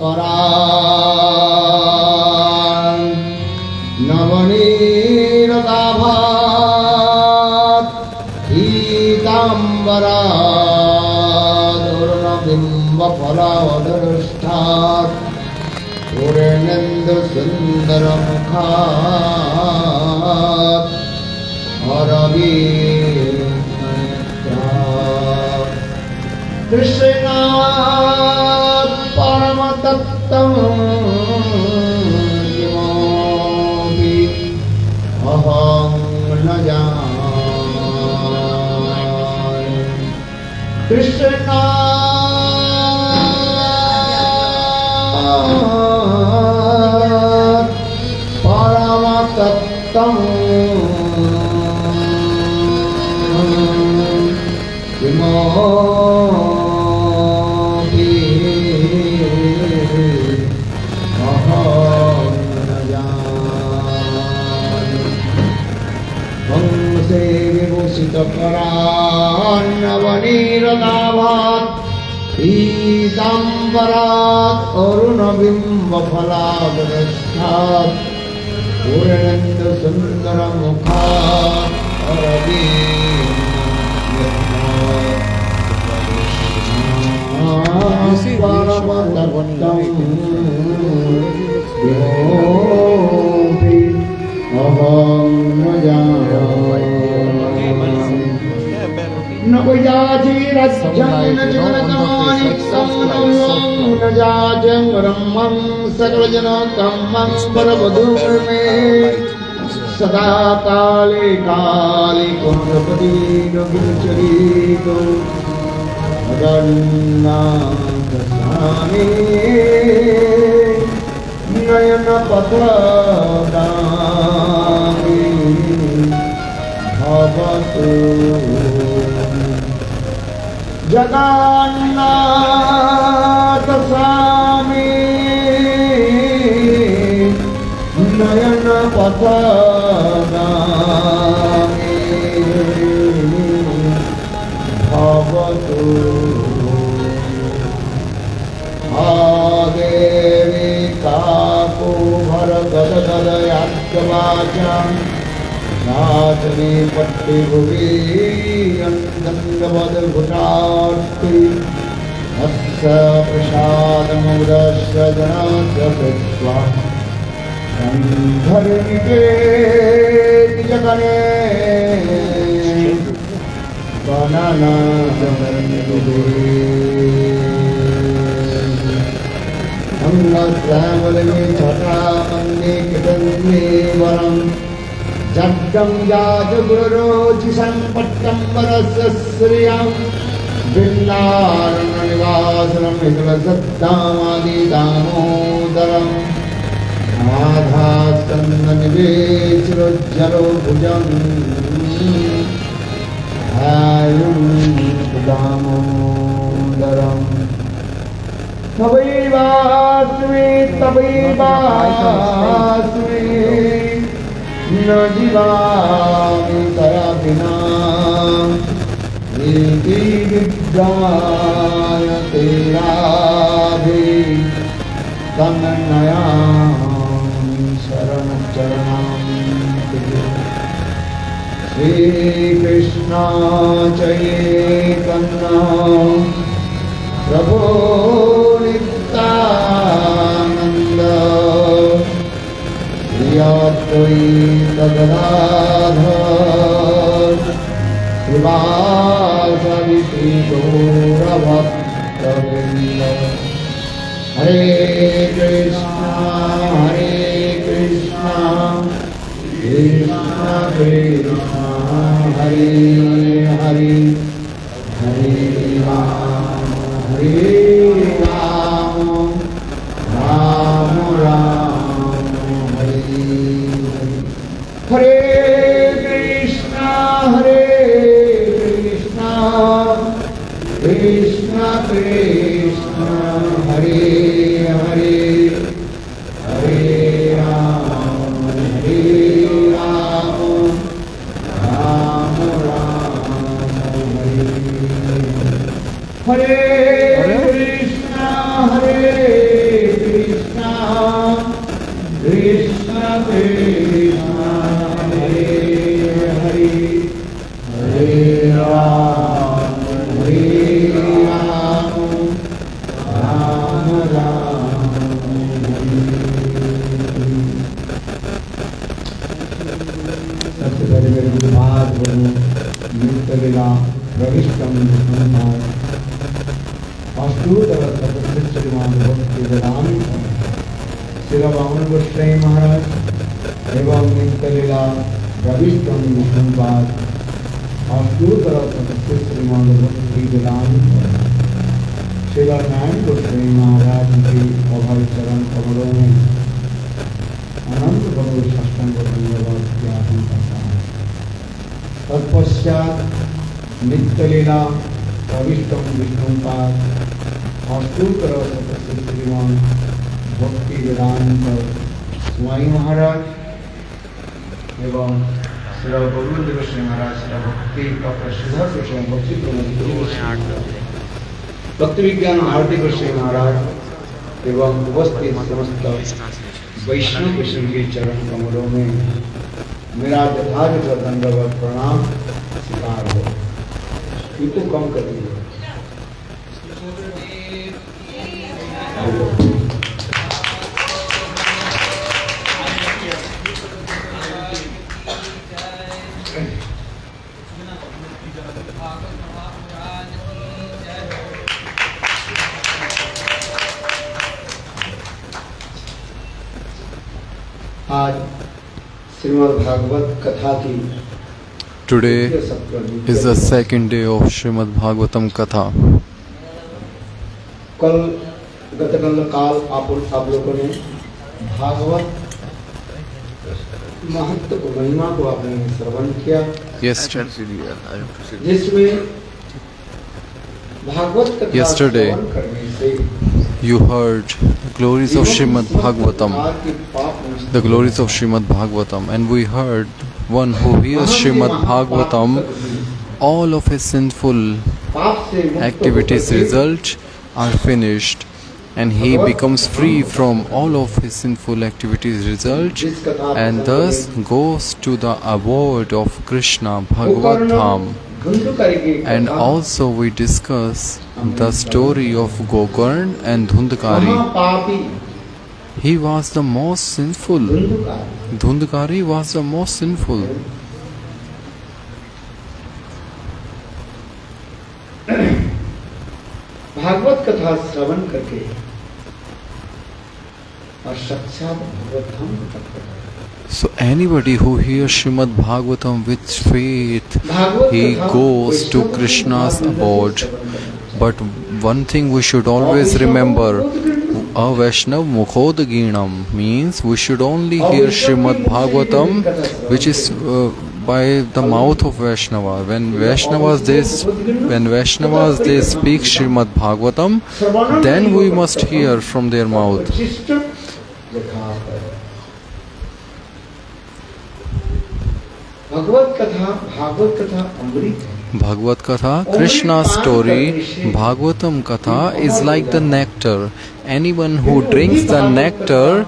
करान् नवनीरदाभात् पीताम्बरादुर्नबिम्बफलादृष्टात् पूर्णेन्दुसुन्दरमुखात् अरविन्द्रनेत्रात् कृष्णात् परमतत्त्वं किमपि अहं न जाने कृष्णात् परमतत्त्वं किमपि अहं न जाने हंसे विभूषितकरान्नवनीरदाभात् पीताम्बरात् अरुणबिम्बफलादृष्टात् पूर्णेन्दुसुन्दरमुखात् परमतत्त्वं किमपि अहं न जाने न गुजाचिरज्जं न जनकमानि न जाजं ब्रह्मं सकलजनकं परमधूमे सदा काले काले कुंडपति नगिचरितो अगन्नाथस्वामी नयनपथगामी भवतु जगन्नाथस्वामी नयनपथगामी भवतु आदेवी काकुभरगदगदयाज्ञवाचां नाचने पट्टिभुवि अन्दङ्गवद्भुतार्ति अस्य प्रसादमुदस्य जनास्य कृत्वा गन्धर्विके जगने अंगश्यामले छटामन्ये कितन्ये वरं जड्डं जातगुरुरोचि सम्पट्टम्बरस्य श्रियं बिन्दारणनिवासनं हितलसद्दामादिदामोदरं आधास्कन्दनिवेशिरोज्जलो भुजं आयुं दामोदरम् तवैवास्मि न जीवामि तया विना इति विज्ञायते राधे तन्नयामि शरणचरणं तुभ्यं श्रीकृष्ण चैतन्य प्रभो नित्यानन्द प्रियाद्वैत गदाधर श्रीवासदि श्रीगौरभक्तवृन्द हरे कृष्णा कृष्णा कृष्णा हरे हरे हरे राम हरे राम राम राम हरे हरे कृष्णा कृष्णा कृष्णा हरे हरे हरे राम राम राम हरे हरे श्रीमान भक्ति वेदांत श्रील वामन गोस्वामी महाराज एवं नित्यलीला रविष्टम विष्णुपाद अष्टोत्तर श्रीमान भक्ति वेदांत श्रील नारायण गोस्वामी महाराज के अभय चरण कमलों में अनंत भगवत साष्टांग दंडवत ज्ञापन करता है। तत्पश्चात नित्यलीला रविष्टम विष्णुपाद अष्टोत्तर श्रीमान भक्ति वेदांत स्वामी महाराज एवं श्री गोविंद गोस्वामी महाराज श्री भक्ति डॉक्टर श्रीधर गोस्वामी भक्ति विज्ञान आरती गोस्वामी महाराज एवं उपस्थित समस्त वैष्णव कृष्ण के चरण कमलों में मेरा यथार्थ दंडवत प्रणाम स्वीकार हो। ये तो कम कर दिए। आज श्रीमद् भागवत कथा की Today is the second day of Srimad Bhagavatam Katha. कल गतकल काल आप लोगों ने भागवत महत्व को महिमा को आपने श्रवण किया। जिसमें भागवत कथा श्रवण करने से you heard the glories of Srimad Bhagavatam, the glories of Srimad Bhagavatam, and we heard one who hears Srimad Bhagavatam, all of his sinful activities result are finished, and he becomes free from all of his sinful activities result, and thus goes to the abode of Krishna, Bhagavat-dham. And also we discuss the story of Gokarn and Dhundakari. He was the most sinful. Dhundakari was the most sinful. Bhagavat कथा श्रवण करके और साक्षात भगवत-धाम को प्राप्त करता है। So anybody who hears Srimad Bhagavatam with faith, he goes to Krishna's abode. But one thing we should always remember, a Vaishnav mukhodaginam means we should only hear Srimad Bhagavatam which is by the mouth of Vaishnava. When Vaishnavas they speak Srimad Bhagavatam, then we must hear from their mouth. Bhagavad Katha, Krishna's story, Bhagavatam Katha is like the nectar. Anyone who drinks the nectar,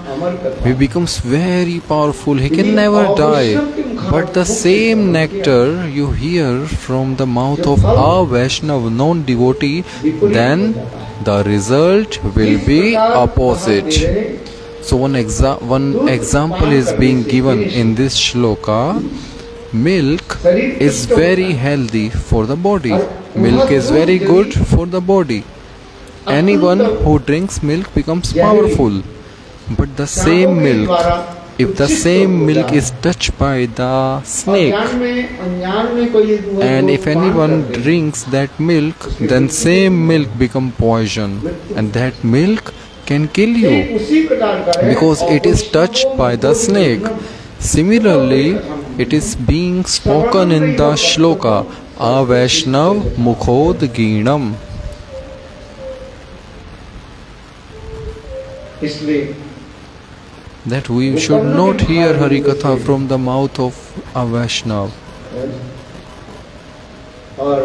he becomes very powerful. He can never die. But the same nectar you hear from the mouth of a Vaishnava, non-devotee, then the result will be opposite. So one example is being given in this shloka. Milk is very healthy for the body. Milk is very good for the body. Anyone who drinks milk becomes powerful. But the same milk, if the same milk is touched by the snake, and if anyone drinks that milk, then same milk becomes poison, and that milk can kill you because it is touched by the snake. Similarly, it is being spoken in the shloka, a Vaishnav mukhod ginam. That we should not hear Harikatha from the mouth of a Vaishnav. और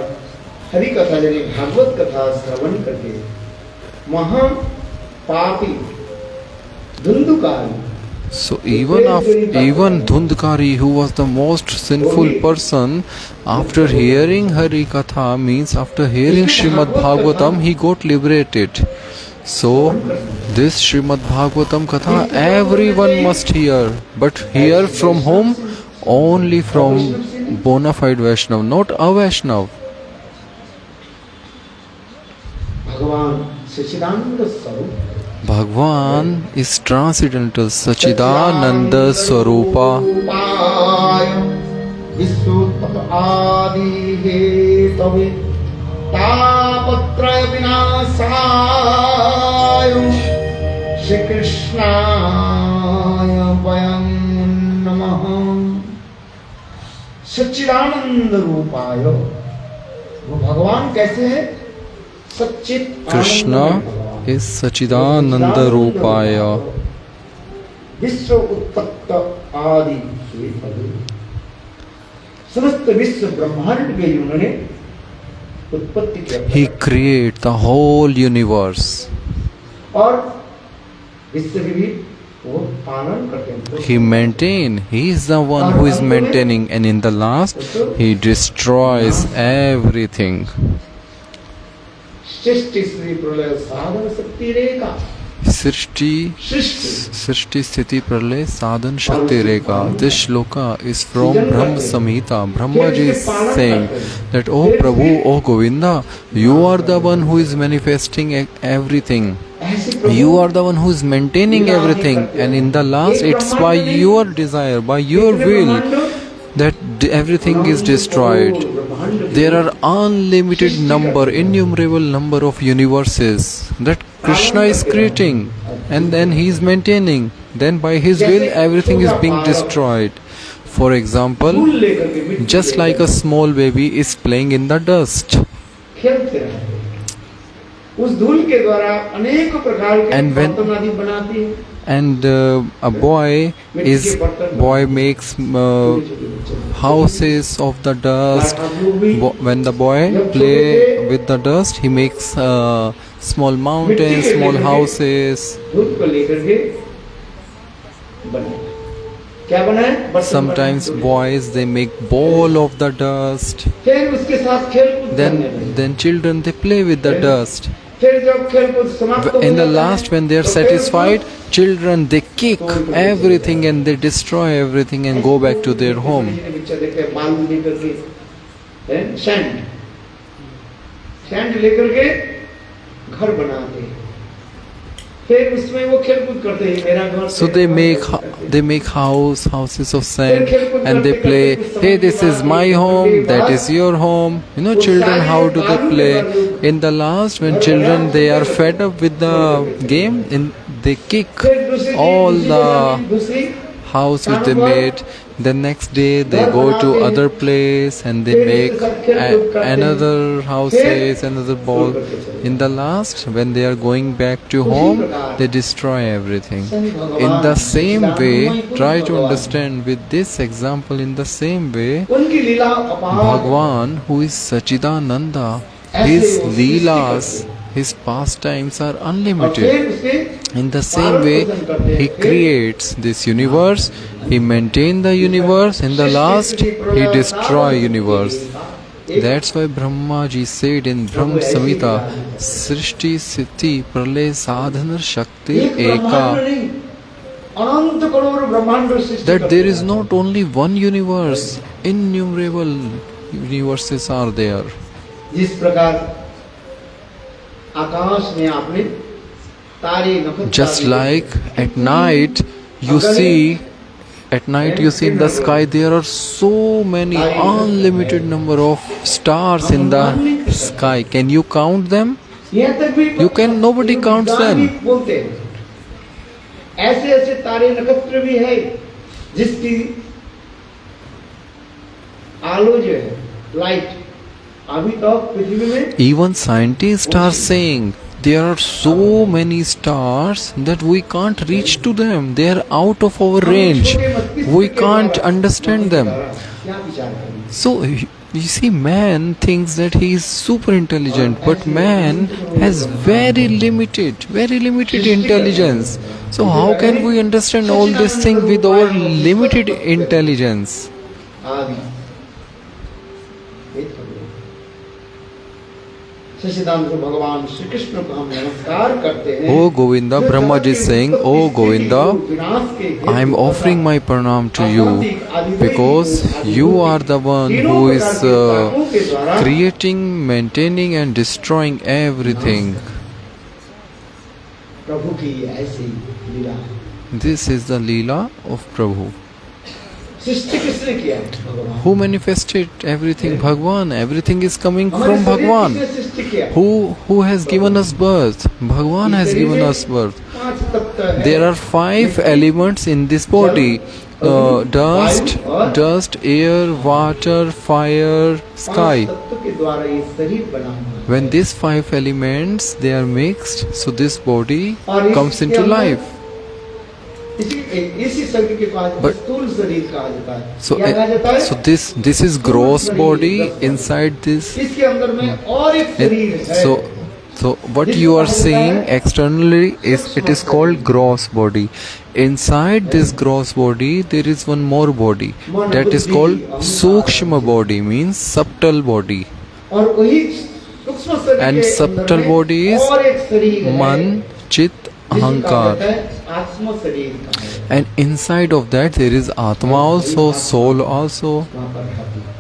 हरि कथा यानी भागवत कथा श्रवण करके महापापी Dhundhukari. So even Dhundakari, who was the most sinful person, after hearing Hari Katha, means after hearing Srimad Bhagavatam, he got liberated. So this Srimad Bhagavatam Katha everyone must hear, but hear from whom? Only from bona fide Vaishnav, not a Vaishnav. भगवान सच्चिदानंद स्वरूप Bhagavan is transcendental Sachidananda Swarupa. विश्वोत्पत्ति आदि Hathaway तापत्रय विनाशाय श्री कृष्णाय वयं नमः। सच्चिदानंद रूपाय, वो भगवान कैसे है? सच्चित Krishna is Sachidananda Rupaya. विश्व उत्पत्ति आदि हेतवे, समस्त विश्व ब्रह्मांड के उन्होंने उत्पत्ति किया। He created the whole universe. और विश्व की भी वो पालन करते हैं। He maintains. He is the one who is maintaining, and in the last, he destroys everything. सृष्टि श्री प्रलय साधन शक्ति रेखा, Srishti Sthiti Pralay Sadhan Shakti Rekha. This shloka is from Brahma Samhita. Brahmaji is saying that, "O Prabhu, O Govinda, you are the one who is manifesting everything. You are the one who is maintaining everything, and in the last it's by your desire, by your will that everything is destroyed." There are unlimited number, innumerable number of universes that Krishna is creating, and then he is maintaining. Then by his will everything is being destroyed. For example, just like a small baby is playing in the dust, and a boy makes houses of the dust. When the boy play with the dust, he makes small mountains, small houses. Sometimes boys, they make ball of the dust. Then children, they play with the dust. In the last, when they are satisfied, children, they kick everything and they destroy everything and go back to their home. Sand लेकर के घर बनाते हैं, फिर उसमें वो खेलकूद करते हैं, मेरा घर। So they make houses of sand and they play, "Hey, this is my home, that is your home." You know, children, how do they play? In the last, when children, they are fed up with the game, and they kick all the house which they made. The next day they go to other place and they make another houses, another ball. In the last, when they are going back to home, they destroy everything. In the same way, try to understand with this example, in the same way, Bhagavan, who is Sachidananda, his lilas, his pastimes are unlimited. In the same way, he creates this universe, he maintains the universe, in the last, he destroys universe. That's why Brahmaji said in Brahma Samhita, "Srishti Sthiti Pralay Sadhana Shakti Eka." That there is not only one universe, innumerable universes are there. Just like at night you see in the sky there are so many unlimited number of stars in the sky. Can you count them? Nobody counts them. ऐसे ऐसे तारे नक्षत्र भी है जिसकी आलो जो है, light, अभी तो पृथ्वी में even scientists are saying there are so many stars that we can't reach to them. They are out of our range. We can't understand them. So you see, man thinks that he is super intelligent, but man has very limited intelligence. So how can we understand all these things with our limited intelligence? भगवान श्री कृष्ण को हम नमस्कार करते हैं। Oh Govinda, Brahmaji is saying, "Oh Govinda, I am offering my pranam to you because you are the one who is creating, maintaining and destroying everything." प्रभु की ऐसी लीला है। This is the Leela of Prabhu. सृष्टि किसने किया है? भगवान। Who manifested everything? Bhagavan. Everything is coming हमारे from शरीर Bhagavan. किसने सृष्टि किया है? Who has given us birth? Bhagavan has given us birth. पांच तत्व है। There are 5 elements in this body. Dust, air, water, fire, sky. पांच तत्व के द्वारा ये शरीर बना हुआ है। When these 5 elements they are mixed, so this body और comes इसके into अंदर life. इसी शरीर के पास But- स्थूल शरीर कहा जाता है। So, क्या कहा जाता है? this is gross body. Inside this, इसके अंदर में और एक शरीर है। so what you are seeing externally is it is called gross body. Inside this gross body there is one more body that is called sukshma body, means subtle body. और वही सूक्ष्म शरीर And के subtle अंदर में body is और एक शरीर है, Man, Chit, जिसे कहा Ahankar. जाता है आत्म शरीर का है। And inside of that there is Atma also, soul also. वहाँ पर खाती है।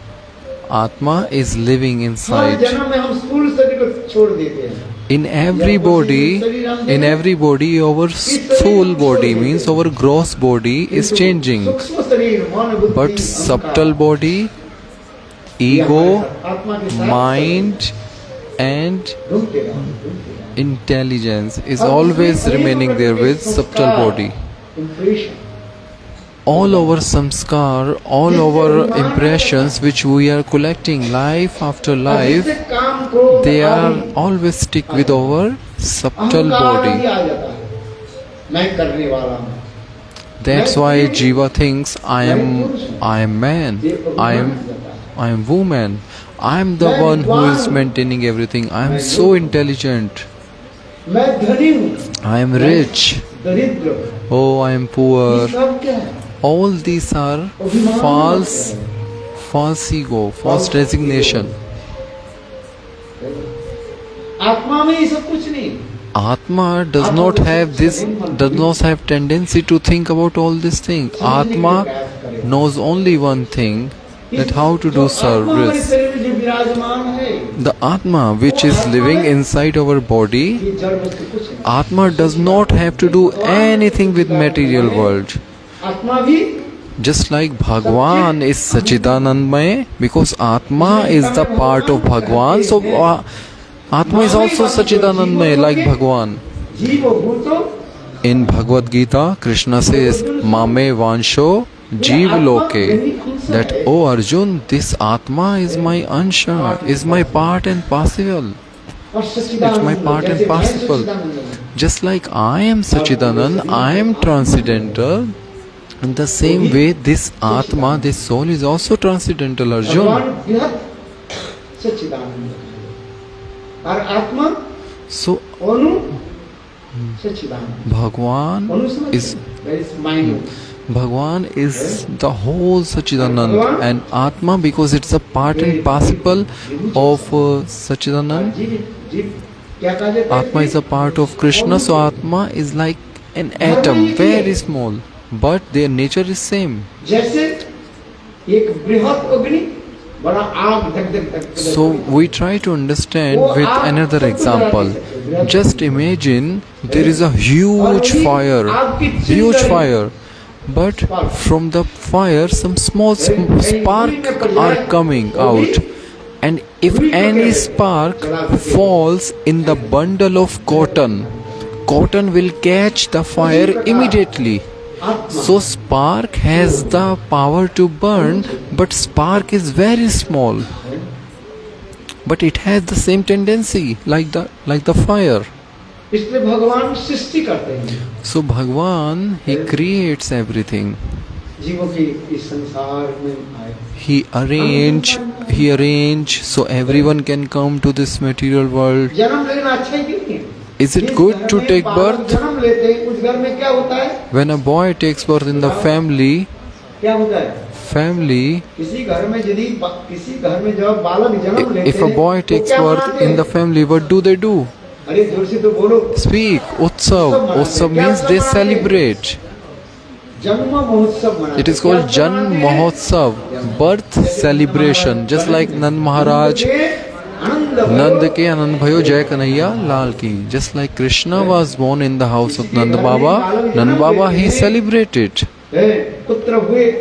Atma is living her inside. जन्म में हम स्थूल शरीर को छोड़ देते हैं। In every body, our soul body, means our gross body is changing. सूक्ष्म शरीर मन बुद्धि But subtle body, ego, mind and ढूंढते रहो। intelligence is always remaining there with subtle body. Impression। All our samskar, all our impressions which we are collecting life after life, जिससे काम क्रोध they are आदि always stick with our subtle अहंकार भी body. आ जाता है। मैं करने वाला हूँ। That's why Jiva thinks I am man, I am woman, I am the one who is maintaining everything. I am so intelligent. मैं धनी हूँ। I am rich. दरिद्र हूँ। Oh, I am ये poor. सब क्या है? All these are false ego, false resignation. आत्मा में ये सब कुछ नहीं। Atma does not have tendency to think about all these things. Atma knows only one thing, that how to do service. शरीर में जो विराजमान है, The Atma which is living inside our body, ये जड़ वस्तु कुछ नहीं। Atma does not have to do anything with material world. आत्मा भी Just like Bhagavan is Sachidanandmay, because Atma is the part of Bhagavan, so Atma is also Sachidanandmay like Bhagavan. जीव भूतो In Bhagavad Gita, Krishna says, Mame Vansho Jeev Loke, that, oh Arjun, this Atma is my ansha, is my part and parcel. और It's Sachchidanand my part and जैसे मैं parcel. Sachchidanand Just like I am Sachidanand, I am transcendental. In the same way, this Atma, this soul is also transcendental, Arjun. भगवान बृहत सच्चिदानंद है। और आत्मा So, अनु सच्चिदानंद। Bhagavan अनु समझ is that is minute। Bhagavan is the whole Sachidanand, and Atma, because it's a part and parcel of Sachidanand. जीव क्या कहा जाता है? Atma is a part of Krishna, so Atma is like an atom, very small, but their nature is same. जैसे एक बृहत अग्नि बड़ा आग धक धक धक धक So we try to understand with another example. Just imagine there is a huge fire, but from the fire some small spark are coming out, and if any spark falls in the bundle of cotton will catch the fire immediately. So spark has the power to burn, but spark is very small, but it has the same tendency like the fire. इसलिए भगवान सृष्टि करते हैं। So Bhagavan, he creates everything. जीवों के इस संसार में आए। He arrange so everyone can come to this material world. जन्म लेना अच्छा ही क्यों नहीं है? Is it good to take birth? जन्म लेते हैं उस घर में क्या होता है? When a boy takes birth in the family, क्या होता है? किसी घर में जब बालक जन्म लेते हैं, if a boy तो takes क्या birth मनाते in the हैं? family, what do they do? अरे जोर से तो बोलो। Speak, Utsav means they celebrate. जन्म महोत्सव मनाते हैं। It is called Janm Mahotsav, birth celebration, just like Nand Maharaj. Anand Nand ke anand bhayo jai kanhaiya lal ki. Just like Krishna was born in the house of Nand Baba, Nand Baba he celebrated. पुत्र हुए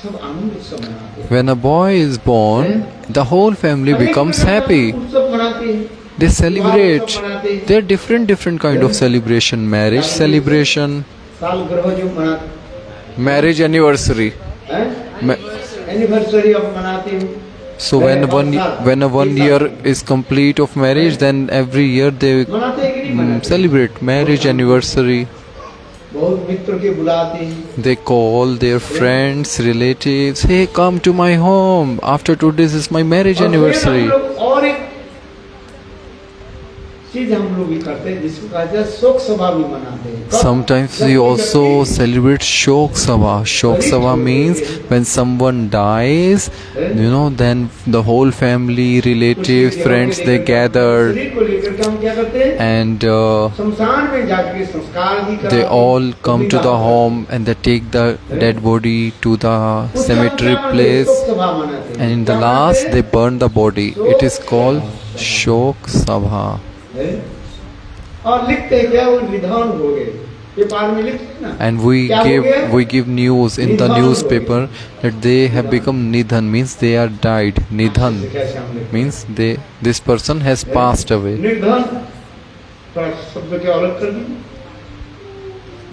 सब आनंद उत्सव मनाते हैं. When a boy is born, the whole family becomes happy. उत्सव मनाते हैं. They celebrate. There are different kind of celebration. Marriage celebration, सालगिरह जो मनाते, marriage anniversary. एनिवर्सरी ऑफ मनाते हैं. So when a 1 year is complete of marriage, then every year they मनाते हैं कि नहीं मनाते? celebrate marriage anniversary. बहुत मित्र के बुलाते हैं. They call their friends, relatives, hey, come to my home. After 2 days is my marriage anniversary. और एक चीज हम लोग भी करते हैं जिसको कहते हैं शोक सभा भी मनाते हैं. Sometimes we also celebrate Shok Sabha. Shok Sabha means when someone dies, then the whole family, relatives, friends, they gather शरीर को लेकर के हम क्या करते हैं? and शमशान में जाके संस्कार भी कराते they हैं. all come to the home and they take the dead body to the cemetery place, शोक सभा मनाते हैं. and in the last they burn the body. It is called Shok Sabha. और लिखते हैं क्या वो निधन हो गए. पेपर में लिखते हैं ना. And we give news in the newspaper that they have become nidhan, means they are died. Nidhan means this person has passed away. निर्धन थोड़ा शब्द के अलग कर दीजिए.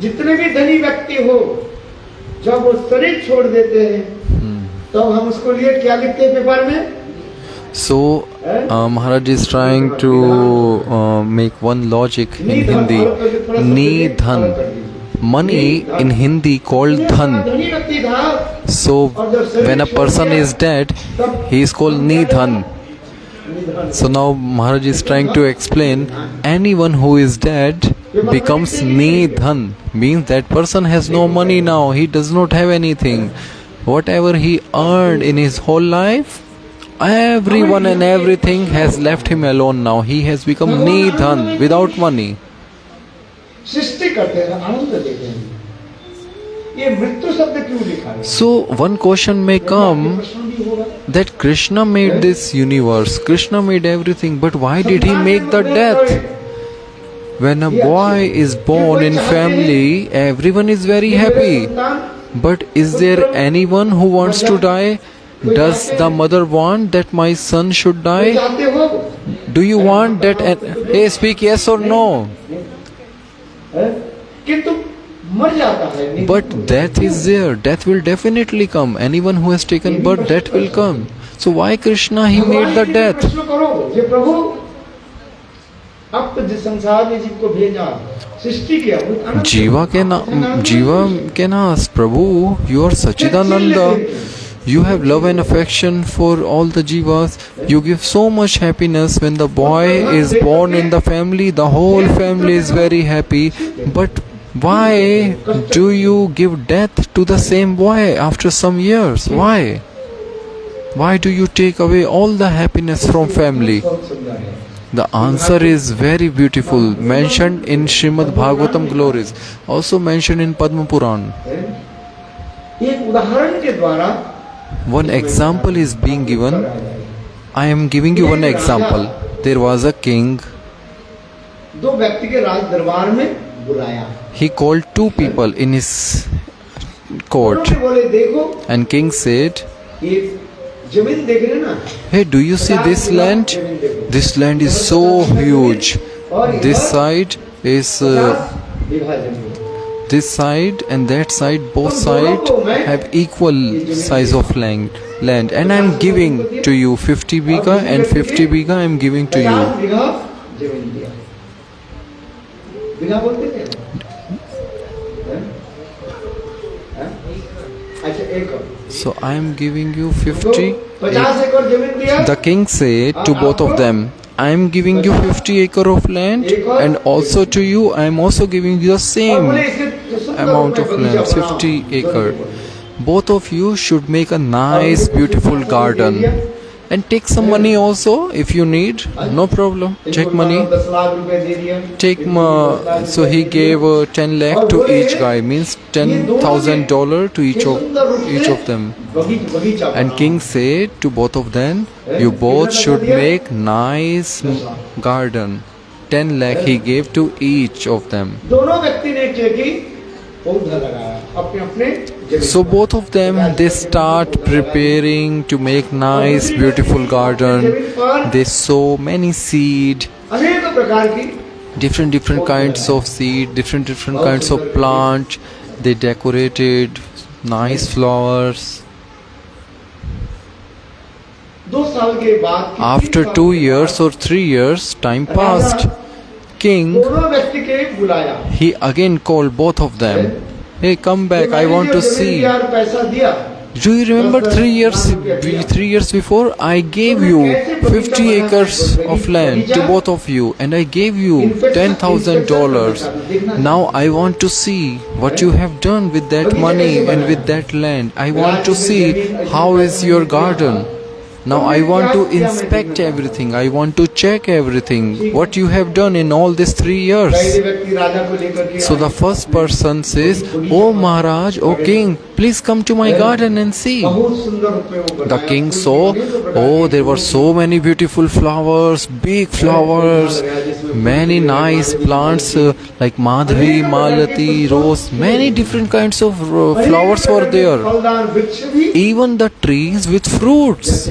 जितने भी धनी व्यक्ति हो, जब वो शरीर छोड़ देते हैं तो हम उसको लिए क्या लिखते हैं पेपर में? So Maharaj is trying to make one logic in Hindi. Nidhan, money in Hindi called dhan. So when a person is dead, he is called nidhan. So now Maharaj is trying to explain, anyone who is dead becomes nidhan, means that person has no money now, he does not have anything. Whatever he earned in his whole life, everyone and everything has left him alone now. He has become nidhan, without money. सृष्टि करते हैं, आनंद देते हैं. ये मृत्यु शब्द क्यों लिखा है? So one question may come that Krishna made this universe, Krishna made everything, but why did he make the death? When a boy is born in family, everyone is very happy. But is there anyone who wants to die? Does the mother want that my son should die? Do you want that? Hey, speak yes or no. But death is there. Death will definitely come. Anyone who has taken birth, death will come. So why Krishna he made the death? Jiva can ask, Prabhu, you are Sachidananda. You have love and affection for all the jivas. You give so much happiness when the boy is born in the family. The whole family is very happy. But why do you give death to the same boy after some years? Why? Why do you take away all the happiness from family? The answer is very beautiful, mentioned in Srimad Bhagavatam glories, also mentioned in Padma Puran. One example is being given. I am giving you one example. There was a king. He called two people in his court. And king said, hey, do you see this land? This land is so huge. This side is this side and that side, both sides have equal size of land, and I am giving to you 50 bigha and 50 bigha I am giving to you. So I am giving you 50. The king said to both of them, I am giving you 50 acre of land, and also to you I am also giving you the same amount of land, 50 acre. Both of you should make a nice beautiful garden, and take some money also if you need, no problem, take money, take so he gave 10 lakh to each guy, means $10,000 to each of them. And king said to both of them, you both should make nice garden. 10 lakh he gave to each of them. So both of them, they start preparing to make nice beautiful garden. They sow many seed, different kinds of seed, different kinds of plant. They decorated nice flowers. After 2 years or 3 years, time passed. King, he again called both of them. Hey, come back, I want to see. Do you remember 3 years before? I gave you 50 acres of land to both of you, and I gave you $10,000. Now I want to see what you have done with that money and with that land. I want to see how is your garden. Now I want to inspect everything. I want to check everything. What you have done in all these 3 years. So the first person says, oh Maharaj, oh King, please come to my garden and see. The king saw, oh, there were so many beautiful flowers, big flowers, many nice plants like Madhavi, Malati, rose, many different kinds of flowers were there. Even the trees with fruits,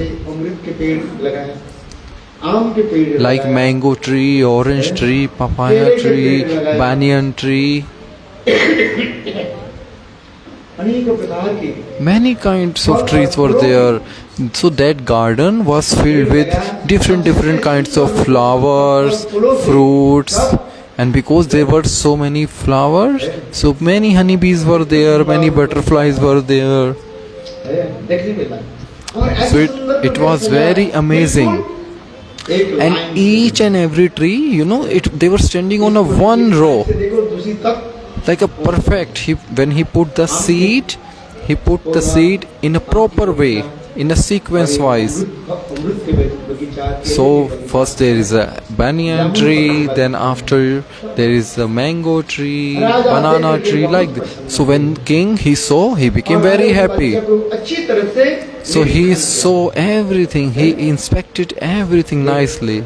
like mango tree, orange tree, papaya tree, banyan tree. Many kinds of trees were there. So that garden was filled with different kinds of flowers, fruits. And because there were so many flowers, so many honeybees were there, many butterflies were there. So it was very amazing. And each and every tree, they were standing on a one row, like a perfect. When he put the seed in a proper way, in a sequence wise. So first there is a banyan tree, then after there is a mango tree, banana tree, like this. So when king he saw, he became very happy. So he saw everything, he inspected everything nicely.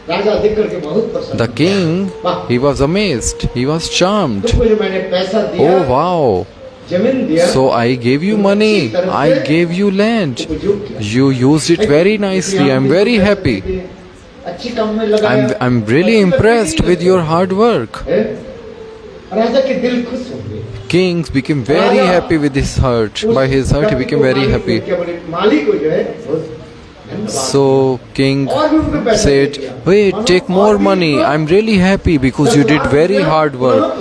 The king, he was amazed, he was charmed. Oh wow! So I gave you money, I gave you land, you used it very nicely, I'm very happy. I'm really impressed with your hard work. Kings became very happy with his heart. By his heart he became very happy. So king said, wait, take more money, I'm really happy because you did very hard work.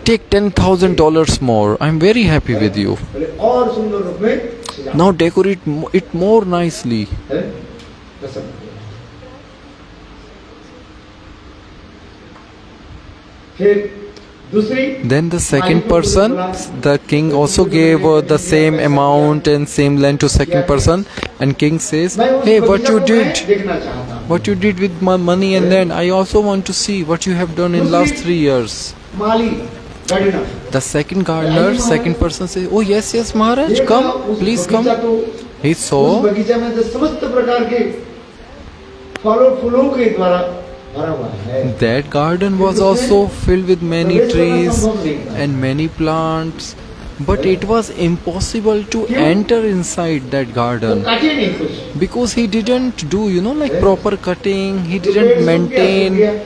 Take $10,000 more, I'm very happy with you. Now decorate it more nicely. Then the second person, the king also gave the same amount and same land to second person, and king says, hey, what you did with my money and land, I also want to see what you have done in last 3 years. The second gardener, second person says, oh yes Maharaj, come, please come. He saw that garden was also filled with many trees and many plants, but it was impossible to enter inside that garden because he didn't do like proper cutting, he didn't maintain.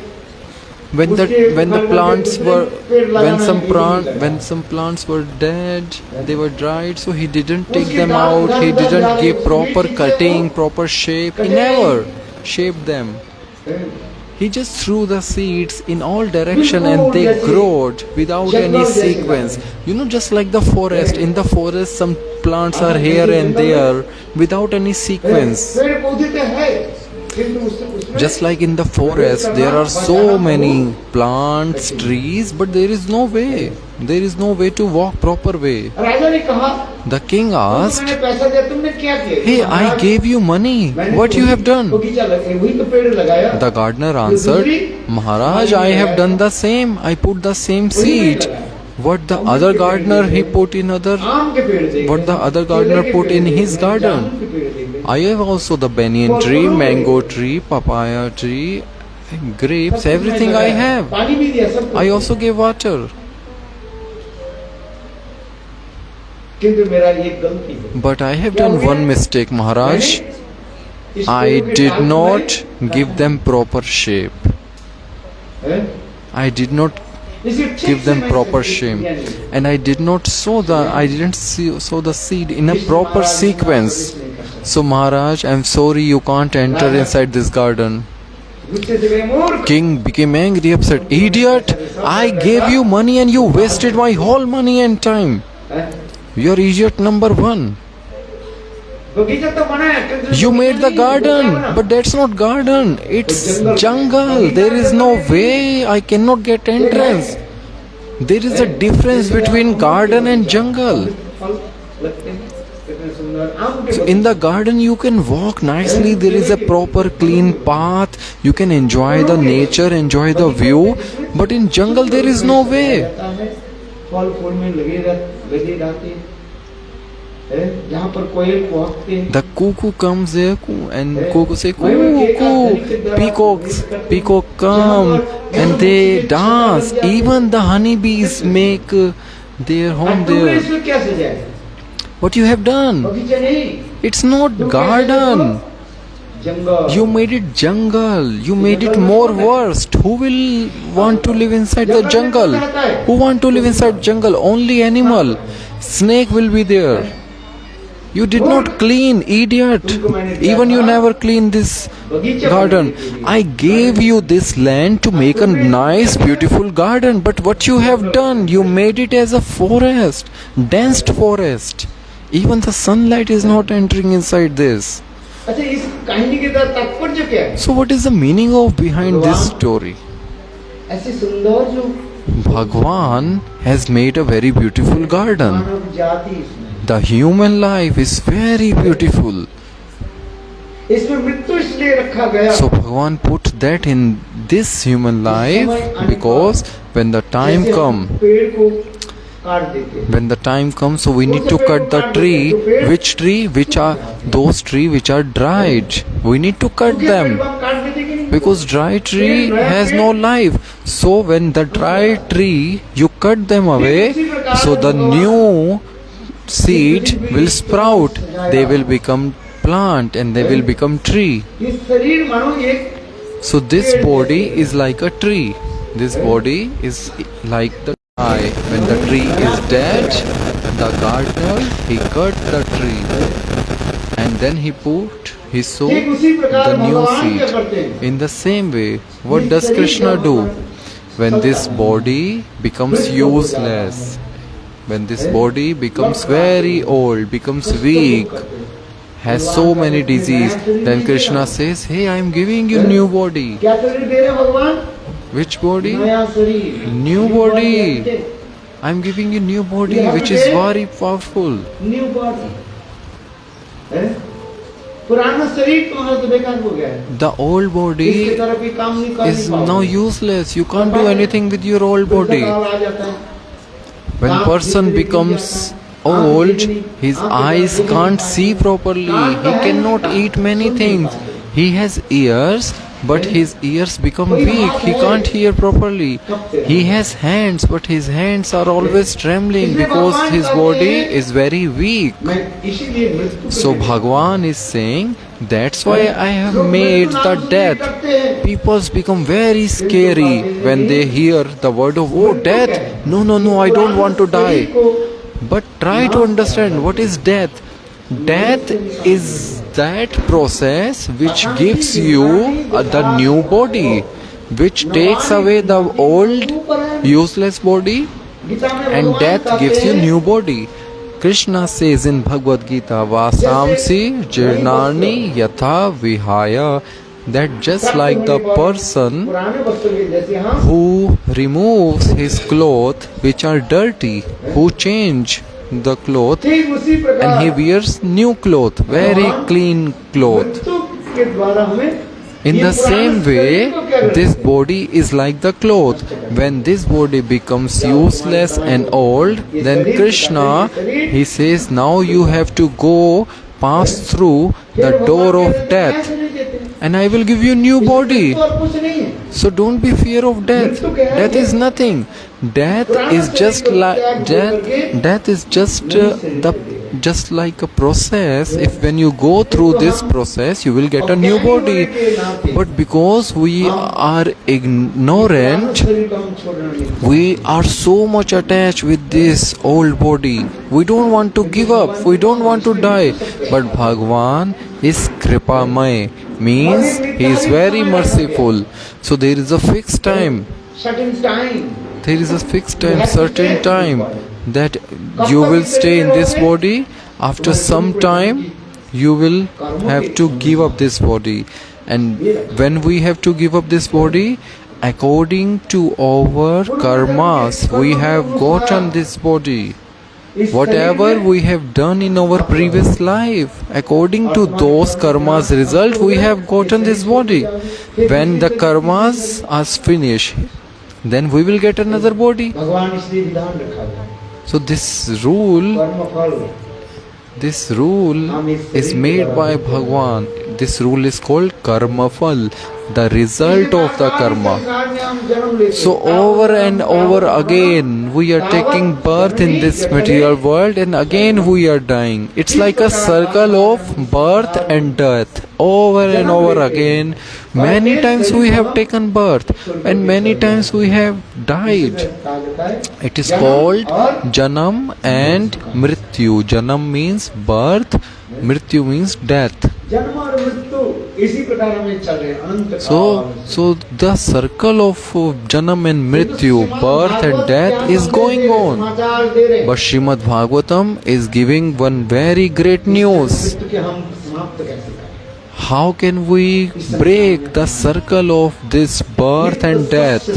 When some plants were dead, they were dried, so he didn't take them out, he didn't give proper cutting, proper shape, he never shaped them. He just threw the seeds in all direction and they growed without any sequence. Just like the forest. In the forest some plants are here and there without any sequence. Just like in the forest, there are so many plants, trees, but there is no way. There is no way to walk proper way. राजा ने कहा, The king asked, मैंने पैसा दिया, तुमने क्या किया? "Hey, I gave you money. What you have done?" बगीचा लगा, वही तो पेड़ लगाया। The gardener answered, "Maharaj, I have done the same. I put the same seed. What the other gardener he put in other, आम के पेड़ देखे, what the other gardener put in his garden. जामुन के पेड़ देखे। I have also the banyan tree, mango tree, papaya tree, grapes, everything I have. पानी भी दिया, सब कुछ I also gave water. किंतु मेरा ये गलती है। But I have done one mistake, Maharaj. I did not give them proper shape. हैं? I did not इसे ठीक give से them मैं proper किया shape, नहीं। and I did not I didn't sow the seed in a proper sequence. So Maharaj, I'm sorry, you can't enter inside this garden. गुस्से से गए, मूर्ख। King became angry, upset. Idiot! I gave you money and you wasted my whole money and time. हैं? You're idiot number one. बगीचा तो बना है, किंतु You made the बगीचा नहीं, garden, बगीचा बना। but that's not garden. It's jungle. There is no way. I cannot get entrance. There is a difference between garden and jungle. फल लगते हैं, कितने सुंदर आम के So in the garden you can walk nicely. There is a proper clean path. You can enjoy the nature, enjoy the view. But in jungle there is no way. रहता है, फल फूल में लगे रहते हैं, जहाँ पर कोयल कुहकते हैं। The cuckoo comes there and cuckoo say cuckoo. Peacock come and they dance. Even the honeybees make their home तुमने there. इसमें क्या सजाया? What you have done? बगीचा नहीं, It's not garden. Jungle. You made it jungle. You made it more worst. Who will want to live inside the jungle? Who want to live inside jungle? Only animal. Snake will be there. You did not clean, idiot. Even you never clean this garden. I gave you this land to make a nice, beautiful garden. But what you have done, you made it as a forest, dense forest. Even the sunlight is not entering inside this. अच्छा, इस कहानी के तात्पर्य क्या है? So what is the meaning of behind this story? ऐसी सुंदर जो Bhagavan has made a very beautiful garden. मानव जाति इसमें, The human life is very beautiful. इसमें मृत्यु इसलिए रखा गया। So Bhagavan put that in this human life because when the time जैसे हम come, पेड़ को काट देते हैं, when the time comes, so we need to cut the tree. Which tree? Which are those trees which are dried? We need to cut क्योंकि पेड़ them को हम काट देते कि नहीं? because dry tree has no life. So when the dry tree you cut them away, so the new seed will sprout. They will become plant and they will become tree. ये शरीर मानो एक So this body is like a tree. This body is like the eye. When the tree is dead, the gardener he cut the tree and then he sowed ठीक उसी प्रकार the new भगवान क्या करते seed. हैं? In the same way, what does Krishna do? When this body becomes useless, when this body becomes very old, becomes weak, has so many disease, then Krishna says, hey, I am giving you new body. क्या शरीर दे रहे हैं भगवान? Which body? नया शरीर, New body. I am giving you new body which is very powerful. New body. पुराना शरीर तुम्हारा तो बेकार हो गया है, The old body इसकी तरफ भी काम नहीं कर is पाओगे। now useless. You can't do anything with your old body. थकान आ जाता है। When person becomes old, his eyes can't see properly. He cannot eat many things. He has ears, but his ears become weak. He can't hear properly. He has hands, but his hands are always trembling because his body is very weak. मैं इसीलिए मृत्यु को So Bhagavan is saying, that's why I have made the death. People become very scary when they hear the word of, oh, death. No, no, no, I don't want to die. But try to understand what is death. Death is that process which gives you the new body, which takes away the old useless body, and death gives you new body. Krishna says in Bhagavad Gita, Vasamsi jirnani yatha vihaya that just like the person पुराने वस्त्र के जैसे हम who removes his clothes which are dirty, who change the cloth ठीक उसी and he प्रकार wears new cloth, very clean cloth. मृत्यु के द्वारा हमें In ये the पुराने same शरीर way, को क्या करते this हैं? body is like the cloth. When this body becomes useless and old, then Krishna, he says, now you have to go pass through the door of death and I will give you new body. तो और कुछ नहीं है So don't be fear of death. Death is nothing. Death is just like death is just like a process. If when you go through this process, you will get a new body. But because we are ignorant, शरीर को हम छोड़ना नहीं we are so much attached with this old body. We don't want to give up. We don't want to die. But Bhagavan is Kripamay, means he is very merciful. So there is a fixed time. certain time There is a fixed time, certain time that you will stay in this body. After some time, you will have to give up this body. And when we have to give up this body, according to our karmas, we have gotten this body. Whatever we have done in our previous life, according to those karmas result, we have gotten this body. When the karmas are finished, then we will get another body. भगवान इसलिए विधान रखा है So this rule is made by Bhagavan. This rule is called karma phal, the result of the karma. So over and over again we are taking birth in this material world and again we are dying. It's like a circle of birth and death. Over and over again, many times we have taken birth and many times we have died. It is called janam and mrityu. Janam means birth, mrityu means death. जन्म और मृत्यु इसी प्रकार हमें चल रहे हैं अनंत काल So the circle of janam and mrityu, birth and death is going on. समाचार दे रहे हैं But Srimad Bhagavatam is giving one very great news. मृत्यु के हम समाप्त कैसे करें How can we break the circle of this birth and death?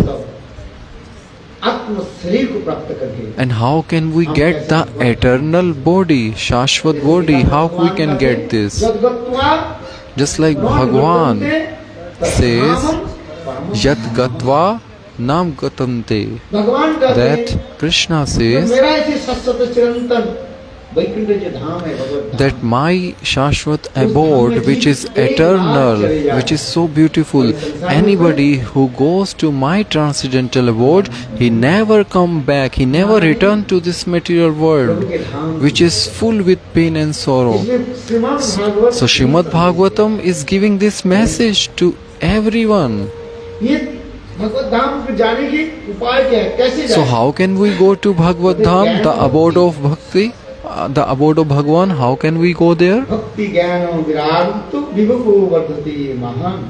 आत्म शरीर को प्राप्त करके And how can we get the eternal body, Shashvat body? How we can get this? जगत्वा Just like Bhagavan says, Yat gatva nam gatante. भगवान कहते That हैं Krishna says मेरा ऐसे सतत चिरंतन वैकुंठ जो धाम है भगवत धाम that my Shashvat abode, which is eternal, which is so beautiful, anybody who goes to my transcendental abode, he never come back, he never return to this material world, which is full with pain and sorrow. इसमें Shrimad Bhagavat So Srimad Bhagavatam is giving this message to everyone. ये भगवत धाम को जाने की उपाय क्या है कैसे So जाए how can we go to Bhagavad Dham, the abode of Bhakti, the abode of Bhagavan? How can we go there? भक्ति ज्ञान विराग तो विभुको वर्धते महान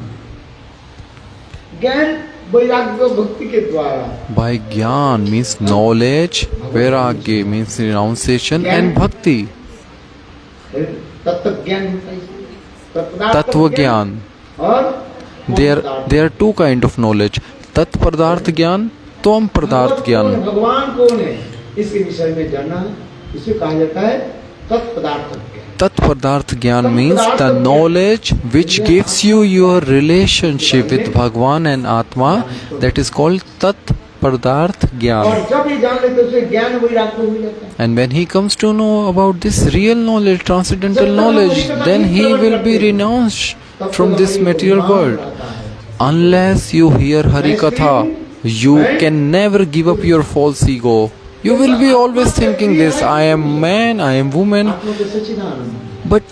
ज्ञान वैराग्य भक्ति के द्वारा By Gyan means knowledge, Vairagya means renunciation, and Bhakti, तत्व ज्ञान होता है Tattva Gyan. और There are two kind of knowledge, Tat Padarth Gyan, Tvam Padarth Gyan. भगवान कौन है इसके विषय में जानना है इसे कहा जाता है तत्पदार्थ ज्ञान Tat Padarth Gyan means the knowledge which gives you your relationship with Bhagavan and Atma, that is called Tat Padarth Gyan. और जब ये जान लेते उसे ज्ञान वैराग्य हो जाता है And when he comes to know about this real knowledge, transcendental knowledge, then he will be renounced from this material world. Unless you hear Harikatha, you can never give up your false ego. You will be always thinking this, I am man, I am woman. आत्मा तो सच्चिदानंद But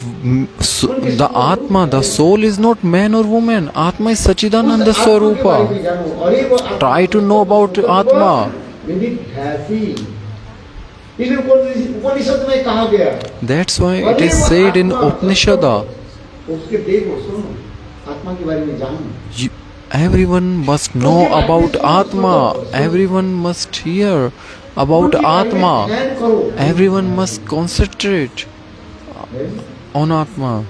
the Atma, the soul is not man or woman. Atma is Sachidananda Swarupa. और ये वो आत्मा Try to know about Atma. विदित है इसे उपनिषद में कहा गया That's why it is said in Upanishada. उसके देखो सुनो आत्मा के बारे में जानो Everyone must know about Atma. Everyone must hear about Atma. ध्यान करो Everyone must concentrate on Atma.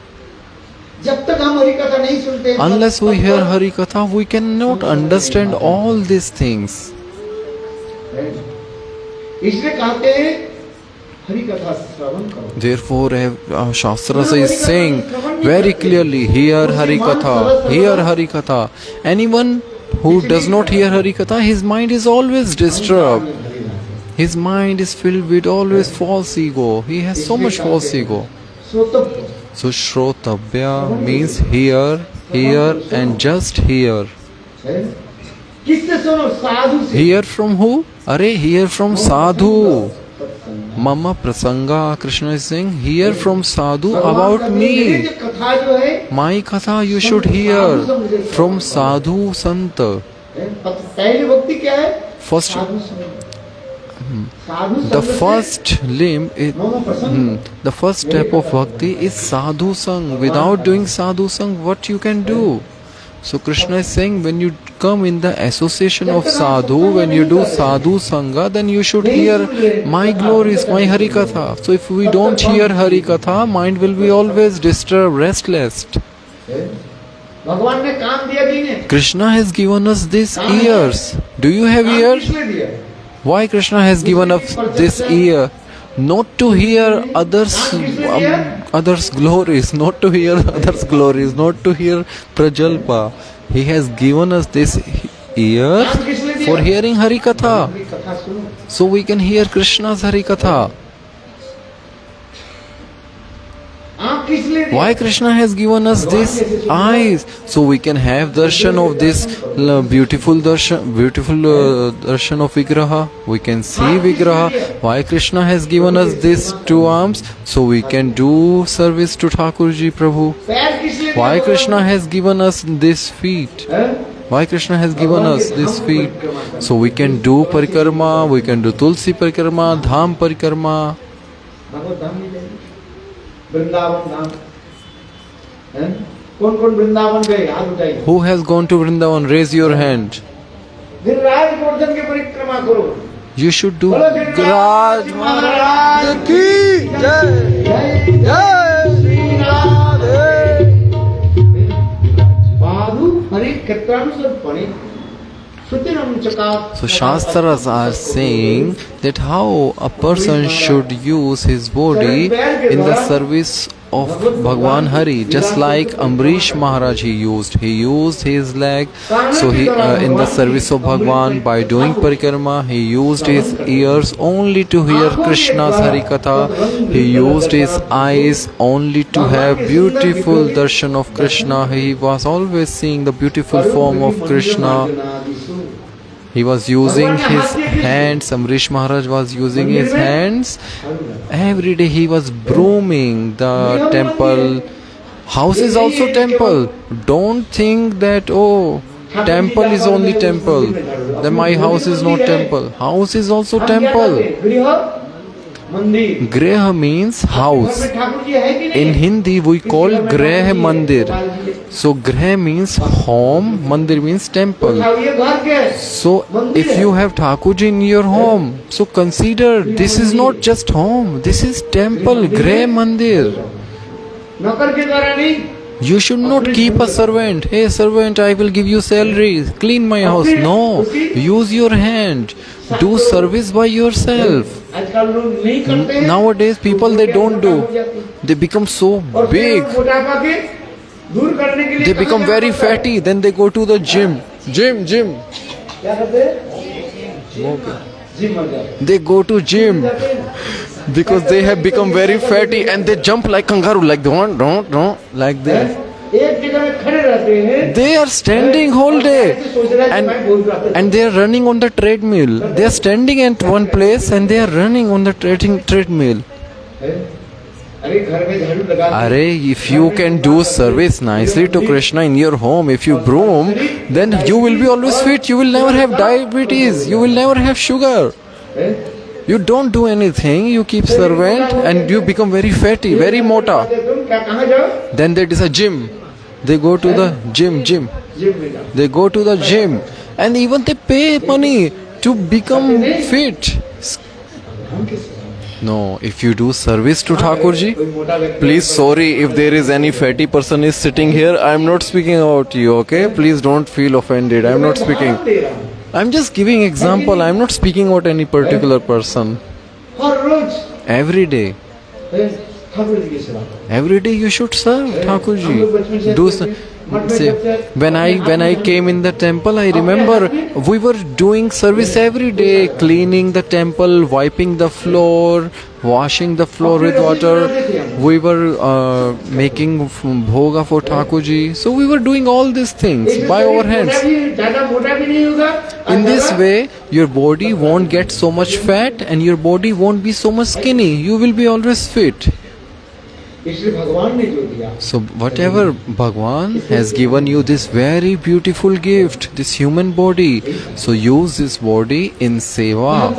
जब तक हम हरि कथा नहीं सुनते, Unless we hear Hari Katha, we cannot understand all these things. इसलिए कहते हैं हरि कथा श्रवण करो. Therefore, Shastra is saying very clearly, hear Hari Katha, hear Hari Katha. Anyone who does not hear Hari Katha, his mind is always disturbed. His mind is filled with always false ego. He has so much false ego. So Shrotabhya means hear, hear and just hear. किससे सुनो? साधु से. Hear from who? Arey, hear from sadhu. Mama prasanga, Krishna is saying, hear from sadhu about me. कथा जो है, My katha you should hear from sadhu santa. पहली भक्ति क्या है? First, साधु संग. साधु the संग से first limb, the first step of bhakti is sadhu sang. Without doing sadhu sang, what you can do? So Krishna is saying, when you come in the association of sadhu, when you do sadhu sangha, then you should hear my glories, my Hari Katha. So if we don't hear Hari Katha, mind will be always disturbed, restless. भगवान ने काम दिया कि नहीं? Krishna has given us these ears. Do you have काम ears? किसने दिया? Why Krishna has given us this ear? Not to hear others' glories, not to hear others' glories, not to hear prajalpa. He has given us this ear for hearing Hari Katha, कथा सुनो. so we can hear Krishna's Hari Katha. आँख किस लिए दिया? Why Krishna has given us these eyes, so we can have darshan of this beautiful darshan of Vigraha. We can see Vigraha. Why Krishna has given us these two arms, so we can do service to Thakurji Prabhu. पैर किस लिए दिया? Why Krishna has given us these feet? Why Krishna has given us these feet? So we can do parikrama, we can do Tulsi parikrama, Dham parikrama. भगवत धाम नहीं जाएगी. वृंदावन धाम. कौन कौन वृंदावन गए? हाथ उठाइए. Who has gone to Vrindavan? Raise your hand. फिर राज गोवर्धन की परिक्रमा करो. You should do बोलो गिरिराज Raj महाराज की जय. जय जय श्री राधे. साधु हरि क्षेत्रानुसर्पणे सुतिरम चकार. So Shastras are saying that how a person should use his body in the service of Bhagavan Hari, just like Amrish Maharaj he used his leg, so he in the service of Bhagavan. By doing parikrama, he used his ears only to hear Krishna's Hari Katha. He used his eyes only to have beautiful darshan of Krishna. He was always seeing the beautiful form of Krishna. He was using his hands. Amrish Maharaj was using his hands. Every day he was brooming the temple. House is also temple. Don't think that, oh, temple is only temple, then my house is not temple. House is also temple. Griha means house. In Hindi we call Greh Mandir. So Greh means home, Mandir means temple. So if you have Thakurji in your home, so consider this is not just home, this is temple, Greh Mandir. You should not keep a servant. Hey servant, I will give you salary, clean my house. No, use your hand. Do service by yourself. Nowadays people, they don't do. They become so big. They become very fatty. Then they go to the gym. Gym. They go to gym because they have become very fatty and they jump like kangaroo, like don't, like this. They are standing whole day and they are running on the treadmill. They are standing at one place and they are running on the treadmill. If you can do service nicely to Krishna in your home, if you broom, then you will be always fit. You will never have diabetes. You will never have sugar. You don't do anything. You keep servant and you become very fatty, very mota. Then there is a gym. They go to the gym. They go to the gym and even they pay money to become fit. No, if you do service to Thakurji, कोई मोटा व्यक्ति please sorry if there is any fatty person is sitting here. I am not speaking about you, okay? Please don't feel offended. I am not speaking. दे रहा हूँ। I am just giving example. I am not speaking about any particular person. Her rose Every day. Thakur ji की सेवा करो। Every day you should serve Thakurji. Do say, when I came in the temple, I remember we were doing service every day, cleaning the temple, wiping the floor, washing the floor with water. We were making bhoga for Thakurji. So we were doing all these things by our hands. In this way, your body won't get so much fat and your body won't be so much skinny. You will be always fit. So whatever Bhagavan has given you this very beautiful gift, this human body, so use this body in seva.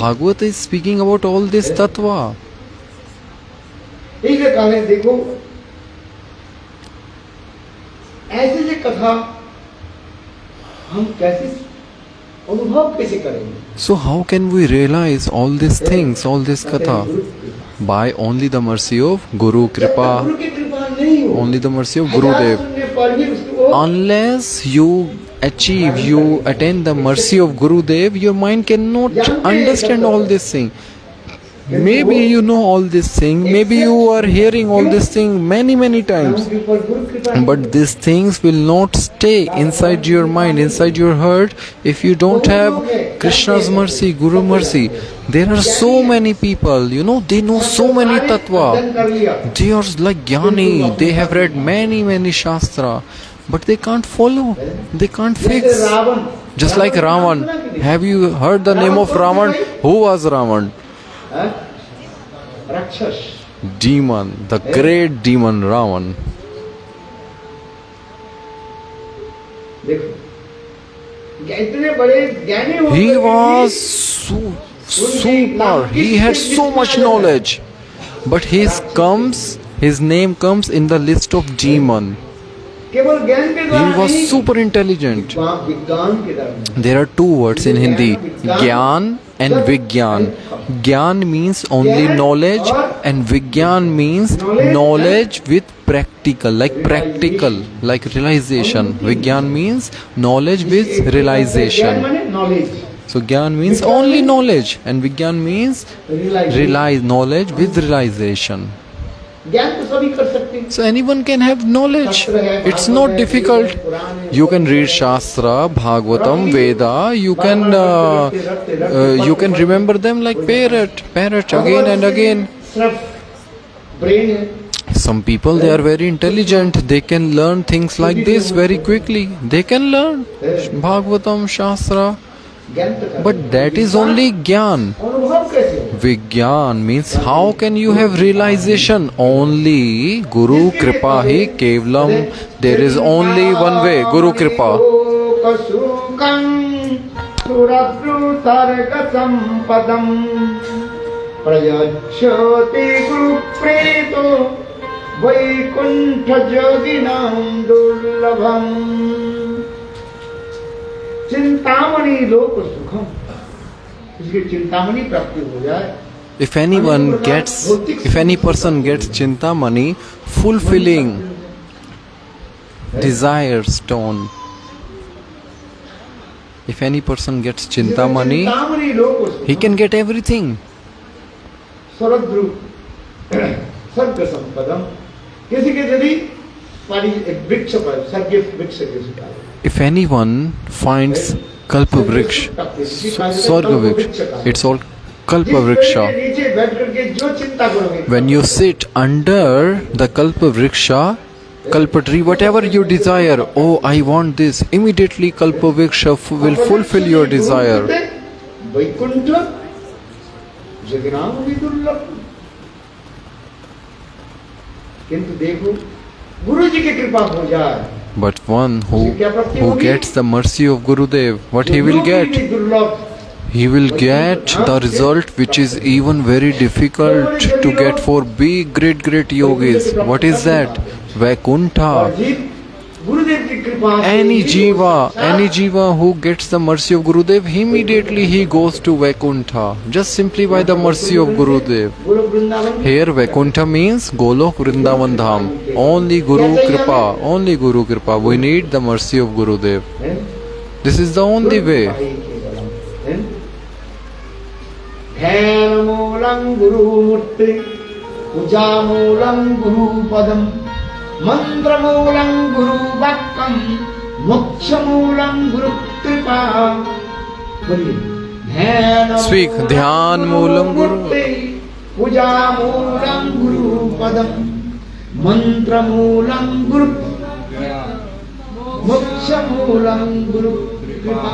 Bhagavata is speaking about all this tattva. So how can we realize all these things, all this katha? By only the mercy of Guru Kripa, only the mercy of Gurudev. Unless you attain the mercy of Gurudev, your mind cannot understand all these things. Maybe you know all these things, maybe you are hearing all these things many times, but these things will not stay inside your mind, inside your heart, if you don't have Krishna's mercy, Guru mercy. There are so many people, they know so many tattva. They are like jnani, they have read many shastra, but they can't follow, they can't fix. Just like Ravan. Have you heard the name of Ravan? Who was Ravan? Demon, the great demon Ravan. He was super, he had so much knowledge, but his name comes in the list of demon. He was super intelligent. There are two words in Hindi, Gyan and Vigyan. Gyan means only knowledge and Vigyan means knowledge with practical, like realization. Vigyan means knowledge with realization. So Gyan means only knowledge and Vigyan means knowledge with realization. So anyone can have knowledge. It's not difficult. You can read Shastra, Bhagavatam, Veda. You can remember them like parrot again and again. Some people, they are very intelligent. They can learn things like this very quickly. They can learn Bhagavatam, Shastra. But that is only Gyan. Vigyan means how can you have realization? Only Guru Kripa hi Kevalam. There is only one way, Guru Kripa. If any person gets Chintamani, fulfilling desire stone. If any person gets Chintamani, he can get everything. If anyone finds Kalpa-vriksha, Swarga-vriksha, it's all Kalpa-vriksha. When you sit under the Kalpa-vriksha, Kalpa tree, whatever you desire, oh, I want this, immediately Kalpa-vriksha will fulfill your desire. But one who gets the mercy of Gurudev, what he will get? He will get the result which is even very difficult to get for big great yogis. What is that? Vaikuntha. गुरुदेव की कृपा से Any he jiva who gets the mercy of Gurudev, immediately he goes to Vaikuntha, just simply by the mercy of Gurudev. Golok Vrindavan Here Vaikuntha means Golok Vrindavan Dham. Only Guru Kripa, only Guru Kripa. We need the mercy of Gurudev. है? This is the only way. ध्यान मूलं गुरुमूर्ति, पूजा मूलं गुरुपदम, मंत्र मूलं गुरु वाक्यम, मोक्ष मूलं गुरु कृपा. बोलिए ध्यान Speak. Dhyan मूलं गुरु. पूजा मूलं गुरुपदम, मंत्र मूलं गुरु, मोक्ष मूलं गुरु कृपा.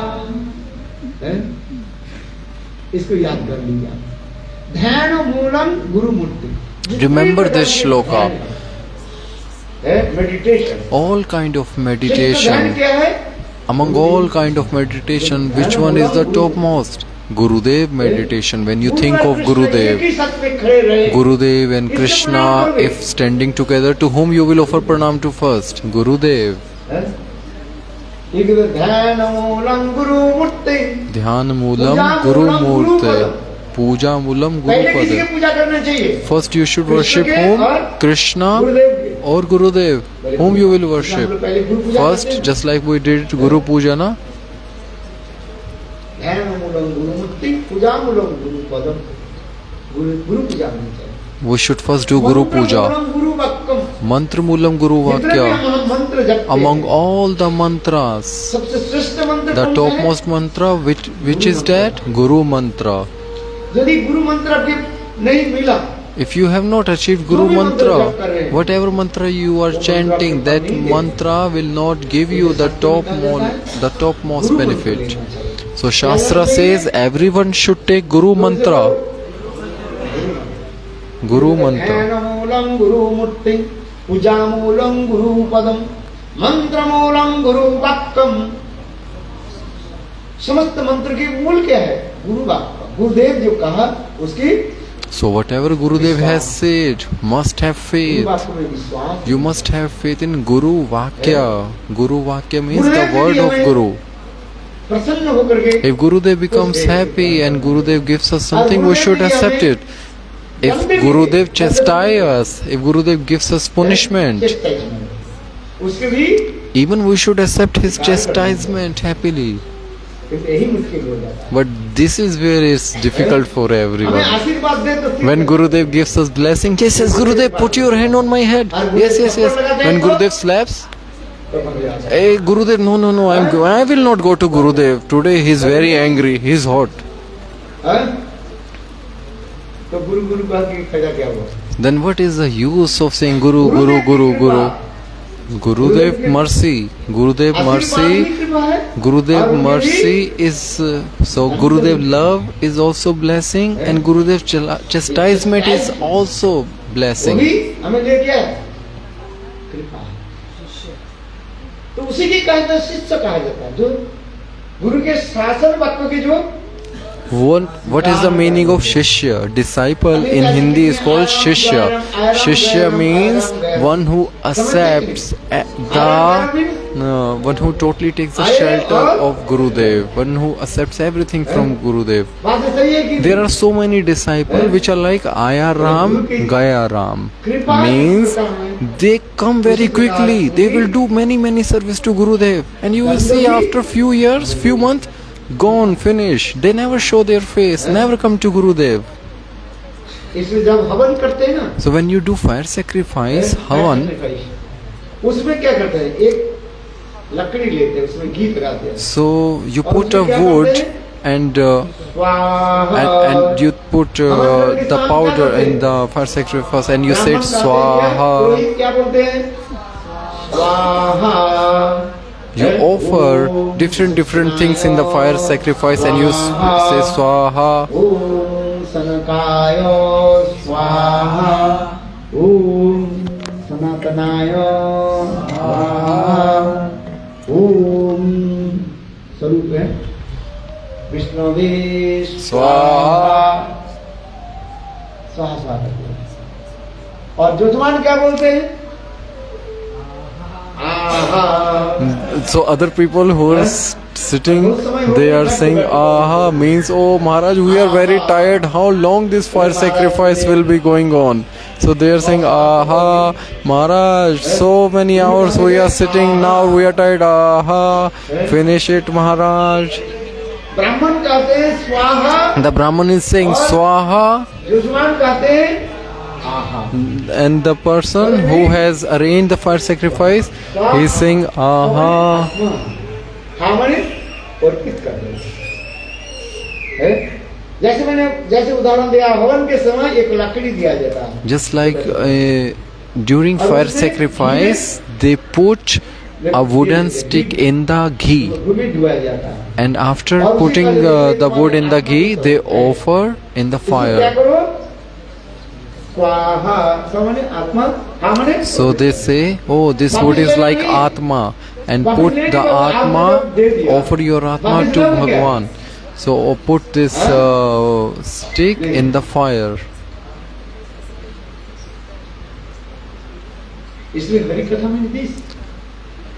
इसको याद कर लीजिए. ध्यान मूलम गुरु मूर्ति. Remember this shloka. Meditation. All kind of ध्यान meditation. क्या है? Among all kind of meditation, which one is the topmost? Gurudev meditation. When you think of Gurudev, Gurudev and Krishna, if standing together, to whom you will offer pranam to first? Gurudev. ध्यान मूलम गुरु मूर्ति. Dhyan Moolam Guru Murte. Puja Moolam Guru पहले किसकी Pada. पूजा करना चाहिए? First you should worship whom? Krishna गुरुदेव की. or Gurudev. Whom you will हम worship? लोग पहले गुरु पूजा करते First, हैं. just like we did Guru Puja, na? ध्यान मूलम गुरु मूर्ति, पूजा मूलम गुरु पदम. गुरु पूजा होनी चाहिए. We should first do Guru Puja. मंत्र मूलम गुरु वाक्यम. Mantra Moolam Guru जितने भी Vakya. हम मंत्र जपते Among हैं, all the mantras, सबसे श्रेष्ठ मंत्र the कौन सा है? topmost mantra, which is that? Guru Mantra. यदि गुरु मंत्र आपके नहीं मिला, If you have not achieved Guru Mantra, whatever mantra you are chanting, that mantra will not give you the topmost benefit. So Shastra says everyone should take Guru Mantra. Guru Mantra. ध्यान मूलम गुरु मूर्ति, पूजा मूलम गुरु पदम, मंत्र मूलम गुरु वाक्यम. समस्त मंत्र की मूल क्या है? गुरु वाक्य. गुरुदेव जो कहा उसकी So whatever Gurudev has said, must have Guru faith. वाक्य में विश्वास. You must have faith in Guru Vakya. Guru Vakya means the Gurudev word ji of हमें Guru. प्रसन्न होकर के If Gurudev becomes happy and Gurudev gives us something, we should accept it. If Gurudev chastises us, if Gurudev gives us punishment, उसके भी even we should accept his chastisement happily. यही मुश्किल हो जाता है. But this is where it's difficult for हमें everyone. आशीर्वाद दे तो ठीक When है. Gurudev gives us blessing, yes, yes, Gurudev, put your hand on my head. Yes, yes, yes. When Gurudev slaps, तो पकड़ जाता है. hey, Gurudev, no, I will not go to Gurudev. Today he is very angry, he is hot. हाँ? तो गुरु गुरु का फायदा क्या हुआ? Then what is the use of saying Guru, Guru, Guru, Guru? Gurudev mercy, Gurudev mercy, Gurudev mercy is so Gurudev love is also blessing and Gurudev chastisement is also blessing. वही हमें ले क्या है? कृपा. तो उसी की कहता शिष्य कहा जाता है, जो गुरु के शासन वाक्यों के जो What is the meaning of Shishya? Disciple in Hindi is called Shishya. Shishya means one who accepts one who totally takes the shelter of Gurudev, one who accepts everything from Gurudev. बात सही है कि There are so many disciples which are like Aya Ram, Gaya Ram. Means they come very quickly. They will do many service to Gurudev. And you will see after few years, few months, gone, finish. They never show their face, never come to Gurudev. इसमें जब हवन करते हैं ना, So when you do fire sacrifice, Havan, उसमें क्या करते हैं? एक लकड़ी लेते हैं, उसमें घी लगाते हैं. so you put a wood and you put the powder in the fire sacrifice and you said Swaha. क्या बोलते हैं? स्वाहा. You offer different things in the fire sacrifice and you say Swaha. Om Sanakaya Swaha. Om Sanatanaya Swaha. Om स्वरूप है विष्णुवे स्वाहा. स्वाहा स्वाहा करते हैं. और ज्योतिमान क्या बोलते हैं? Swaha. So other people who are sitting, they are saying aha, means oh Maharaj, we are very tired, how long this fire sacrifice will be going on. So they are saying aha, Maharaj, so many hours we are sitting, now we are tired, aha, finish it Maharaj. Brahman कहते हैं स्वाहा. The Brahman is saying swaha, Yajman कहते हैं aha. and the person who has arranged the fire sacrifice, he is saying aha. हाँ माने अर्पित कर दो. जैसे उदाहरण दिया, हवन के समय एक लकड़ी दिया जाता है. Just like during fire sacrifice, they put a wooden stick in the ghee, and after putting the wood in the ghee, they offer in the fire. So they say, oh, this wood is like Atma, and put the Atma, offer your Atma to Bhagavan. So put this stick in the fire. इसलिए हरि कथा में this,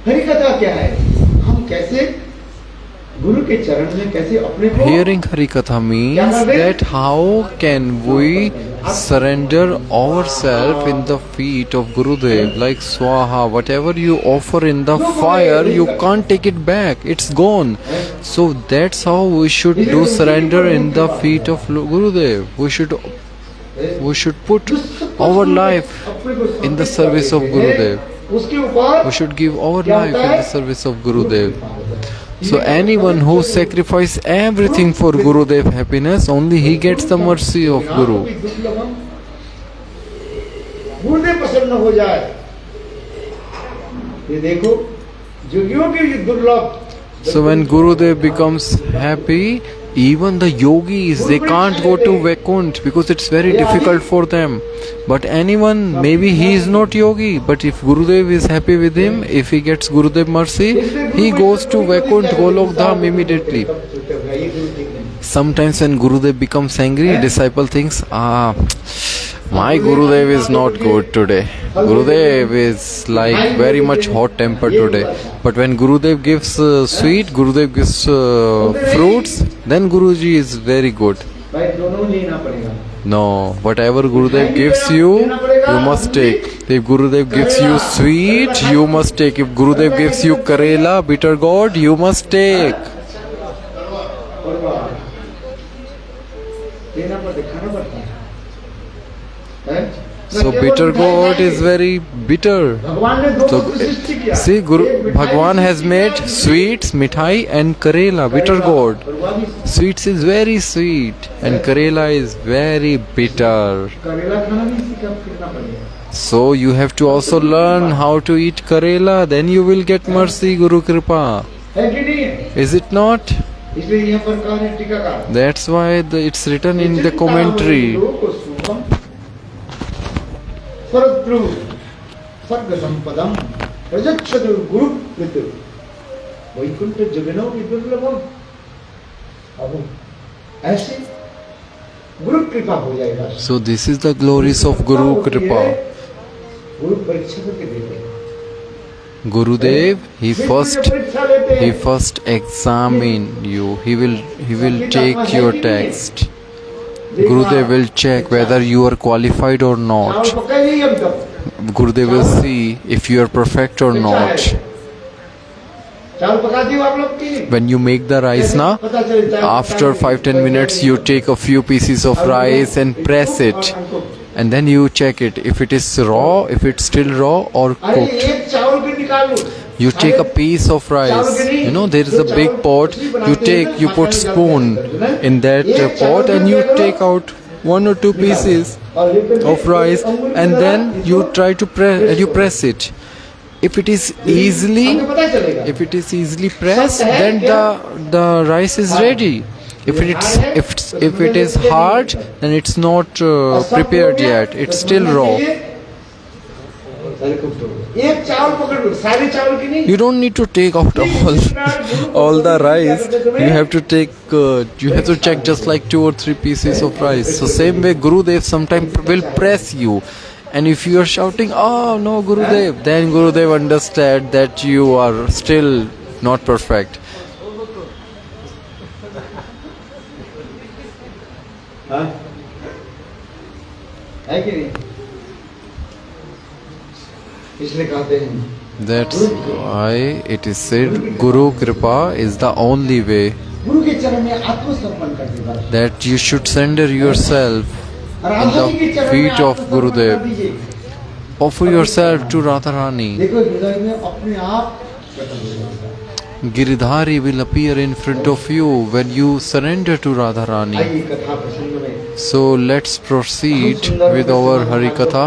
Hari कथा क्या है? हम कैसे गुरु के चरण में कैसे अपने को. Hearing Hari Katha means that how can we surrender ourselves in the feet of Gurudev, like Swaha, whatever you offer in the fire, you can't take it back, it's gone. So that's how we should do surrender in the feet of Gurudev. We should put our life in the service of Gurudev. We should give our life in the service of Gurudev. So anyone who sacrifices everything for Gurudev happiness, only he gets the mercy of Guru. गुरुदेव प्रसन्न हो जाए, ये देखो योगियों के ये दुर्लभ. So when Gurudev becomes happy, even the yogis, they can't go to Vaikunt because it's very difficult for them. But anyone, maybe he is not yogi, but if Gurudev is happy with him, if he gets Gurudev mercy, he goes to Vaikunt, Golok Dham immediately. Sometimes when Gurudev becomes angry, disciple thinks, my Gurudev is not good today. Gurudev is like very much hot tempered today. But when Gurudev gives sweet, Gurudev gives fruits, then Guruji is very good. No, whatever Gurudev gives you, you must take. If Gurudev gives you sweet, you must take. If Gurudev gives you Karela, bitter gourd, you must take. So bitter gourd is very bitter. So see, Bhagavan has made sweets, mithai and Karela, bitter gourd. Sweets is very sweet and Karela is very bitter. So you have to also learn how to eat Karela, then you will get mercy, Guru Kripa. Is it not? That's why it's written in the commentary. So this is the glories of Guru Kripa. Gurudev, he first examine you. He will take your text. Gurudev will check whether you are qualified or not. Gurudev will see if you are perfect or not. When you make the rice now, after 5-10 minutes you take a few pieces of rice and press it. And then you check it if it is raw, if it's still raw or cooked. You take a piece of rice, there is a big pot, you put spoon in that pot and you take out 1 or 2 pieces of rice and then you try to press it. If it is easily pressed, then the rice is ready. If it is hard, then it's not prepared yet, it's still raw. You don't need to take out all the rice. You have to check just like 2 or 3 pieces of rice. So same way Gurudev sometimes will press you And if you are shouting, oh no Gurudev, then Gurudev understand that you are still not perfect. हाँ? है कि नहीं? इसलिए कहते हैं That's why it is said Guru Kripa is the only way, गुरु के चरण में आत्मसमर्पण करके बस that you should surrender yourself in the feet of Gurudev. Offer yourself to Radharani. देखो हृदय में अपने आप प्रकट हो जाएगा। Giridhari will appear in front of you when you surrender to Radharani. आइए कथा प्रसंग में So let's proceed with our Harikatha.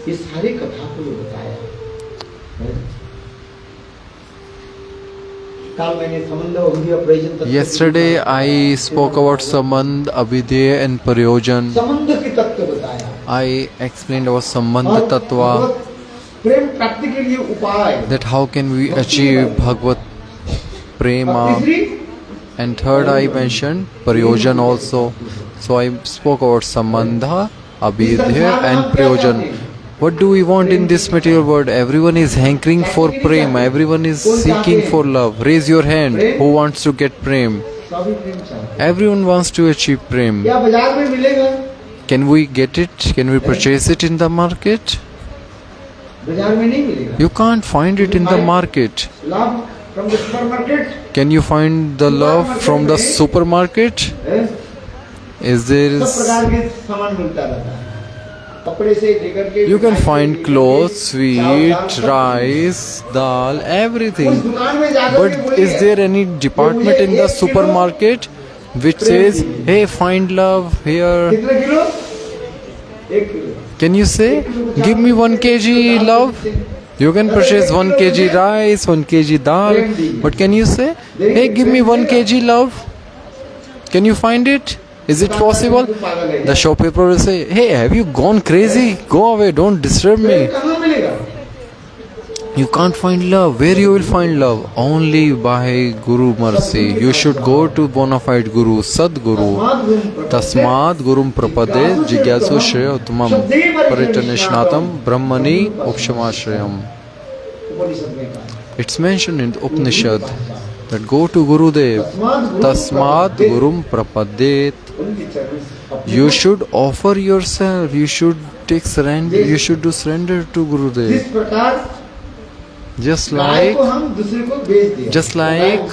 इस हरि कथा को बताया। कल मैंने संबंध अभिधेय प्रयोजन तत्व। Yesterday I spoke about Sambandh, Abhideya and Prayojan. संबंध के तत्व बताया। I explained our Sambandh Tattva, प्रेम प्राप्ति के लिए उपाय। that how can we achieve Bhagavat Prema. And third I mentioned Prayojan also. So I spoke about Sambandha, Abhideya and Prayojan. What do we want in this material world? Everyone is hankering for prema. Everyone is seeking for love. Raise your hand. Who wants to get prem? Everyone wants to achieve prem. क्या बाजार में मिलेगा? Can we get it? Can we purchase it in the market? बाजार में नहीं मिलेगा। You can't find it in the market. Love from the supermarket? Can you find the love from the supermarket? Is there? सब प्रकार के सामान मिलता रहता है। कपड़े से लेकर के You can find clothes, sweet, rice, dal, everything. But is there any department in the supermarket which says, hey, find love here? कितने kilo? 1 kilo. Can you say, give me 1 kg love? You can purchase 1 kg rice, 1 kg dal. But can you say, hey, give me 1 kg love? Can you find it? Is it possible? The shopkeeper will say, hey, have you gone crazy? Go away, don't disturb me. कहाँ मिलेगा? You can't find love. Where you will find love? Only by Guru mercy. You should go to bona fide Guru, Sadguru. Tasmad Gurum Prapade Jigyasu Shreya Uttamam Paritanishnatam Brahmani Upshamashrayam. It's mentioned in the Upanishad that go to Gurudev. Tasmad Gurum Prapadet. You should offer yourself. You should take surrender. You should do surrender to Gurudev. Just like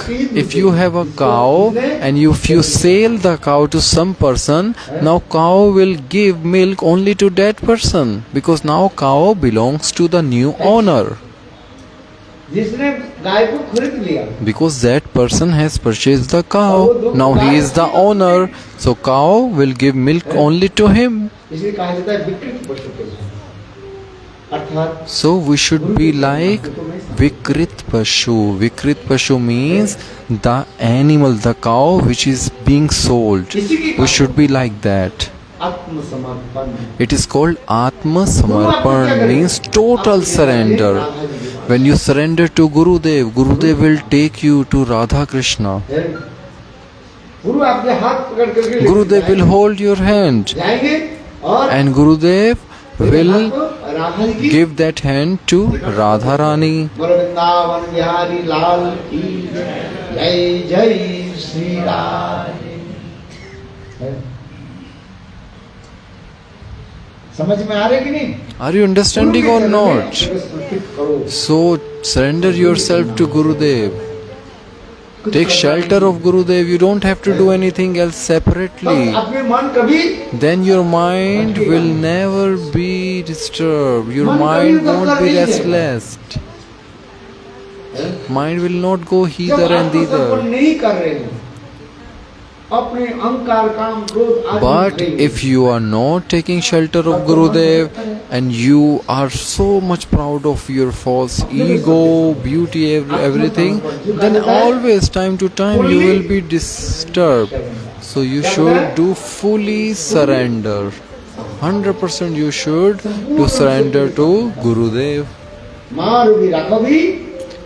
if you have a cow and if you sell the cow to some person, now cow will give milk only to that person, because now cow belongs to the new owner. Because that person has purchased the cow, now he is the owner, so cow will give milk only to him. So we should be like Vikrit Pashu. Vikrit Pashu means the animal, the cow which is being sold. We should be like that. It is called Atma Samarpan, means total surrender. When you surrender to Gurudev, Gurudev will take you to Radha Krishna. Gurudev will hold your hand, and Gurudev will give that hand to Radharani. Are you understanding or not? So surrender yourself to Gurudev. Take shelter of Gurudev. You don't have to do anything else separately. Then your mind will never be disturbed. Your mind won't be restless. Mind will not go hither and thither. But if you are not taking shelter of Gurudev and you are so much proud of your false ego, beauty, everything, then always time to time you will be disturbed. So you should do fully surrender. 100% you should do surrender to Gurudev.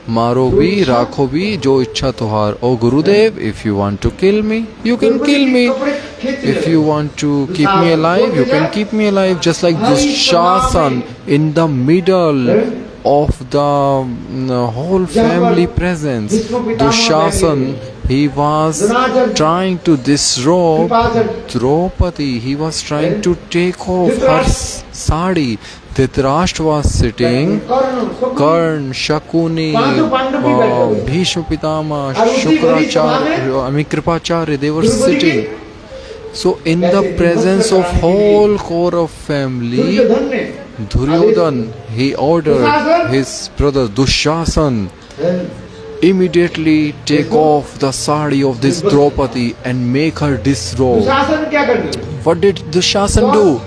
Maro bhi, rakho bhi, jo ichha tuhar. Oh Gurudev, if you want to kill me, you can kill me. if you want to keep me alive, you can keep me alive. Just like Dushasan in the middle of the whole family presence. Dushasan, he was trying to disrobe Draupadi. He was trying to take off her sari. Dhritarashtra was sitting. Karn, Shakuni, Bhishma Pitama, Shukracharya, Kripacharya, they were sitting. So in the presence of whole core of family, Duryodhan, he ordered his brother Dushasan immediately take off the sari of this Draupadi and make her disrobe. What did Dushasan do?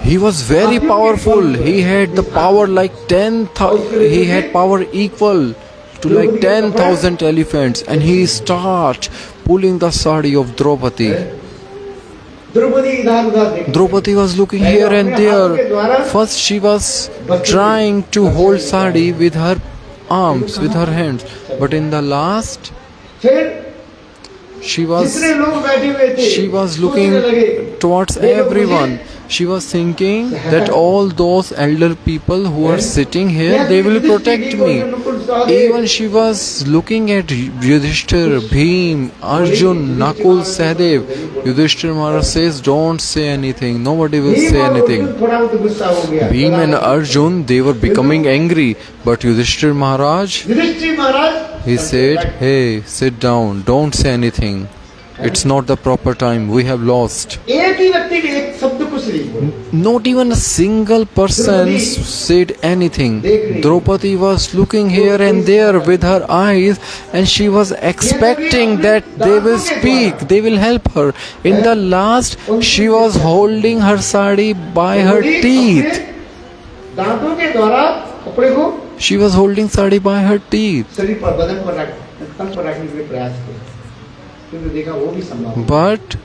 He was very powerful. He had the power like he had power equal to like 10,000 elephants, and he start pulling the sari of Draupadi. Draupadi was looking here and there. First she was trying to hold sari with her arms, with her hands, but in the last she was looking towards everyone. She was thinking that all those elder people who are sitting here, they will protect me. Even she was looking at Yudhishthir, Bhim, Arjun, Nakul, Sahadev. Yudhishthir Maharaj says, don't say anything, nobody will say anything. Bhim and Arjun, they were becoming angry, but Yudhishthir Maharaj, he said, hey, sit down, don't say anything. It's not the proper time, we have lost. Not even a single person said anything. Draupadi was looking here and there with her eyes, and she was expecting that they will speak, they will help her. In the last, she was holding her sari by her teeth. She was holding sari by her teeth. But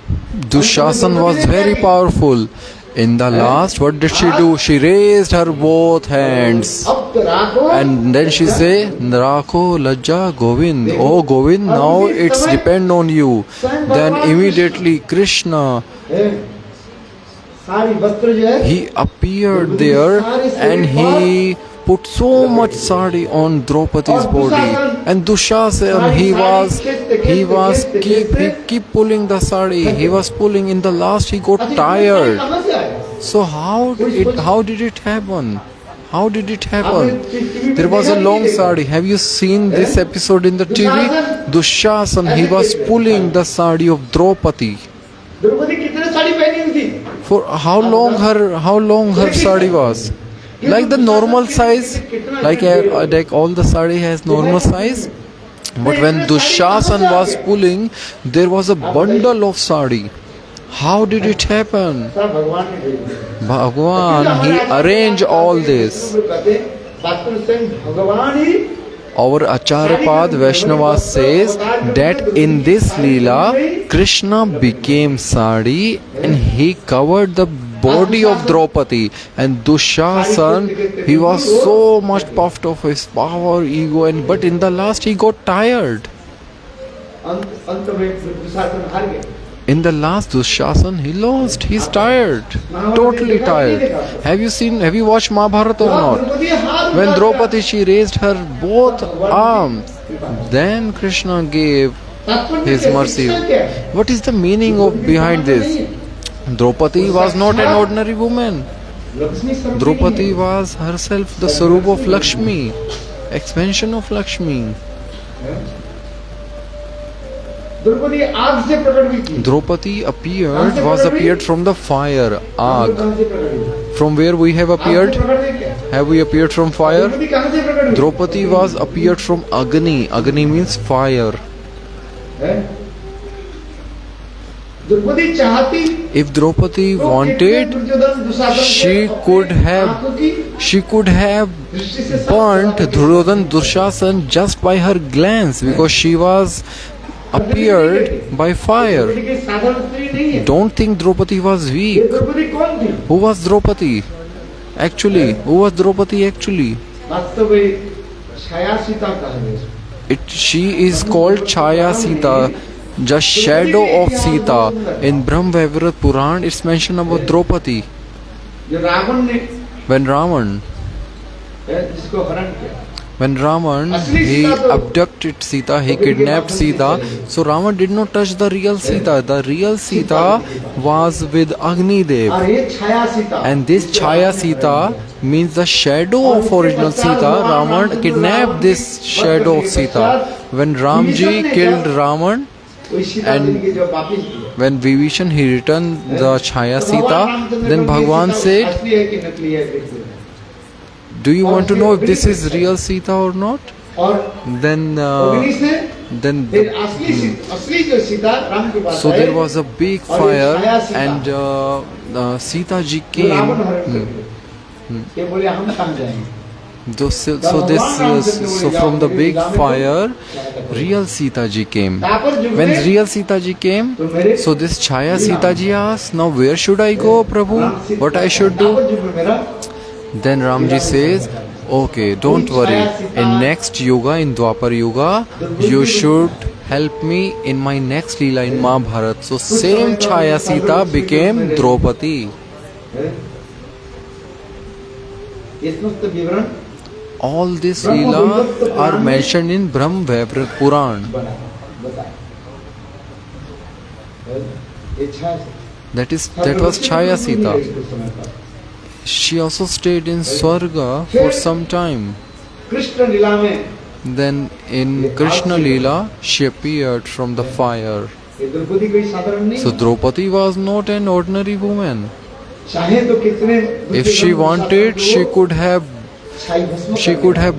Dushasan was very powerful. In the last, what did she do? She raised her both hands and then she said, Rakho Lajja Govind. Oh Govind, now it's depend on you. Then immediately Krishna, he appeared there and he put so much sari on Draupadi's body, and Dushasan, he keep pulling the sari. He was pulling. In the last, he got tired. So how did it happen? How did it happen? There was a long sari. Have you seen this episode in the TV? Dushasan, he was pulling the sari of Draupadi. For how long her sari was? Like the normal size, like all the sari has normal size. But when Dushasan was pulling, there was a bundle of sari. How did it happen? Bhagavan, he arranged all this. Our Acharyapad Vaisnava says that in this Leela, Krishna became sari and he covered the body of Draupadi, and Dushasan, he was so much puffed of his power, ego, but in the last he got tired. In the last, Dushasan, he lost. He's tired, totally tired. Have you watched Mahabharata or not? When Draupadi, she raised her both arms, then Krishna gave his mercy. What is the meaning behind this? Draupadi was not an ordinary woman. Draupadi was herself the Sarup of Lakshmi, expansion of Lakshmi. Draupadi appeared from the fire, Aag. From where we have appeared? Have we appeared from fire? Draupadi appeared from Agni. Agni means fire. If Draupadi wanted, she could have burnt Duryodhan Dushasan just by her glance, because she was appeared by fire. Don't think Draupadi was weak. Who was Draupadi? Actually, She is called Chaya Sita. the shadow of Sita. In Brahma-vaivarta Puran, it's mentioned about Draupadi. When Ravan, he abducted Sita, he kidnapped Sita. So Ravan did not touch the real Sita. The real Sita was with Agni Dev. And this Chaya Sita means the shadow of original Sita. Ravan kidnapped this shadow of Sita. When Ramji killed Ravan, and when Vibhishan he returned the Chaya Sita, then Bhagavan said, do you want to know if this is real Sita or not? Then so there was a big fire, and Sita ji came. So from the big fire, real Sita ji came. When real Sita ji came, so this Chaya Sita ji asked, now where should I go, Prabhu? What I should do? Then Ramji says, okay, don't worry. In next Yuga, in Dwapar Yuga, you should help me in my next Leela in Mahabharata. So same Chaya Sita became Draupadi. All these Leela are mentioned in Brahma-vaivarta Puran. That was Chaya Sita. She also stayed in Swarga for some time. Then in Krishna Leela, she appeared from the fire. So Draupadi was not an ordinary woman. If she wanted, she could have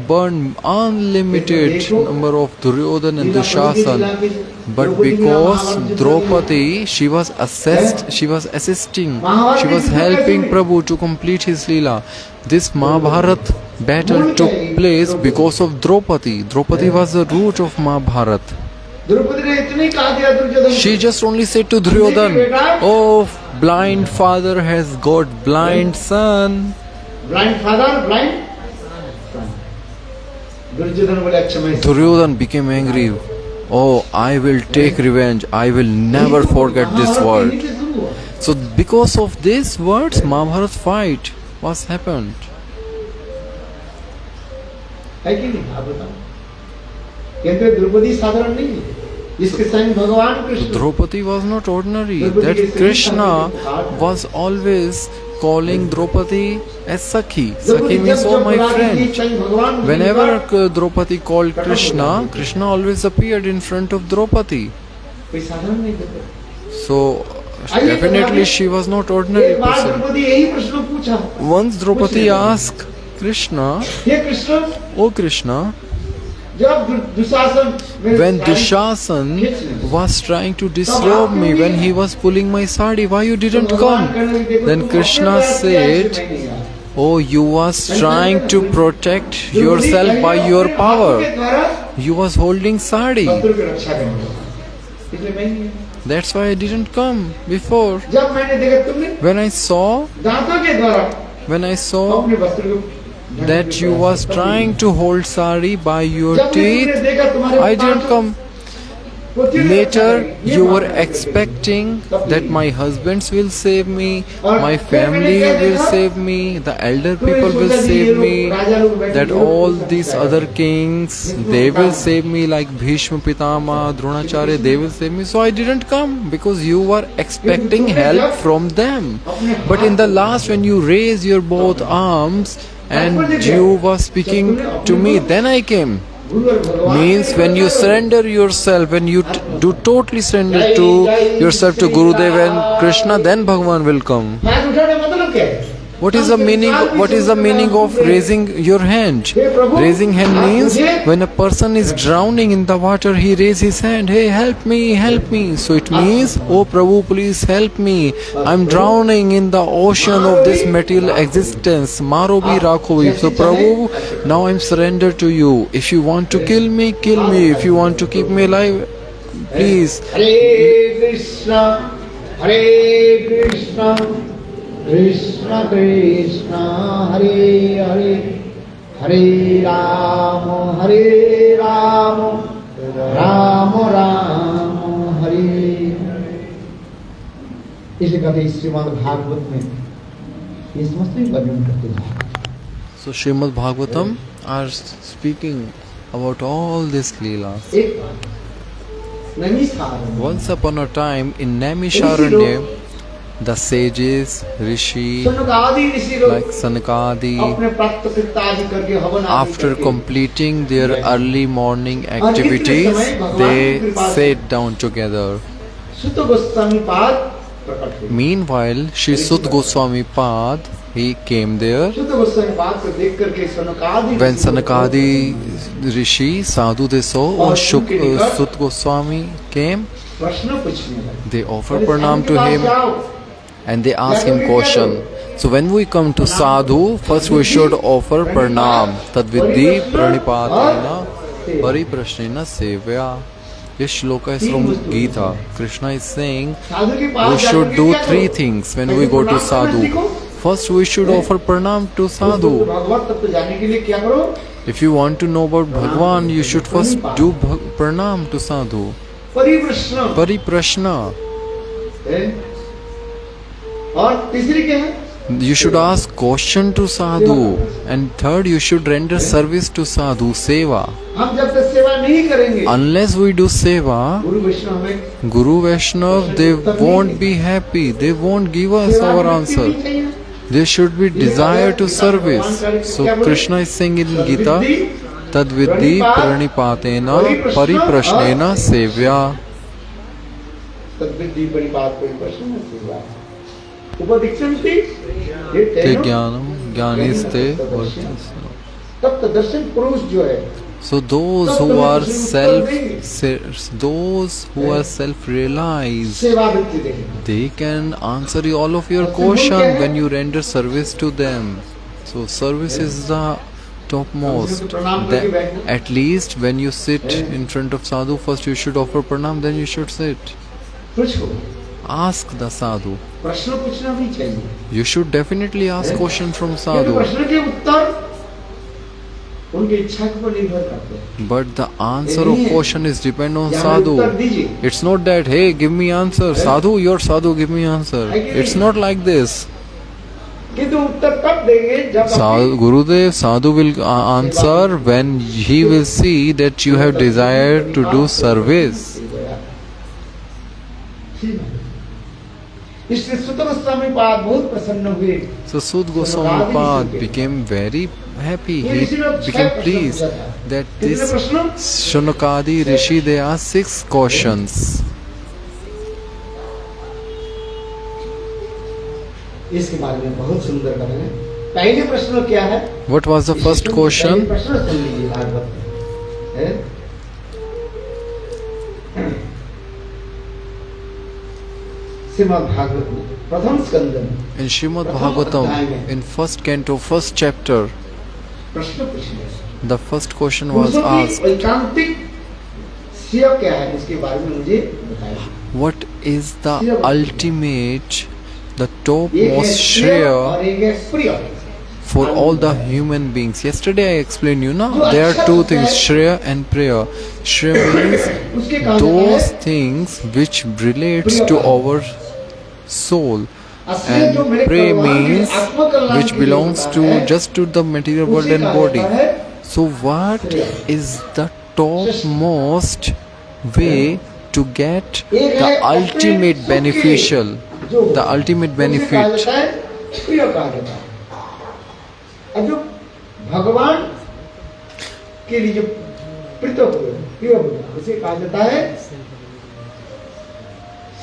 burned unlimited number of Duryodhana and Dushasan, but because Draupadi, she was assisting, she was helping Prabhu to complete his Leela. This Mahabharata battle took place because of Draupadi. Draupadi was the root of Mahabharata. She just only said to Duryodhana, oh, blind father has got blind son. Blind father, blind? Duryodhana became angry. Oh, I will take revenge. I will never forget this word. So because of these words, Mahabharata fight was happened. Draupadi was not ordinary. That Krishna was always calling Draupadi as Sakhi. Sakhi means, oh my friend. Whenever Draupadi called Krishna, Krishna always appeared in front of Draupadi. So definitely she was not ordinary person. Once Draupadi asked Krishna, oh Krishna, when Dushasan was trying to disrobe me, when he was pulling my sari, why you didn't come? Then Krishna said, oh, you was trying to protect yourself by your power. You was holding sari. That's why I didn't come before. When I saw that you was trying to hold sari by your teeth, I didn't come. Later, you were expecting that my husbands will save me, my family will save me, the elder people will save me, that all these other kings, they will save me, like Bhishma Pitama, Dronacharya, they will save me. So I didn't come because you were expecting help from them. But in the last, when you raise your both arms and you were speaking to me, then I came. Means when you surrender yourself, when you do totally surrender to yourself to Gurudev and Krishna, then Bhagavan will come. What is the meaning of raising your hand? Raising hand means when a person is drowning in the water, he raises his hand, hey, help me, help me. So it means, oh Prabhu, please help me. I'm drowning in the ocean of this material existence. Maro bhi rakho bhi. So Prabhu, now I'm surrendered to you. If you want to kill me, kill me. If you want to keep me alive, please. Hare Krishna, Hare Krishna, Krishna Krishna, Hare Hare, Hare Rama, Hare Rama, Rama Rama, Hare इसे कहते श्रीमद् भागवत में ये समस्त ही वर्णन करते हैं. So Srimad Bhagavatam are speaking about all these lilas. एक Naimisharanya Once upon a time in Naimisaranya, the sages, rishi, सनकादि ऋषि लोग like Sanakadi, अपने प्राप्त कृतादि करके हवन आदि after करके completing their early morning activities, they sat down together. सुत गोस्वामी पाद प्रकट हुए. Meanwhile, Shri Suta Gosvami Pad, he came there. सुत गोस्वामी पाद को देख करके सनकादि When Sanakadi Rishi, sadhu they saw, when Suta Goswami came, प्रश्न पूछने लगे. they offered pranam to him and they asked him question. So when we come to sadhu, first we should offer pranam. Tadvidhi pranipatena pariprashnena sevya. This shloka is from Gita. Krishna is saying we should do three things when we go to sadhu. First we should offer pranam to sadhu. भगवत तत्व जानने के लिए क्या करो? If you want to know about Bhagavan, you should first do pranam to sadhu. परिप्रश्न. Pariprashna. और तीसरी क्या है? You should ask question to sadhu. And third, you should render service to sadhu, seva. हम जब तक सेवा नहीं करेंगे, Unless we do seva, गुरु वैष्णव हमें Guru Vaishnav, they won't be happy. They won't give us our answer. There should be desire to service. So Krishna is saying in Gita, Tadvidhi pranipatena pariprashnena sevya. तद्विधि बड़ी बात कोई प्रश्न है सेवा. उपदीक्षन्ति ये Te तेनो jnanam jnaniste. तब दर्शन पुरुष जो है, So those who are self-realized, सेवा वृत्ति देखेंगे. they can answer all of your question when you render service to them. So service is the topmost. At least when you sit in front of sadhu, first you should offer pranam, then you should sit. पूछो. Ask the sadhu. प्रश्न पूछना भी चाहिए. You should definitely ask question from क्योंकि sadhu. प्रश्न के उत्तर उनकी इच्छा के ऊपर निर्भर करते हैं. But the answer of question is depend on यहाँ sadhu. उत्तर दीजिए. It's not that, hey, give me answer. Sadhu, you're sadhu, give me answer. It's not like this. किंतु उत्तर तब देंगे जब Gurudev, sadhu will answer when he will see that you have desire to do service. इसलिए सुत गोस्वामी पाद बहुत प्रसन्न हुए. So Suta Goswami Pad became very happy. He became pleased that this Shunakadi Rishi, they asked 6 questions. इसके बारे में बहुत सुंदर कथन है. पहले प्रश्न क्या है? What was the first question? प्रश्न सुन लीजिए भागवत में. श्रीमद् भागवत में प्रथम स्कंद में In Srimad Bhagavatam, in first canto, first chapter, प्रश्न पूछे. the first question was asked, वैकांतिक श्रेय क्या है, इसके बारे में मुझे बताइए. what is the ultimate, the एक है topmost श्रेय Shreya और एक है प्रिय. for all the human beings? Yesterday I explained you, now there are two things, Shreya and Priya. Shreya means उसके कहा those जाता है things which relates to our soul, असली जो and मेरे Priya कल्याण के means आत्मकल्याण which के लिए belongs होता to है, just to the material world उसे and कहा body. जाता है So what is the topmost way to get एक the है अपने ultimate सुख के beneficial, जो the ultimate उसे कहा benefit? जाता है प्रिय कहा जाता है. अब जो भगवान के लिए जो प्रीत हुए प्रिय हुए उसे कहा जाता है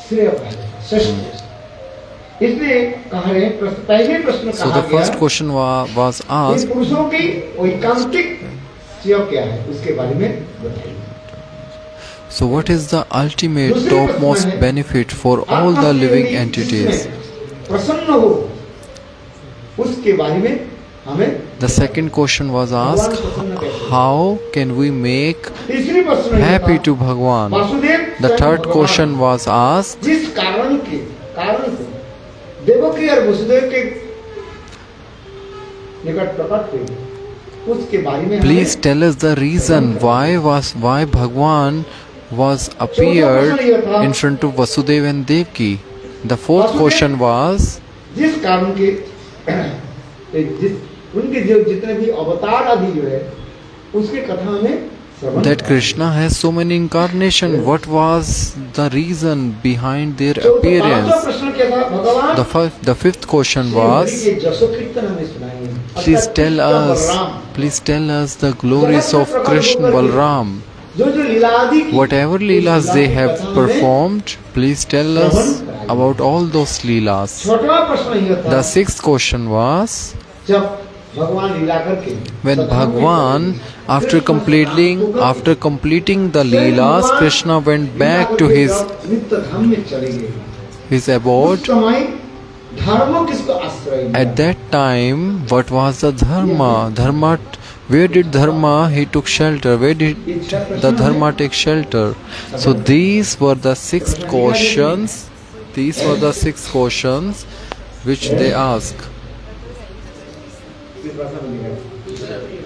श्रेय कहा जाता है, श्रेष्ठ. इसलिए कहा है पहले प्रश्न So कहा the first गया question was कि asked, पुरुषों की वैकांतिक श्रेय क्या है, उसके बारे में बताइए. so what is the ultimate topmost benefit for all the living entities? प्रसन्न हो उसके बारे में हमें. The second question was asked, how can we make तीसरी प्रश्न happy to Bhagavan? Vasudev The third question was asked, जिस कारण से देवकी और वसुदेव के निकट प्रकट हुए उसके बारे में please tell us the reason why Bhagavan was appeared in front of Vasudeva and Devaki. The fourth question was जिस कारण के उनके जो जितने भी अवतार आदि जो है उसके कथा में that Krishna has so many incarnations. What was the reason behind their appearance? The fifth question was, please tell us the glories of Krishna Balram. Whatever lilas they have performed, please tell us about all those lilas. The sixth question was, when Bhagavan, after completing the lilas, Krishna went back to his abode. At that time, what was the dharma? Where did dharma he took shelter? Where did the dharma take shelter? So these were the six questions. Which they ask.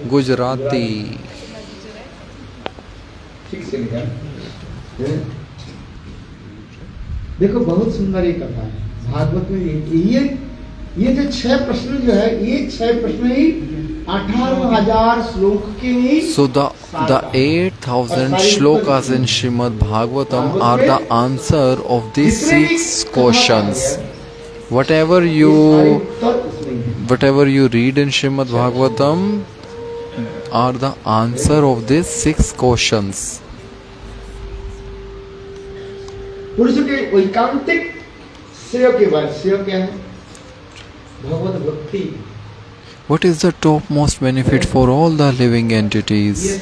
Gujarati. देखो बहुत सुंदर ये कथा है भागवत में। ये जो 6 प्रश्न जो है ये 6 प्रश्न ही 18,000 श्लोक के ही। So the 8,000 shlokas in Srimad Bhagavatam are the answer of these 6 questions. Whatever you read in Srimad Bhagavatam are the answer of these 6 questions. पुरुष के वैकांतिक श्रेय के बाद श्रेय क्या है? भगवत भक्ति। What is the topmost benefit for all the living entities?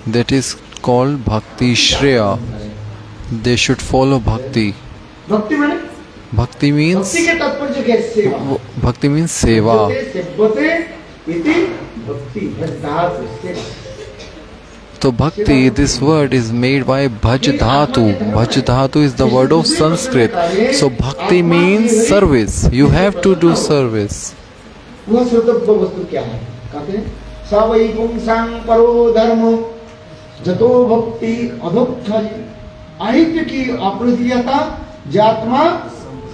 That is called Bhakti Shreya. They should follow Bhakti. Bhakti means seva. So Bhakti, this word is made by Bhaj Dhatu. Bhaj Dhatu is the word of Sanskrit. So Bhakti means service. You have to do service. वह श्रोतव्य वस्तु क्या है? कहते हैं सवै पुंसां परो धर्म जतो भक्ति अधोक्षज आहित्य की अप्रतियता जात्मा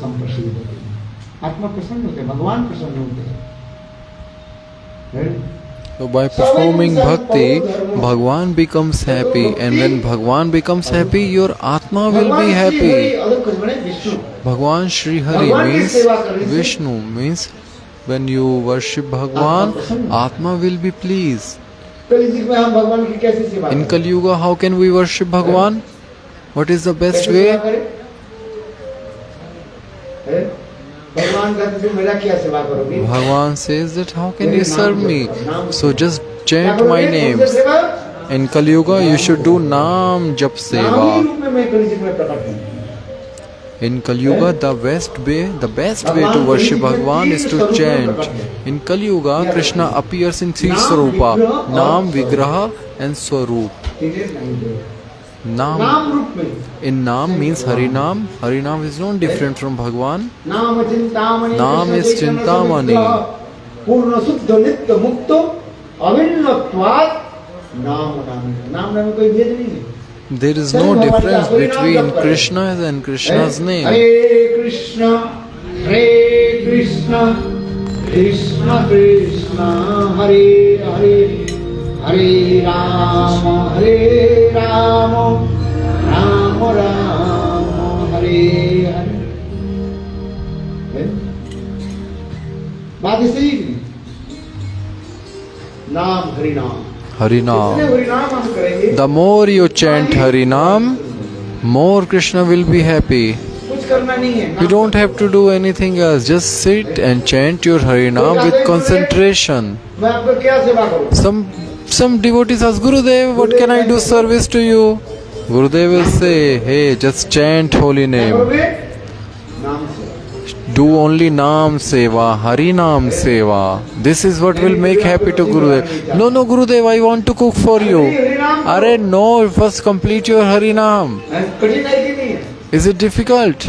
संप्रसिद्ध होती है। आत्मा प्रसन्न होते हैं, भगवान प्रसन्न होते हैं। So by performing bhakti, Bhagavan becomes happy, and when Bhagavan becomes happy, your Atma will be happy. Bhagavan Shri Hari means Vishnu, means when you worship Bhagavan, Atma will be pleased. In Kali-yuga, how can we worship Bhagavan? What is the best way? Bhagavan says that how can you serve me? So just chant my names. In Kali-yuga, you should do nama-japa-seva. In Kali-yuga, the best way to worship Bhagavan is to chant. In Kali-yuga, Krishna appears in 3 Swarupa: Nam, Vigraha and Swarup. Nam. In Nam means Harinam. Harinam is not different from Bhagavan. Nam is Chintamani. There is no difference between Krishna and Krishna's name. Hare Krishna, Krishna Krishna, Hare Hare, Hare Rama, Rama Rama, Hare Hare. बात सही नहीं? नाम हरिनाम। Harinam. The more you chant Harinam, more Krishna will be happy. You don't have to do anything else. Just sit and chant your Harinam with concentration. Some devotees ask, Gurudev, what can I do service to you? Gurudev will say, hey, just chant holy name. Do only Nam Seva, Hari Nam Seva. This is what will make happy to Gurudev. No, Gurudev, I want to cook for you. Arey, no, first complete your Hari Nam. Is it difficult?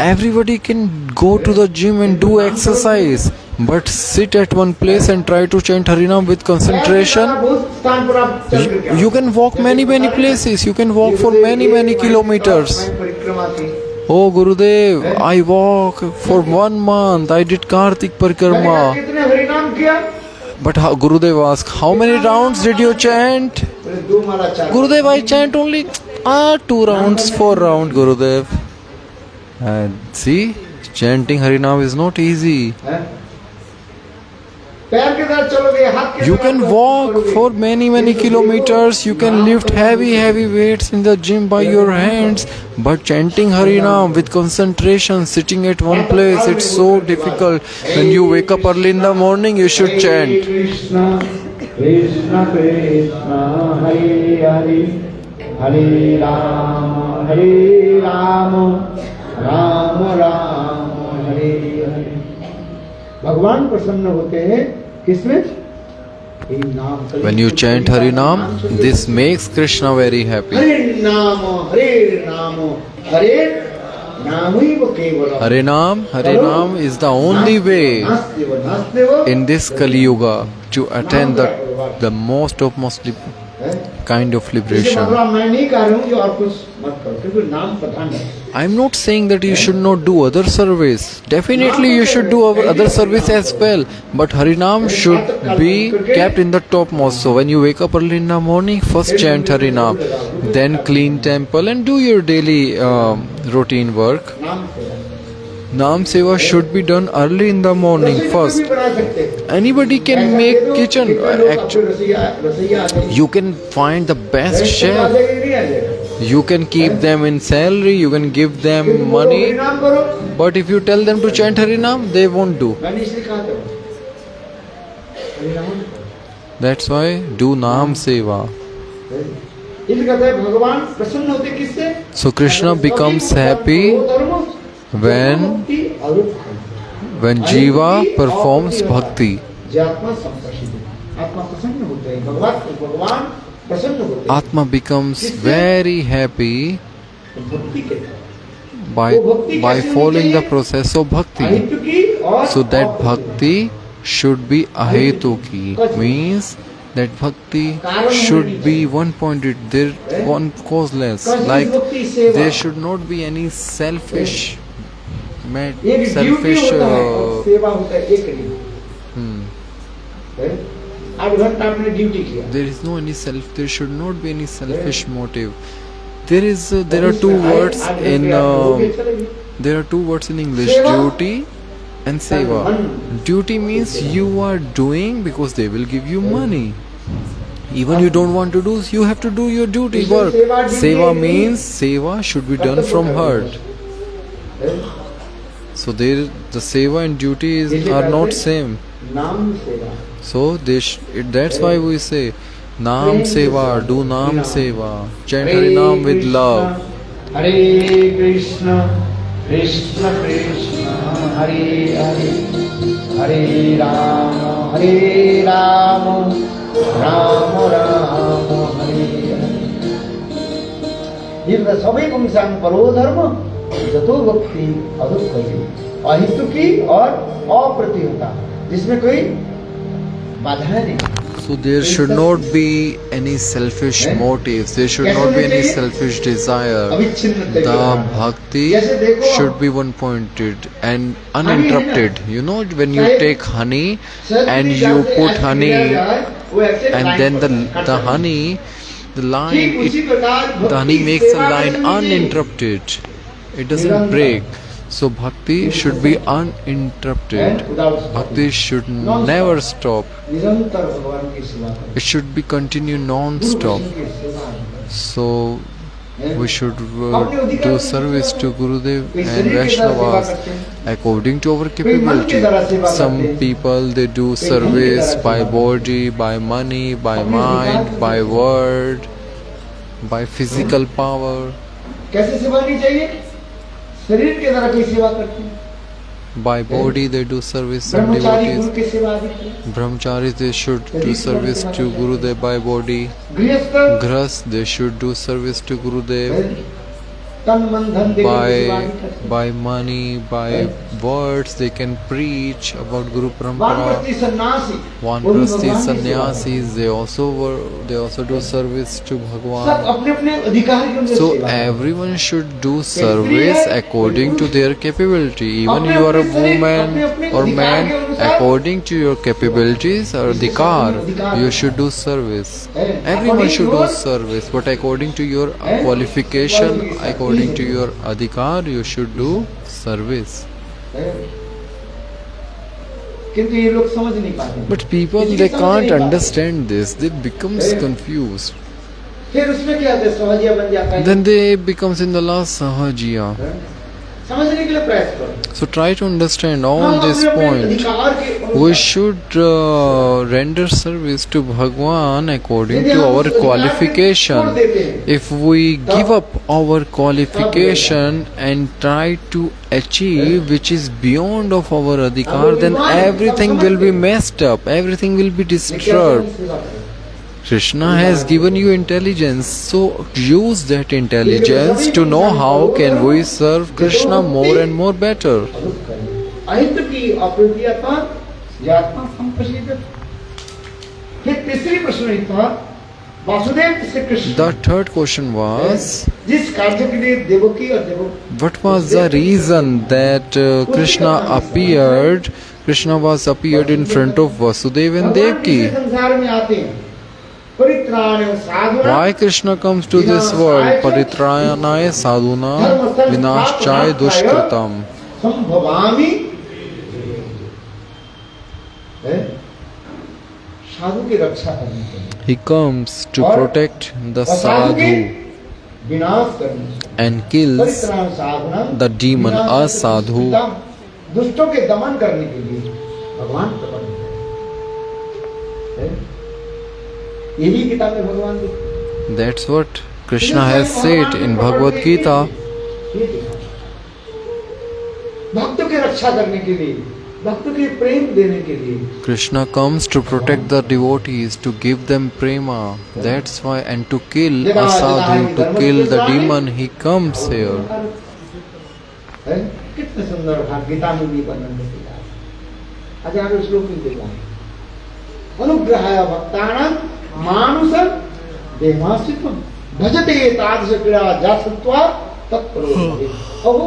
Everybody can go to the gym and do exercise, but sit at one place and try to chant Harinam with concentration. You can walk many places. You can walk for many kilometers. परिक्रमा की। Oh Gurudev, I walk for 1 month. I did Kartik मैंने कहा, Parikrama. कितने हरिनाम किया? But Gurudev asked, how many rounds did you chant? बोले 2 माला 4। Gurudev, I chant only 2 rounds, 4 rounds, Gurudev. And see, chanting Harinam is not easy. हैं? पैर के साथ चलोगे, हाथ के You साथ can करोगे, walk करोगे। for many kilometers. You can lift heavy weights in the gym by your hands. But chanting Harinam with concentration, sitting at one place, it's so difficult. When you wake up early in the morning, you should chant. Krishna Krishna Krishna Hare Hare Hare Rama Rama Rama Hare Hare। भगवान प्रसन्न होते हैं किसमें? When you chant Harinam, this makes Krishna very happy. हरे नाम हरे नामैव केवलम। Harinam is the only way in this Kali-yuga to attain the most of mostly kind of liberation. मैं नहीं कह रहा हूँ कि और कुछ मत करो, क्योंकि नाम प्रधान है। I am not saying that you should not do other service. Definitely you should do other service as well. But Harinam should be kept in the topmost. So when you wake up early in the morning, first chant Harinam. Then clean temple and do your daily routine work. Naam Seva should be done early in the morning first. Anybody can make kitchen. You can find the best chef. You can keep them in salary, you can give them money. But if you tell them to chant Harinam, they won't do. That's why do Naam Seva. So Krishna becomes happy when Jiva performs Bhakti. Atma becomes very happy by following the process of Bhakti. So that Bhakti should be ahetuki, means that Bhakti should be one-pointed, one causeless. Like there should not be any selfish. There is no any self. There should not be any selfish motive. There are two words in English: duty and seva. Duty means you are doing because they will give you money. Even you don't want to do, you have to do your duty work. Seva means seva should be done from heart. So the seva and duty are not same. So that's why we say Naam Seva, do Naam Seva, chant Harinam with love. Hare Krishna, Krishna Krishna, Hare Hare, Hare Rama, Rama Rama, Hare Hare. Yirda sabai pumsam paro dharma, jato bhakti adukkhati, ahituki और अप्रतिहता, जिसमें कोई बाधाएं नहीं. So there should not be any selfish motives, there should not be any selfish desire. The bhakti should be one-pointed and uninterrupted. You know, when you take honey and you put honey and then the honey, the honey makes a line uninterrupted. It doesn't break. So bhakti should be uninterrupted. Bhakti should never stop. It should be continue non-stop. So we should do service to Gurudev and Vaishnavas according to our capability. Some people, they do service by body, by money, by mind, by word, by physical power. By body they do service some devotees. Brahmacharis, they should do service to Gurudev by body. Grihast, they should do service to Gurudev. तन मन धन देके सेवा भी करते हैं। by money, by words, they can preach about Guru Parampara. वानप्रस्थी सन्यासी Vanprasthi sannyasis, they also do service to सब Bhagavan. अपने अपने अधिकार के अनुसार So सेवा करते हैं। everyone should do service according to their capability. Even you are a woman or man, according to your capabilities or adhikar, you should do service. Everyone should do service, but according to your qualification, according to your adhikar, you should do service. किंतु ये लोग समझ नहीं पाते। But people, they can't understand this. They becomes confused. फिर उसमें क्या होता है, सहजिया बन जाता है। Then they becomes in the last sahajiya. समझने के लिए प्रयास करो। So try to understand all हम this अपने point. अधिकार के अनुसार We should render service to Bhagavan according to our qualification. If we give up our qualification and try to achieve which is beyond of our adhikar, then everything will be messed up, everything will be disturbed. Krishna has given you intelligence, so use that intelligence to know how can we serve Krishna more and more better. अहित की अप्रतियता यात्मा संप्रसिद्ध। फिर तीसरी प्रश्न था वासुदेव से Krishna. The third question was, जिस कार्य के लिए देवकी और Devaki what was the reason that Krishna appeared? Krishna was appeared in front of Vasudeva and Devaki. संसार में आते हैं परित्राण साधु Why Krishna comes to this world? Paritrayanaye sadhuna vinashchaye dushkritam. संभवामि साधु की रक्षा करने के लिए। He comes to protect the sadhu विनाश करने के लिए। and kills परित्राण Sadhana the demon asadhu. दुष्टों के दमन करने के लिए भगवान प्रकट हुए। ये भी गीता में भगवान लिखते। That's what Krishna has said in Bhagavad Gita. भक्तों की रक्षा करने के लिए, भक्तों के प्रेम देने के लिए। Krishna comes to protect the devotees, to give them prema. That's why, and to kill a sadhu, to kill the demon, he comes here. कितने सुंदर भाग गीता में भी वर्णन किया है। आज आगे श्लोक में देखा है। अनुग्रहाय भक्तानां मानुषं देवासित्वं भजते तादृश क्रीड़ा जासत्वा तत्परो भवेत्। ओहो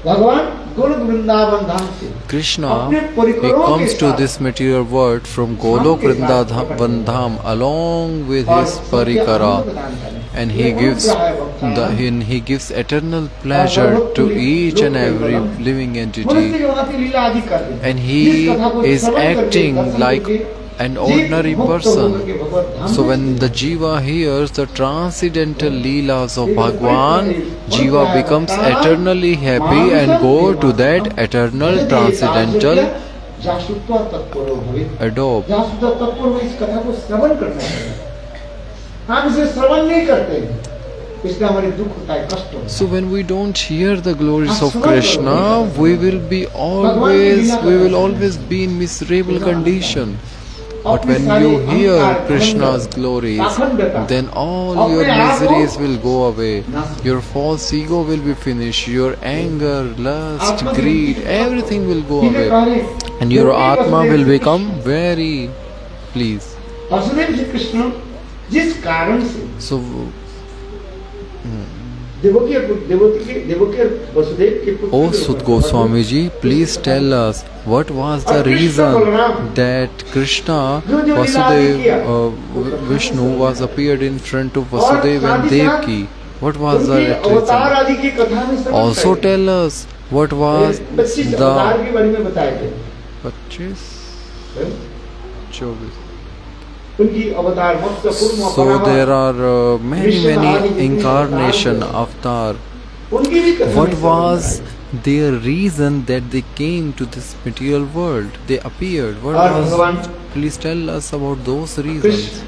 भगवान गोलोक वृंदावन धाम से Krishna, he comes to this material world from Golok Vrindavan Dham along with his parikara, and he gives eternal pleasure to each and every living entity, and he is acting like an ordinary person. So when the jiva hears the transcendental lilas of Bhagavan, jiva becomes eternally happy and go to that eternal transcendental adobe. इस कथा को श्रवण करना है। हम इसे श्रवण नहीं करते, इसलिए हमारे दुख होता है, कष्ट होता है। So when we don't hear the glories of Krishna, we will always be in miserable condition. But when you hear Krishna's glories, then all your miseries will go away. Your false ego will be finished. Your anger, lust, greed, everything will go away. And your Atma will become very pleased. Vasudev ji Krishna जिस कारण से So, O Suta Goswami ji, please tell us what was the reason that Krishna, Vasudeva, Vishnu was appeared in front of Vasudeva and Devaki. What was the reason? Also tell us what was the 25, 24. So there are many incarnation avatar. What was their reason that they came to this material world? They appeared. What was? Please tell us about those reasons.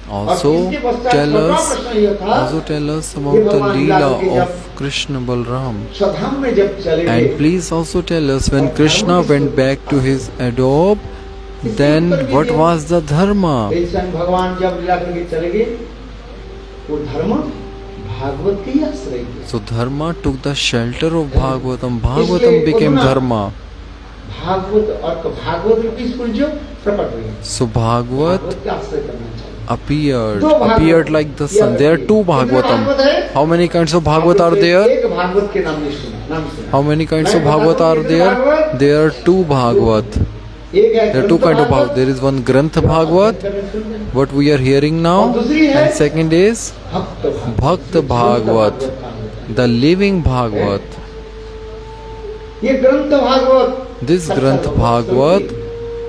Also tell us about the Leela of Krishna Balram. And please also tell us, when Krishna went back to his adobe, then what was the dharma? वो धर्म भागवत के ही आश्रय किया। So Dharma took the shelter of Bhagavatam. Bhagavatam became Dharma. Bhagavat और भागवत रूपी सूर्य प्रकट हुए। So Bhagavat के आश्रय करना चाहिए। appeared like the sun. There are two Bhagavatam. How many kinds of Bhagavat are there? एक भागवत के नाम सुना। How many kinds of Bhagavat are there? There are two Bhagavat. There are two kinds of Bhagavat. There is one grantha-bhagavata, what we are hearing now, and second is bhakta-bhagavata, the living Bhagavat. ये ग्रंथ Bhagavat, This grantha-bhagavata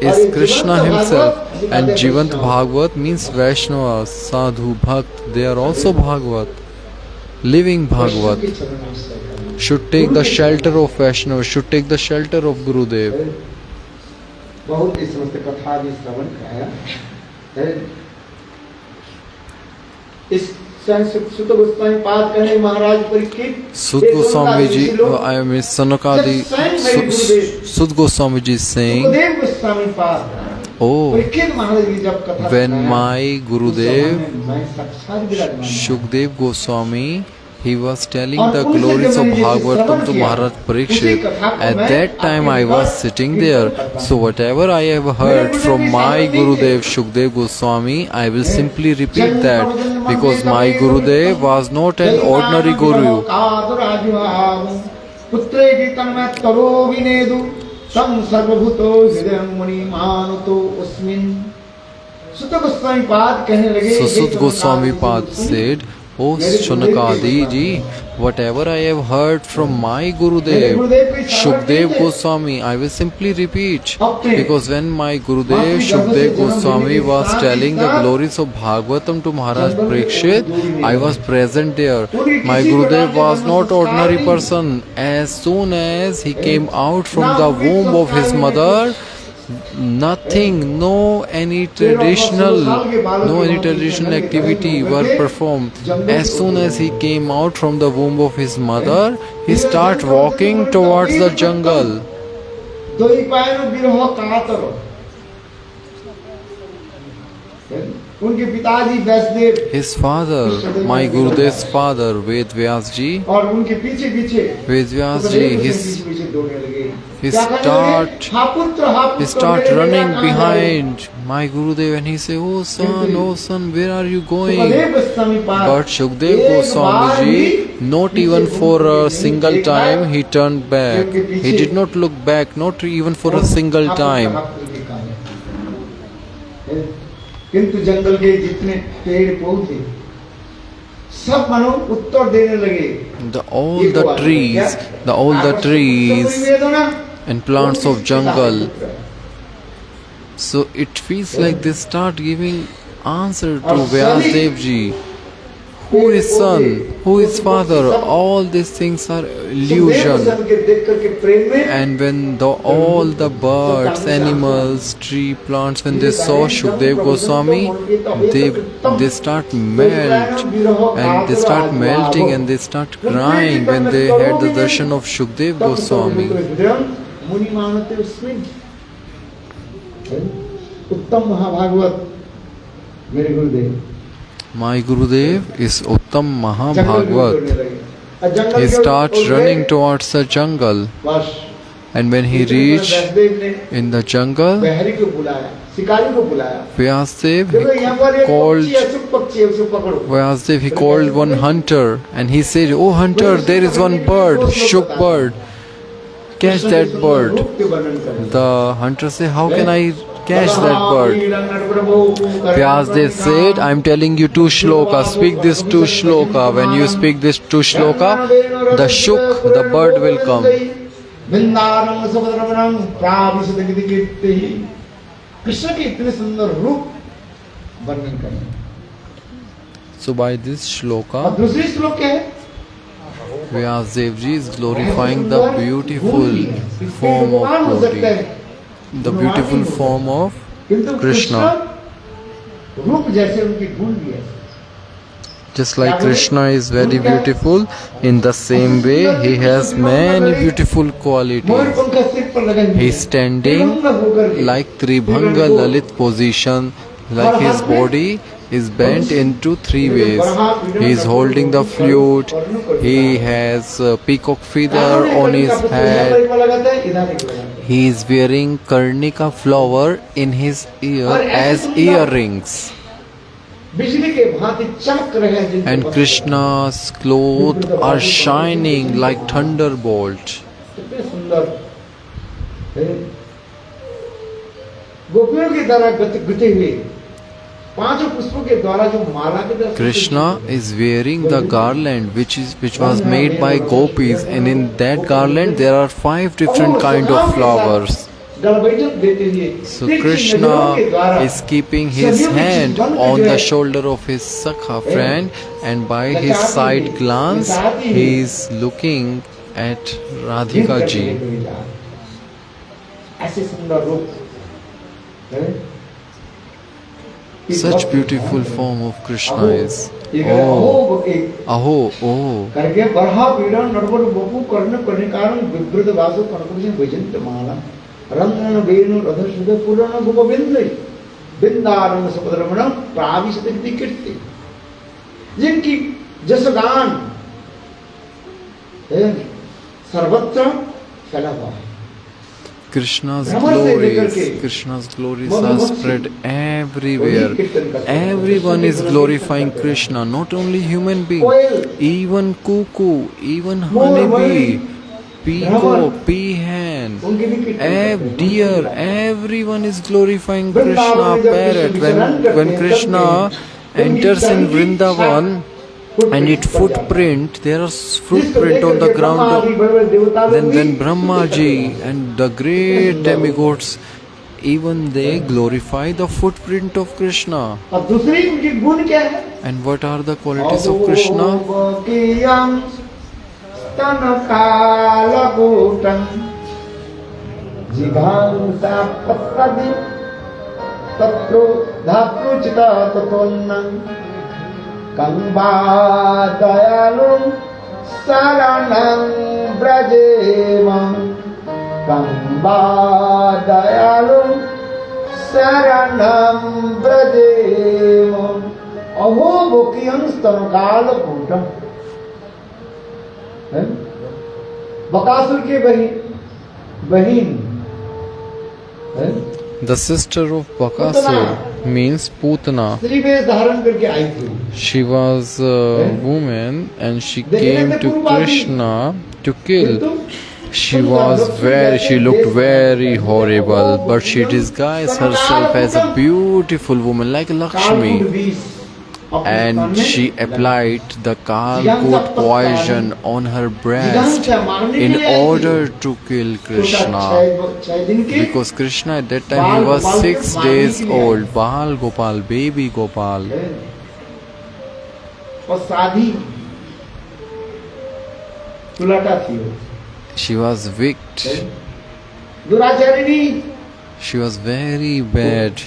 is Krishna himself, and Jivant Bhagavat means Vaisnava, sadhu, bhakt. They are also Bhagavat. Living Bhagavat should take the shelter of Vaishnava, should take the shelter of Gurudev. बहुत ही समस्त कथा भी श्रवण कराया है। इस सुत गोस्वामी पाद कहे महाराज Parikshit, Sut Goswami ji, I am Sanakadi. Sut Goswami ji is saying, Sukhdev Goswami पाद, oh, परीक्षित महाराज जी जब कथा when my Gurudev मैं साक्षात विराजमान Sukadeva Goswami, he was telling the glories of Bhagavatam to Maharaj Pariksit. At that time I was sitting there. So whatever I have heard from my Gurudev Sukadeva Goswami, I will simply repeat that, because my Gurudev was not an ordinary Guru. So Sut Goswami Pad said, "Oh Sanakadi ji, whatever I have heard from my Gurudev, Sukadeva Goswami, I will simply repeat. Because when my Gurudev Sukadeva Goswami was telling the glories of Bhagavatam to Maharaj Pariksit, I was present there. My Gurudev was not ordinary person. As soon as he came out from the womb of his mother, nothing, no any traditional activity were performed. As soon as he came out from the womb of his mother, he started walking towards the jungle. His father, my Gurudev's father, Vyasa Deva, he start running behind my Gurudev, and he say, oh son, where are you going? But Sukadeva Goswami ji, not even for a single time he turned back. He did not look back, not even for a single time. किंतु जंगल के जितने पेड़ पौधे सब मानो उत्तर देने लगे। all the trees and plants of jungle, so it feels like they start giving answer to Vyasa Deva ji. Who is son? Who is father? All these things are illusion. And when all the birds, animals, tree, plants, when they saw Sukadeva Goswami, they start melting and they start crying when they had the darshan of Sukadeva Goswami. My Gurudev is Uttam Mahabhagavat. He starts running towards the jungle. And when he reached in the jungle, Vyasa Deva, he called one hunter, and he said, oh hunter, there is one bird, shook bird. Catch that bird. The hunter said, how can I catch that bird? Vyasa Deva said, I am telling you two shlokas. Speak this two shloka. When you speak this two shloka, the shuk, the bird will come. So by this shloka, Vyasa Deva ji is glorifying the beautiful form of Gauri, the beautiful form of Krishna. Just like Krishna is very beautiful, in the same way he has many beautiful qualities. He is standing like Tribhanga Lalit position, like his body is bent into three ways. He is holding the flute, he has a peacock feather on his head, he is wearing karnika flower in his ear as earrings. And Krishna's clothes are shining like thunderbolt. Krishna is wearing the garland which was made by gopis, and in that garland there are 5 different kind of flowers. So Krishna is keeping his hand on the shoulder of his Sakha friend, and by his side glance he is looking at Radhika ji. Such beautiful form of Krishna is. Oh, aho, oh. Rangana Venu Radha Sudha Purana Gopavindai Bindarana Sapadramanam Pravisati Kirti जिनकी जसगान सर्वत्र फैला हुआ है. Krishna's glories are spread everywhere. Everyone is glorifying Krishna, not only human being, even cuckoo, even honeybee, peacock, peahen, deer, everyone is glorifying Krishna. Parrot, when Krishna enters in Vrindavan and its footprint, there is footprint on the ground. Then when Brahmaji and the great demigods, even they glorify the footprint of Krishna. And what are the qualities of Krishna? Kamba dayalum saranam brajema. Kamba dayalum saranam brajema. Aho bokiyam stanukala putam. Bakasur ke bahin. The sister of Bakasur means Putana. She was a woman and she came to Krishna to kill. She looked very horrible, but she disguised herself as a beautiful woman like Lakshmi. And she applied the Kalkut poison on her breast in order to kill Krishna. Because Krishna at that time he was 6 days old, Bal Gopal, baby Gopal. She was wicked. She was very bad.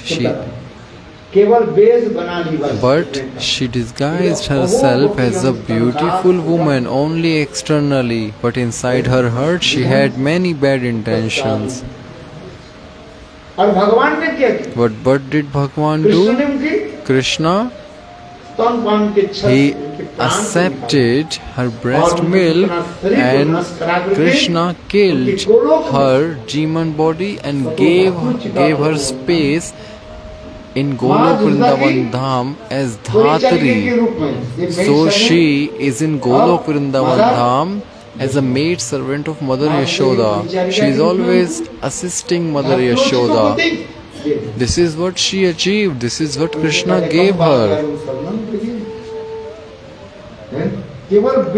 But she disguised herself as a beautiful woman only externally, but inside her heart she had many bad intentions. What did Bhagavan do? Krishna, he accepted her breast milk, and Krishna killed her demon body and gave her space in Golok Vrindavan Dham as Dhatri. So she is in Golok Vrindavan Dham as a maid servant of Mother Yashoda. She is always assisting Mother Yashoda. This is what she achieved. This is what Krishna gave her. She was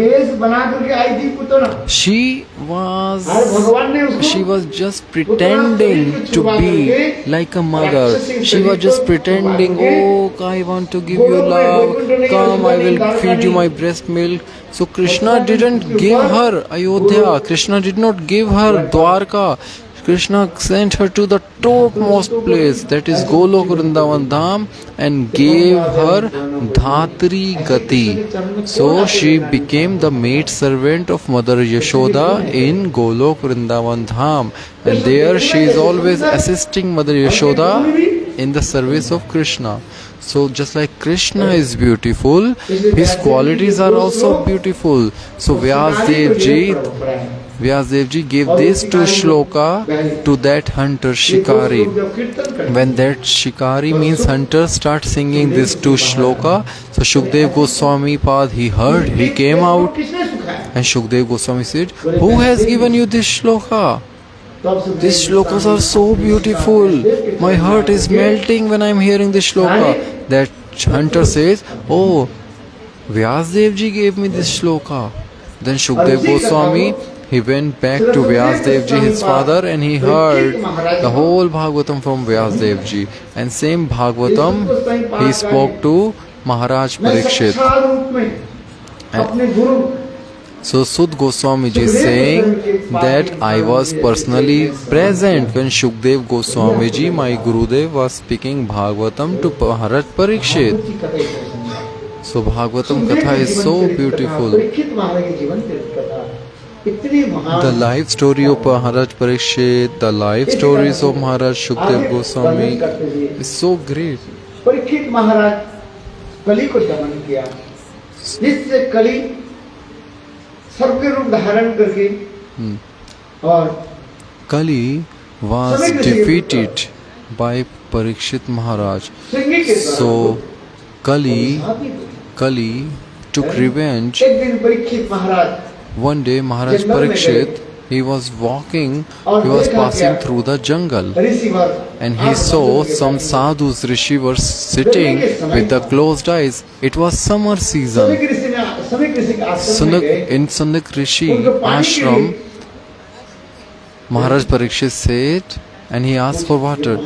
just pretending to be like a mother. She was just pretending, oh, I want to give you love. Come, I will feed you my breast milk. So Krishna didn't give her Ayodhya. Krishna did not give her Dwarka. Krishna sent her to the topmost place, that is Golok Vrindavan Dham, and gave her Dhatri Gati. So she became the maid servant of Mother Yashoda in Golok Vrindavan Dham, and there she is always assisting Mother Yashoda in the service of Krishna. So just like Krishna is beautiful, his qualities are also beautiful. So Vyasa Ji gave these two shloka to that hunter Shikari. When that Shikari means hunter start singing these two shloka, so Sukadeva Goswami Pad he heard, he came out, and Sukadeva Goswami said, "Who has given you this shloka? These shlokas are so beautiful. My heart is melting when I am hearing this shloka." That hunter says, "Oh, Vyasa Ji gave me this shloka." Then Sukadeva Goswami, he went back to Vyasa Ji, his father, and he heard the whole Bhagavatam from Vyasa Ji. And same Bhagavatam he spoke to Maharaj Pariksit. So Suta Gosvami ji is saying that I was personally present when Sukadeva Goswami ji, my Gurudev, was speaking Bhagavatam to Maharaj Pariksit. So Bhagavatam Katha is so beautiful. The life story of Maharaj Pariksit, the life stories of Maharaj Sukadeva Goswami is so great. Parikshit महाराज कली को दमन किया, जिससे कली सर्व के रूप धारण करके और Kali was defeated by Pariksit Maharaj. So Kali took revenge. एक दिन परीक्षित महाराज, One day Maharaj Pariksit, he was walking, he was passing through the jungle, and he saw some sadhus, rishi were sitting with the closed eyes. It was summer season. In Sanak Rishi ashram, Maharaj Pariksit said, and he asked for water.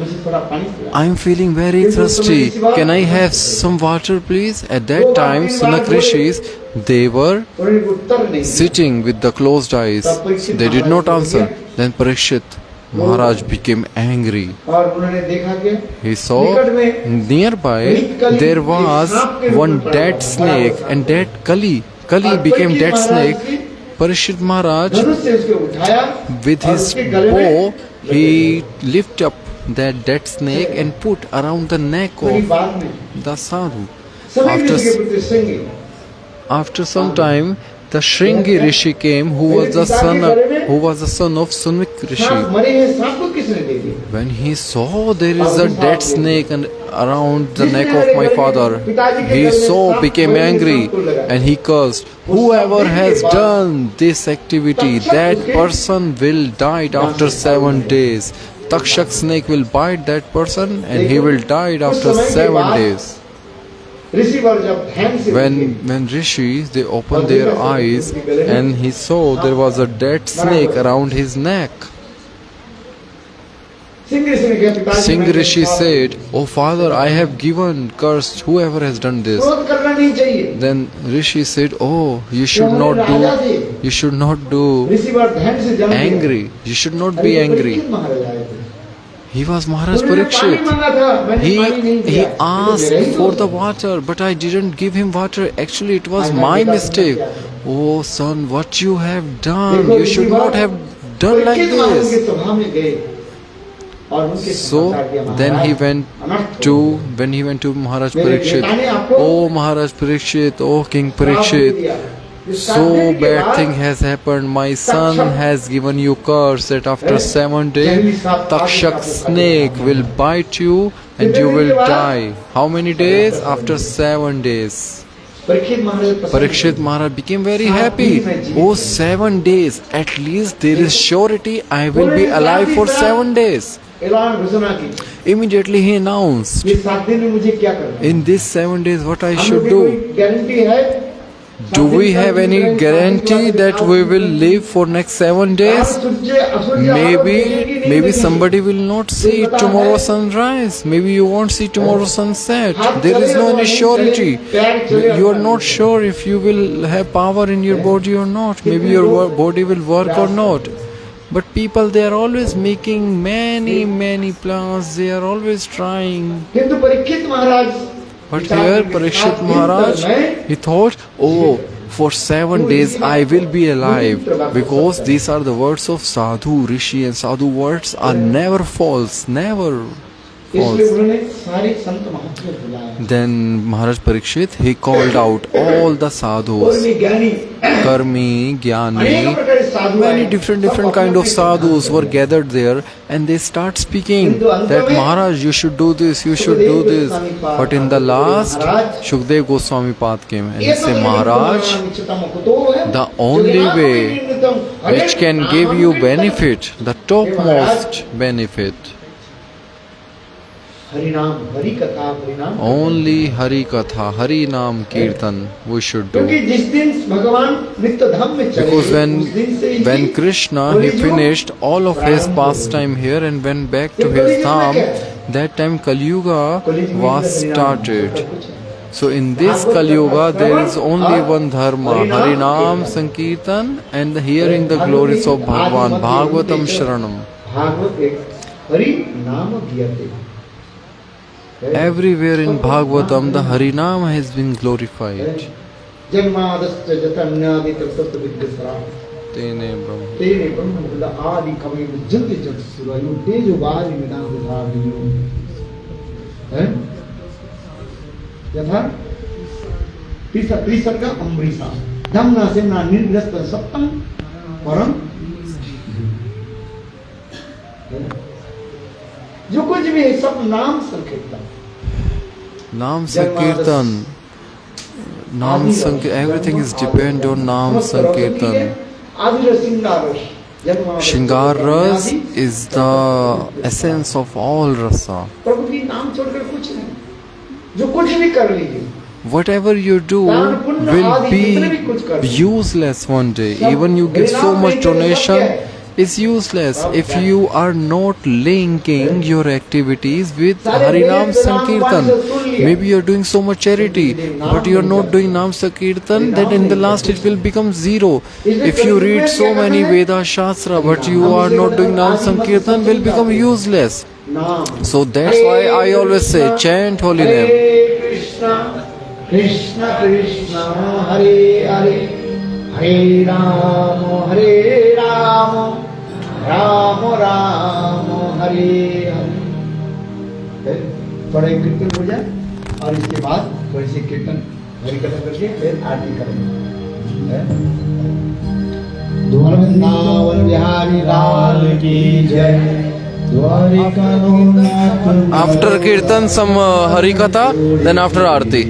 "I am feeling very thirsty. Can I have some water, please?" At that time, Sanak Rishis, they were sitting with the closed eyes. They did not answer. Then Pariksit Maharaj became angry. He saw nearby there was one dead snake, and that Kali became dead snake. Pariksit Maharaj, with his bow, he lifted up that dead snake and put around the neck of the sadhu. After some time, the Shringi Rishi came, who was the son of Sunik Rishi. When he saw there is a dead snake and around the neck of my father, he so became angry and he cursed, "Whoever has done this activity, that person will die after 7 days. Takshak snake will bite that person and he will die after 7 days." When rishis, they opened their eyes and he saw there was a dead snake around his neck. Singh Rishi said, "Oh father, I have given cursed whoever has done this." Then Rishi said, "Oh, you should not do angry. You should not be angry." He was Maharaj Pariksit. He asked for the water, but I didn't give him water. Actually, it was my mistake. "Oh son, what you have done? You should not have done like this." So then when he went to Maharaj Pariksit, "Oh Maharaj Pariksit, oh King Pariksit, so bad thing has happened. My son has given you curse that after 7 days, Takshak snake will bite you and you will die." How many days? After 7 days. Pariksit Maharaj became very happy. "Oh, 7 days. At least there is surety I will be alive for 7 days." Immediately he announced, "In these 7 days what I should do? Do we have any guarantee that we will live for next 7 days? Maybe somebody will not see tomorrow sunrise. Maybe you won't see tomorrow sunset. There is no any surety. You are not sure if you will have power in your body or not. Maybe your body will work or not." But people, they are always making many plans. They are always trying. But here Pariksit Maharaj, he thought, "Oh, for 7 days I will be alive." Because these are the words of sadhu, rishi, and sadhu words are never false, never. इसलिए false. उन्होंने सारे संत महात्मा बुलाए Then Maharaj Pariksit, he called out all the और sadhus, भी ज्ञानी karmi, अनेक jnani, प्रकार के साधु many आए। different kind of sadhus were gathered there, and they start speaking that Maharaj, you should do this, you should do this. But in the last, Sukadeva Gosvami path came and he said, Maharaj, the only way which can give you benefit, the topmost benefit, हरिनाम हरि कथा हरिनाम only Hari Katha, Hari Nam Kirtan we should क्योंकि do. जिस दिन भगवान नित्य धाम में चले Because उस दिन से ही when Krishna, he finished all of his pastime here and went back to his dham, that time Kali-yuga was started. So in this Kali-yuga, there is only one dharma, Harinam Sankirtan and the hearing the glories of Bhagavan, Bhagavatam Sharanam. Bhagavat एक हरि नाम गीयते Everywhere in Bhagavatam, the Harinam has been glorified. जन्मादश्च जतन्यादि तत्तत् विद्यस्रा Tene Brahma. तेरे ब्रह्म आदि कवि जन्ति जत सुरयो तेजो वारि मिदान विधारियो है यथा त्रिसर्ग अमृता धम्ना सेना निर्ग्रस्त सप्तम परम जो कुछ भी है सब नाम संकीर्तन Nam Sankirtan. Nam Sankirtan. Everything is depend on Nam Sankirtan. आदि सिंगारस Shingar Ras is the essence of all rasa. प्रभु की नाम छोड़कर कुछ नहीं जो कुछ भी कर लीजिए Whatever you do will be useless one day. Even you give so much donation, it's useless if you are not linking your activities with Harinam Sankirtan. Maybe you are doing so much charity, but you are not doing Nam Sankirtan, then in the last it will become zero. If you read so many Veda Shastra, but you are not doing Nam Sankirtan, will become useless. So that's why I always say, chant holy name. Krishna Krishna Krishna Hare Hare Hare Rama Rama Rama Hare Hare थोड़ा एक कीर्तन हो जाए और इसके बाद थोड़ी सी कीर्तन हरि कथा करके फिर आरती करेंगे वृंदावन बिहारी लाल की जय After Kirtan, some Harikatha, then after Aarti.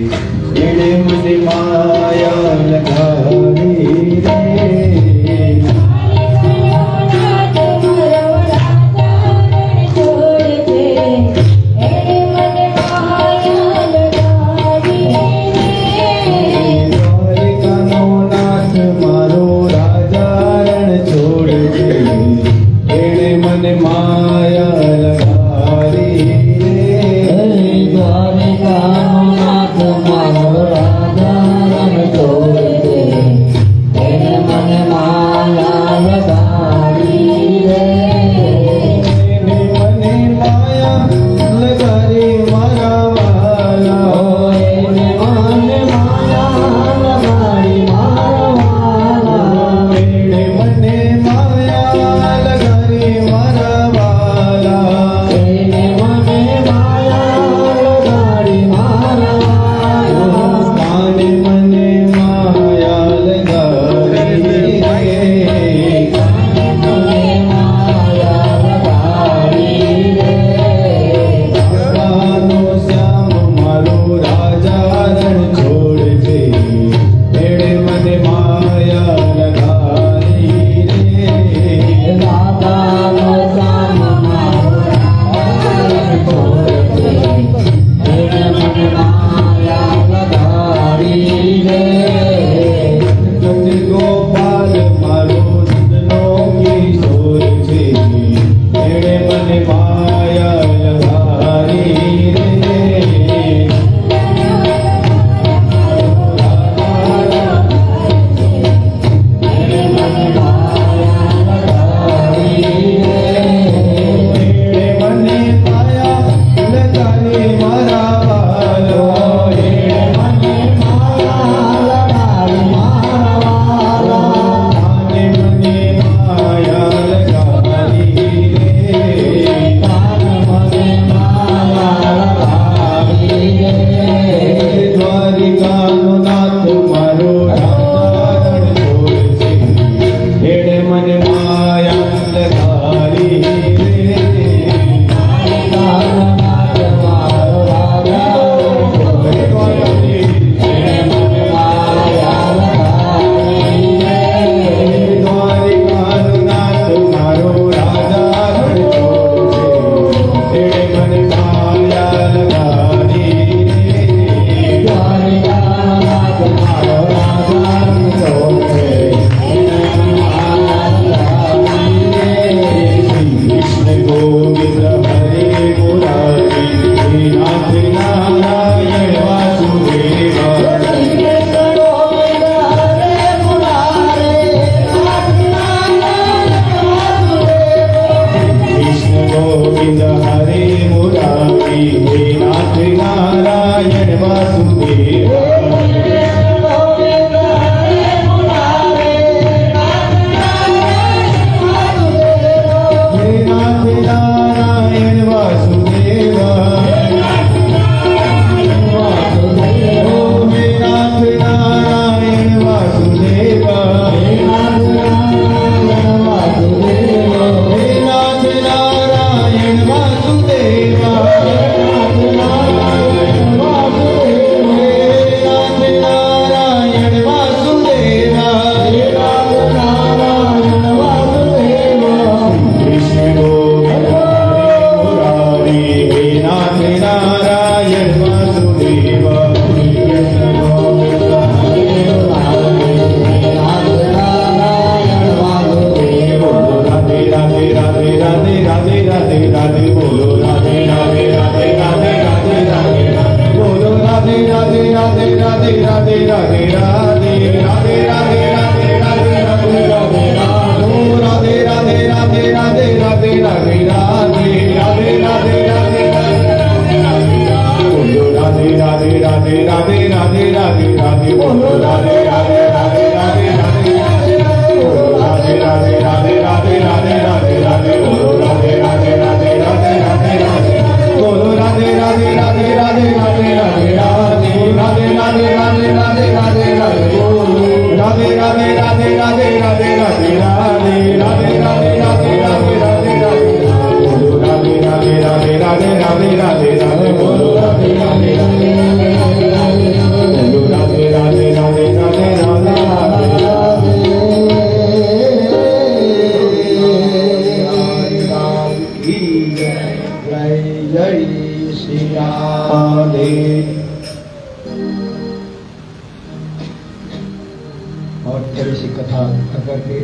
और थोड़ी सी कथा करके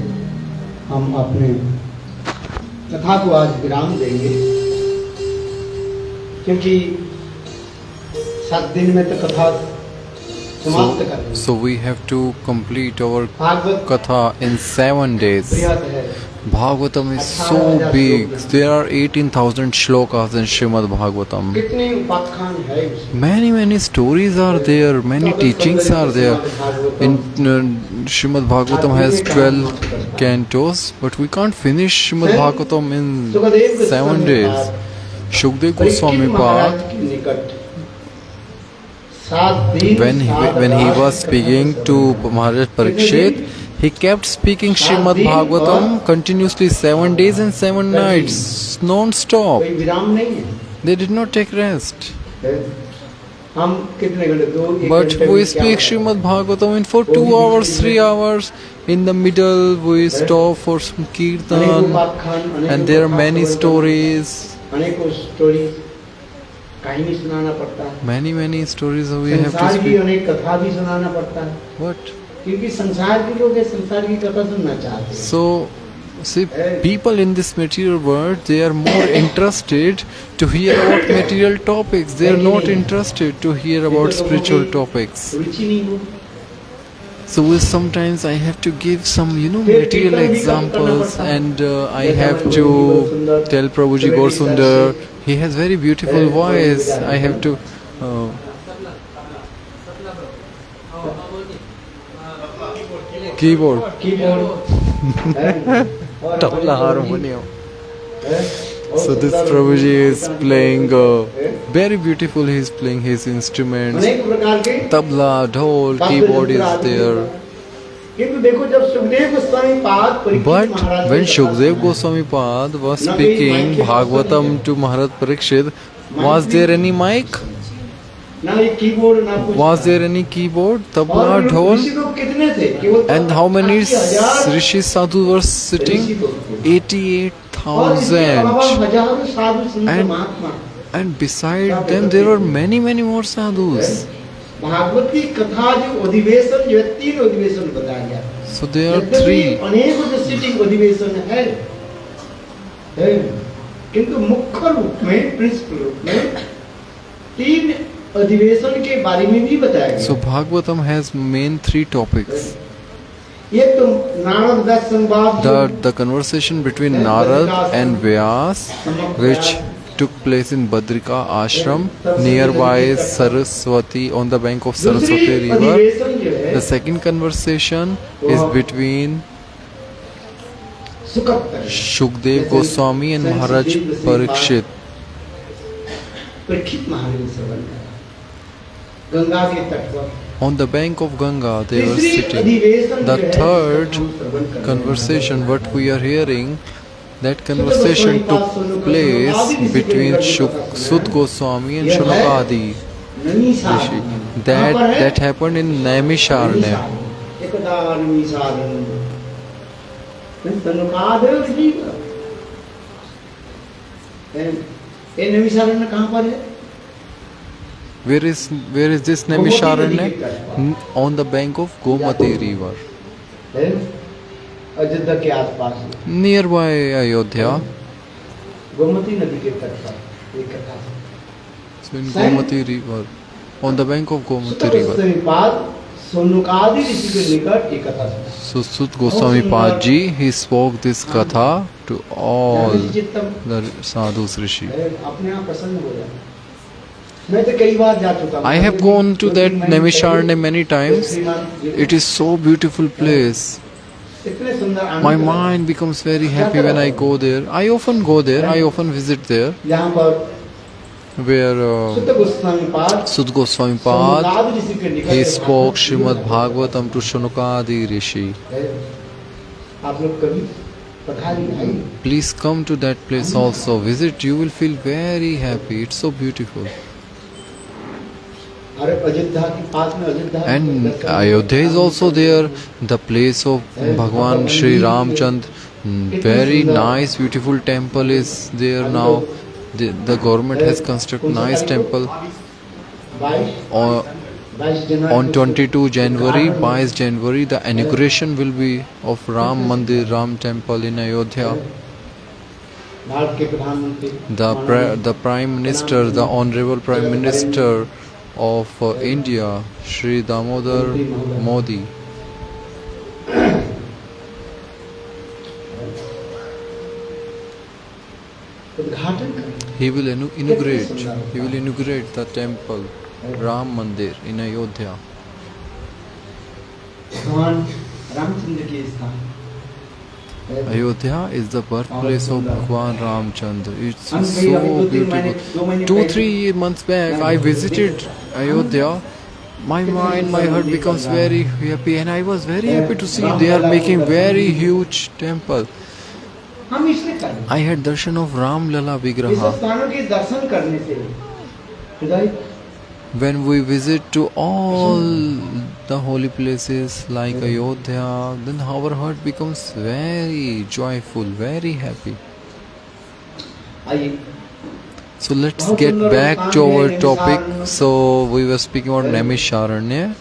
हम अपने कथा को आज विराम देंगे, क्योंकि 7 दिन में तो कथा समाप्त करनी। So we have to complete our Bhagavat katha in 7 days. बृहद है, Bhagavatam is so big. There are 18,000 shlokas in Srimad Bhagavatam. कितने उपाख्यान है उसमें। Many stories are there, many teachings are there. In Srimad Bhagavatam has 12 cantos, but we can't finish Srimad Bhagavatam in 7 days. Sukadeva Gosvami Maharaj Pad, के निकट 7 दिन when he was speaking to Maharaj Pariksit, he kept speaking Srimad Bhagavatam continuously 7 days and 7 nights, non-stop. कोई विराम नहीं है। They did not take rest. हम कितने घंटे 2-1 But घंटे we में क्या speak Srimad Bhagavatam in for 2 hours, 3 hours. In the middle, we stop for some kirtan, and there are many stories. अनेकों स्टोरी कहानी सुनाना पड़ता है। Many stories we have to संसार की speak. अनेक कथा भी सुनाना पड़ता है, What? क्योंकि संसार के लोग ये संसार की कथा सुनना चाहते हैं। So, see, people in this material world, they are more interested to hear about material topics. They are not interested to hear about spiritual topics. रुचि नहीं हो। So sometimes I have to give some, material examples, and I have to tell Prabhuji Gorsundar, he has very beautiful voice. I have to keyboard. Tabla harmonium. So this Prabhuji is playing very beautiful. He is playing his instruments. अनेक प्रकार के Tabla, dhol, keyboard is there. किंतु देखो जब सुखदेव गोस्वामी पाद Parikshit But Maharaj when के Sukadeva Goswami Pad was speaking Bhagavatam to Maharaj Pariksit, was there any mic? ना ये कीबोर्ड ना कुछ। Was there any keyboard, tabla, और ऋषि dhol? लोग कितने थे? केवल And how many 80,000 Rishi sadhu were sitting? और इसके अलावा 88,000. हजारों साधु संत And- Mahatma. And beside them there were many more sadhus. Bhagavat की कथा जो अधिवेशन जो है, 3 अधिवेशन बताया गया। So there are यद्यपि 3. अनेक जो सिटिंग अधिवेशन है, किंतु मुख्य रूप में प्रिंसिपल रूप में 3 अधिवेशन के बारे में भी बताया गया। So Bhagavatam has main 3 topics. ये तो नारद व्यास संवाद The conversation between Narad and Vyas, which took place in Badrika ashram nearby Saraswati, on the bank of Saraswati दूसरी river. अधिवेशन जो है The second conversation is between सुकत्तर Sukadeva Goswami and Maharaj Pariksit. Parikshit महाराज ने श्रवण करा गंगा के तट पर। On the bank of Ganga they were तीसरी sitting. अधिवेशन The जो है, third हम श्रवण कर रहे हैं। conversation, what we are hearing, that conversation took place between Suta Gosvami and Saunaka Rsi. That happened in Naimisaranya. एकदा नैमिषारण्य सौनकादेव ऋषि ये नैमिषारण्य कहाँ पर है? Where is this Naimisaranya? On the bank of Gomati river, Ayodhya के आसपास में। nearby Ayodhya. गोमती नदी के तट पर एक कथा है। So in Gomati river, on the bank of Gomati river. सौनकादि ऋषि के निकट एक कथा है। So Suta Goswami Pad ji, he spoke this katha to all the sadhus rishi. अपने आप प्रसन्न हो जाए। मैं तो कई बार जा चुका हूँ। I have gone to that Naimisaranya many times. It is so beautiful place. इतने सुंदर My mind becomes very happy when I go there. I often go there. I often visit there, यहाँ पर where सुत गोस्वामी पाद Suta Goswami Pad, सौनकादि ऋषि के निकट he spoke Srimad Bhagavatam to Saunaka Rishi. आप लोग कभी पधारी आई? Please come to that place also. Visit. You will feel very happy. It's so beautiful. और अयोध्या के पास में Ayodhya And Ayodhya is also there, the place of Bhagavan Sri Ramchand. Very nice, beautiful temple is there now. The government has constructed nice temple. On 22 January, 22 January, the inauguration will be of Ram Mandir, Ram Temple in Ayodhya. The Prime Minister, the Honorable Prime Minister of India, Shri Damodar Modi, he will inaugurate the temple Ram Mandir in Ayodhya. Ayodhya is the birthplace of Bhagavan Ramchandra. It's so beautiful. 2-3 months back, I visited Ayodhya. My mind, my heart becomes very happy, and I was very happy to see they are making very huge temple. I had darshan of Ram Lala Vigraha. When we visit to all the holy places like Ayodhya, then our heart becomes very joyful, very happy. So let's get back to our topic. So we were speaking about Naimisaranya,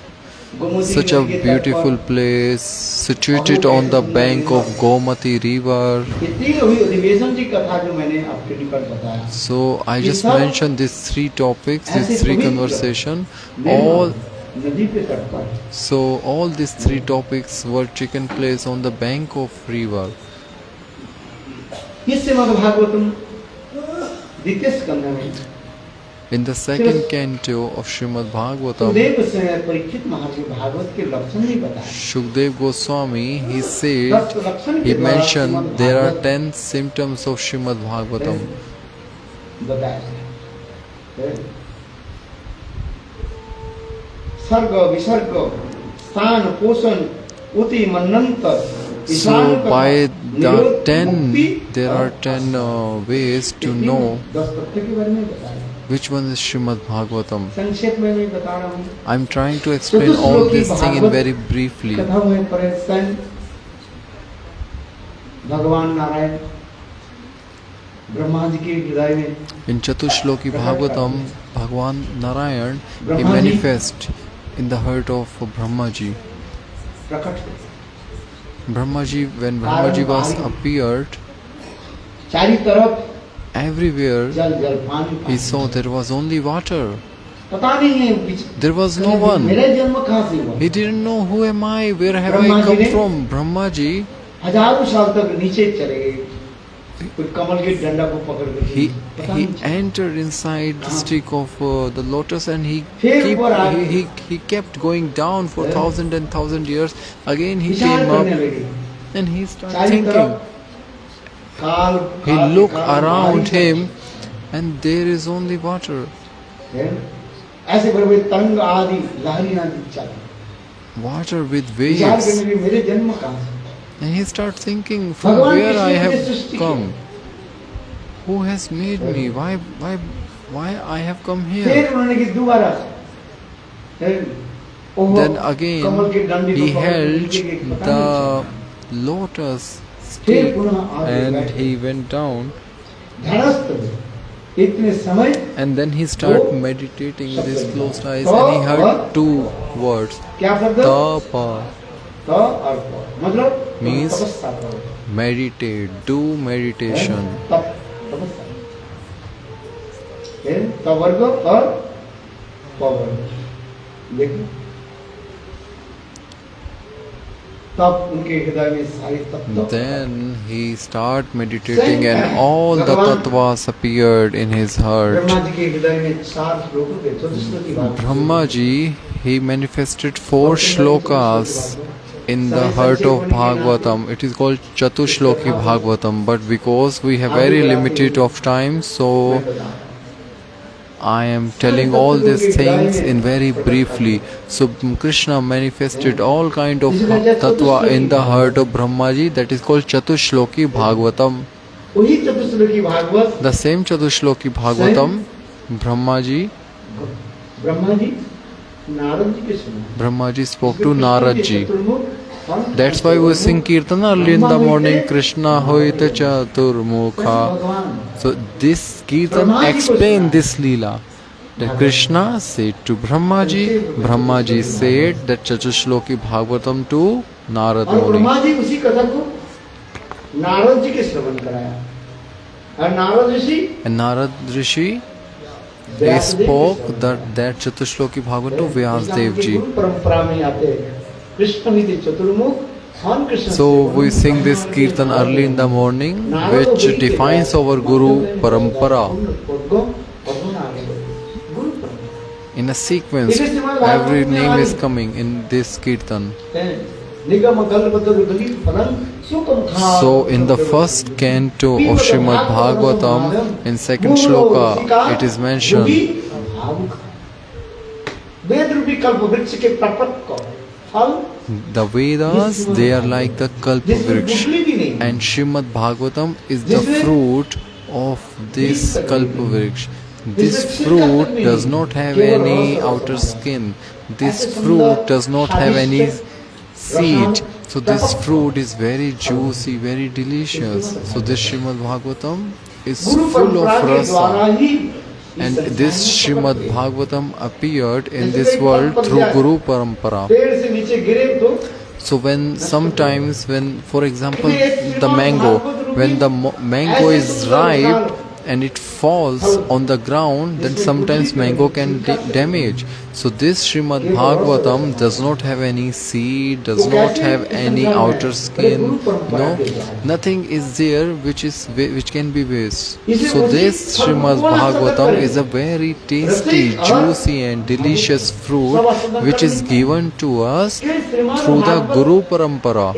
such a beautiful place situated on the bank of Gomati river. So I just mentioned these 3 topics, these 3 conversations. All these 3 topics were taken place on the bank of river. In the second canto of Srimad Bhagavatam, Sukadeva Gosvami, he said, he mentioned there are 10 symptoms of Srimad Bhagavatam. So by the 10, there are 10 ways to know which one is Srimad Bhagavatam. I'm trying to explain all this thing in very briefly. In Chatushloki Bhagavatam, Bhagavan Narayan, he manifests in the heart of Brahmaji. When Brahmaji was appeared, everywhere he saw there was only water. There was no one. He didn't know who am I, where have I come from. Brahmaji, he entered inside the stick of the lotus, and he kept going down for 1,000 years. Again he came up and he started thinking. He looked around him and there is only water. Water with waves. And he started thinking, from where I have come? Who has made me? Why I have come here? Then again he held the lotus stick and he went down, and then he started meditating with his closed eyes, and he heard 2 words. Tapa means meditate, do meditation. Then he started meditating and all the tattvas appeared in his heart. Brahmaji, he manifested 4 shlokas in the heart of Bhagavatam. It is called Chatushloki Bhagavatam, but because we have very limited of time, so I am telling all these things in very briefly. So Krishna manifested all kind of tattva in the heart of Brahmaji. That is called Chatushloki Bhagavatam. The same Chatushloki Bhagavatam, Brahmaji spoke to Naradji. That's why we sing Kirtan early in the morning. Krishna hoita chaturmukha. So this Kirtan explains this lila. That Krishna said to Brahmaji, Brahmaji said that Chatushloki Bhagavatam to Narad और Muni. Brahma ji उसी कथा को नारद जी के श्रवण कराया और नारद ऋषि And Narad Rishi, he Vyas Dev के spoke Shravan that Chatushloki Bhagavatam to Vyasa Dev ji. गुरु परंपरा में आते कृष्ण मिति चतुर्मुख हन Krishna So we sing this kirtan early in the morning, which defines our Guru Parampara. In a sequence, every name is coming in this kirtan. So in the first canto of Srimad Bhagavatam, in second shloka, it is mentioned, the Vedas, they are like the Kalpa Vriksha, and Srimad Bhagavatam is the fruit of this Kalpa Vriksha. This fruit does not have any outer skin. This fruit does not have any seed. So this fruit is very juicy, very delicious. So this Srimad Bhagavatam is full of rasa. And this Srimad Bhagavatam appeared in this world through Guru Parampara. So when sometimes when, for example, the mango, when the mango is ripe and it falls on the ground, then sometimes mango can damage. So this Srimad Bhagavatam does not have any seed, does not have any outer skin, no, nothing is there which can be waste. So this Srimad Bhagavatam is a very tasty, juicy and delicious fruit which is given to us through the Guru Parampara.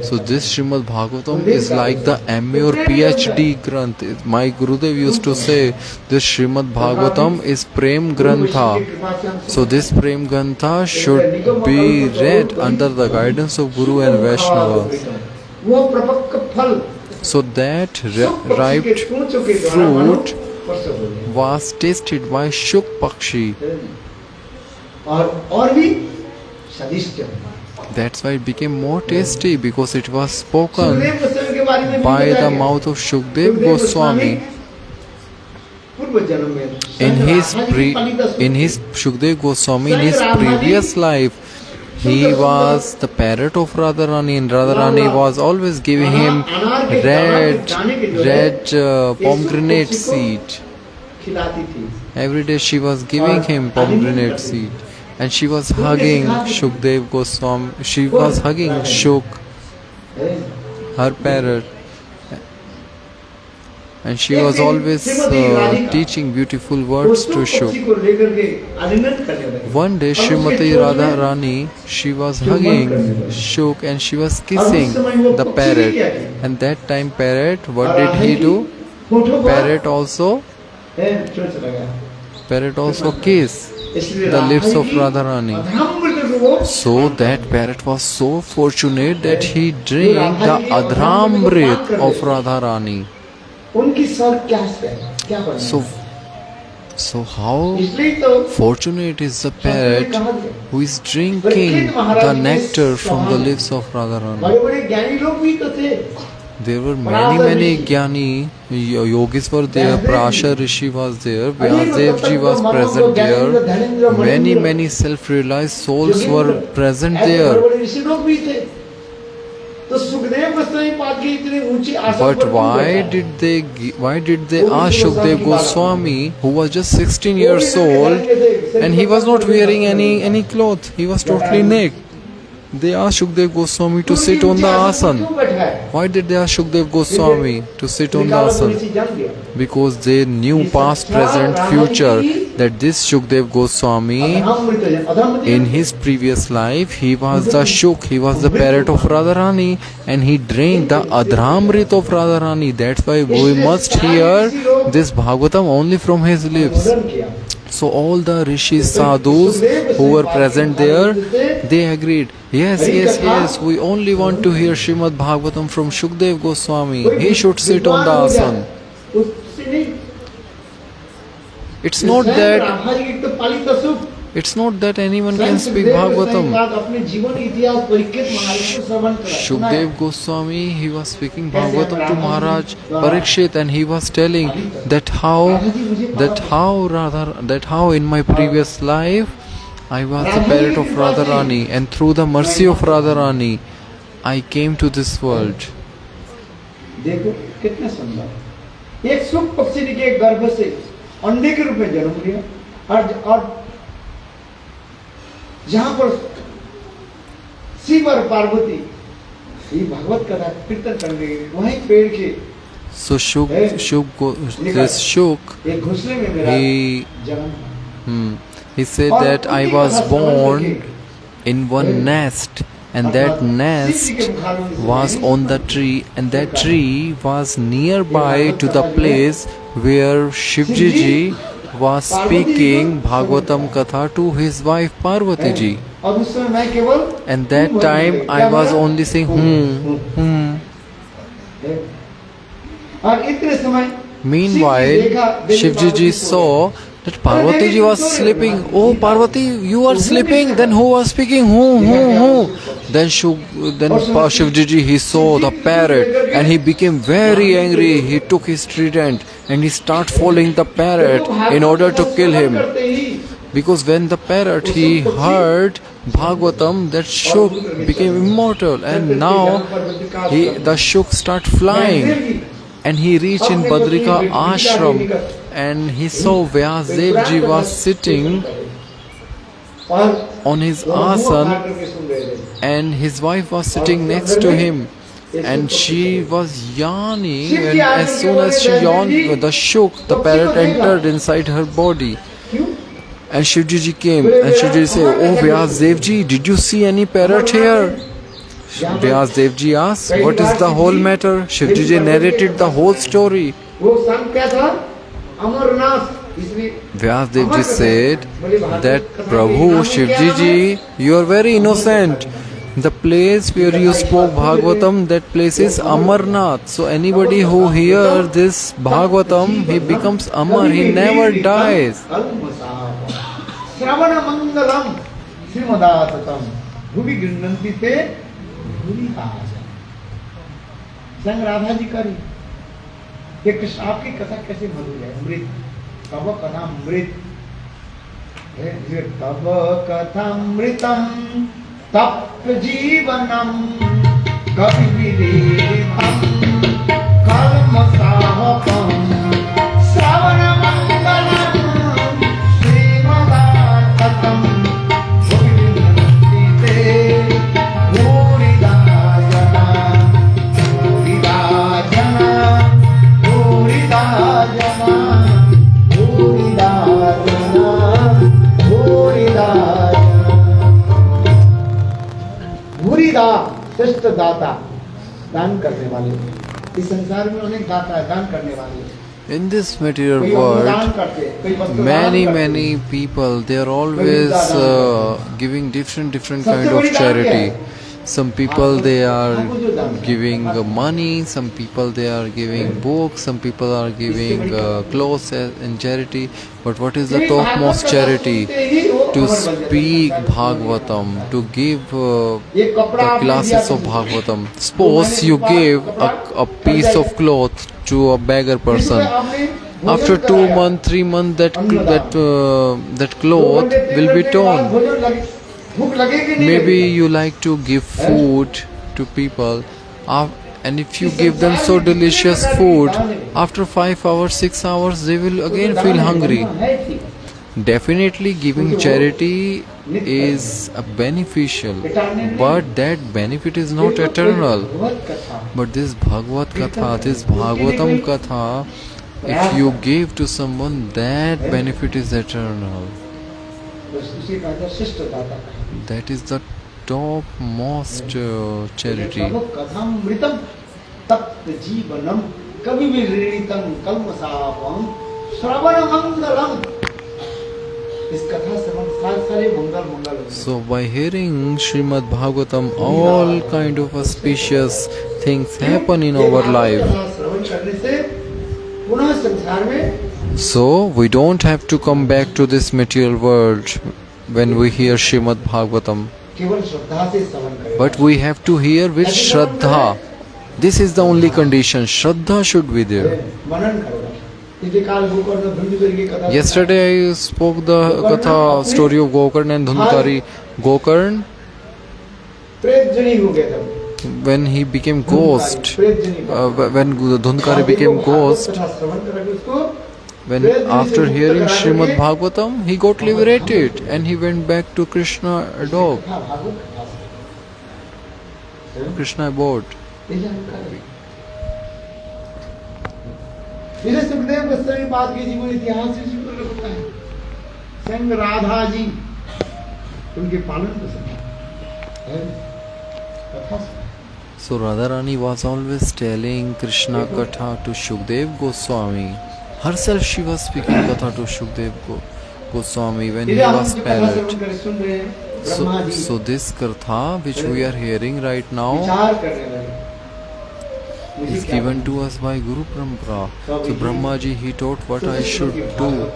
So this Srimad Bhagavatam is like the MA or PhD Granth. My Gurudev used to say this Srimad Bhagavatam is Prem Grantha. So this Prem Grantha should be read under the guidance of Guru and Vaisnava. So that ripe fruit was tasted by Shuk Pakshi. That's why it became more tasty, because it was spoken by the mouth of Sukadeva Gosvami. In his Sukadeva Goswami, in his previous life, he was the parrot of Radharani, and Radharani was always giving him red pomegranate seed. Every day she was giving him pomegranate seed. And she was hugging Sukadeva Goswami, she was hugging Shuk, her parrot. And she was always teaching beautiful words to Shuk. One day Srimati Radharani, she was hugging Shuk and she was kissing the parrot. And that time parrot, what did he do? Parrot also kissed the lips of Radharani. So that parrot was so fortunate that he drank the Adhramrit of Radharani. So how fortunate is the parrot who is drinking the nectar from the lips of Radharani. There were many Jnani, yogis were there, Prasha Rishi was there, Vyasa Deva ji was present there, many self-realized souls were present there. But why did they ask Sukadeva Goswami, who was just 16 years old, and he was not wearing any cloth, he was totally naked? They asked Sukadeva Goswami to sit on the asan. Why did they ask Sukadeva Goswami to sit on the asan? Because they knew past, present, future, that this Sukadeva Goswami, in his previous life, he was the Shuk, he was the parrot of Radharani, and he drank the Adhramrit of Radharani. That's why we must hear this Bhagavatam only from his lips. So all the rishis, sadhus who were present there, they agreed, yes, we only want to hear Srimad Bhagavatam from Sukadeva Goswami. He should sit on the asan. It's not that It's not that anyone can speak Bhagavatam. Sukadeva Gosvami, he was speaking Bhagavatam to Maharaj Pariksit, and he was telling that how in my previous life I was the parrot of Radharani, and through the mercy of Radharani I came to this world. देखो कितना सुंदर, एक सुख पक्षी के गर्भ से अंडे के रूप में जन्म लिया, और जहां पर शिव और पार्वती ये भागवत कथा कीर्तन करने गए, वहीं पेड़ के So Shuk, he said that I was born in one nest, and that nest was on the tree, and that tree was nearby to the place where Shivji ji was speaking Bhagavatam Katha to his wife Parvati ji. And that time I was only saying Meanwhile, Shivji ji saw that Parvati ji was sleeping. Oh, Parvati, you are sleeping. Then who was speaking? Who? Then Shivji ji, he saw the parrot, and he became very angry. He took his trident and he started following the parrot in order to kill him. Because when the parrot he heard Bhagavatam, that Shuk became immortal, and now the Shuk started flying, and he reached in Badrika ashram, and he saw Vyasa Deva ji was sitting on his asan, and his wife was sitting next to him, and she was yawning, and as soon as she yawned, the Shuk, the parrot, entered inside her body. And Shivji ji came, and Shivji ji said, "Oh, Vyasa Deva ji, did you see any parrot here?" Vyasa Deva ji asked, "What is the whole matter?" Shivji ji narrated the whole story. Vyasa Deva ji said that, "Prabhu, Shivji ji, you are very innocent. The place where you spoke Bhagavatam, that place is Amarnath. So anybody who hears this Bhagavatam, he becomes Amar, he never dies." श्रवण मंगलम श्रीमदाततम भूमि गृह्णन्ति ते भूरिहास। संग राधा जी करी ये कृष्ण आपकी कथा कैसे मधुर है, अमृत तब कथा अमृत है, तब कथा अमृतम तप्त जीवनम कवि विदेहम कर्म साहपम श्रवण मंगलम श्रेष्ठ दाता, दान करने वाले, इस संसार में उन्हें दाता है, दान करने वाले। In this material world, many people, they are always giving different kind of charity. Some people they are giving money, some people they are giving books, some people are giving clothes in charity. But what is the topmost charity? To speak Bhagavatam, to give the classes of Bhagavatam. Suppose you give a piece of cloth to a beggar person. After 2 months, 3 months, that cloth will be torn. Maybe you like to give food to people, and if you give them so delicious food, after 5 hours, 6 hours, they will again feel hungry. Definitely giving charity is beneficial, but that benefit is not eternal. But this Bhagavat Katha, this Bhagavatam Katha, if you give to someone, that benefit is eternal. That is the topmost charity. So by hearing Srimad Bhagavatam, all kind of auspicious things happen in our life. So we don't have to come back to this material world. when we hear Srimad Bhagavatam. केवल श्रद्धा से श्रवण करेगा। But we have to hear with Shraddha. This is the only condition. Shraddha should be there. मनन करेगा। इसी काल गोकर्ण धुंधकारी की कथा। Yesterday I spoke the katha story of Gokarna and Dhundhari. Gokarna, प्रेत जनी हो गया था। when he became ghost, when Dhundhari became ghost, when after hearing Srimad Bhagavatam, he got liberated and he went back to Krishna a dog. Krishna abode. इसे सुखदेव गोस्वामी बात की जीवन इतिहास से शुरू होता है। संग राधा जी उनके पालन को समझा। So Radharani was always telling Krishna Katha to Sukadeva Goswami. Herself she was speaking Katha to Sukadeva Goswami when he was parrot. So this Katha which we are hearing right now is given to us by Guru Parampara. So Brahmaji he taught what I should do.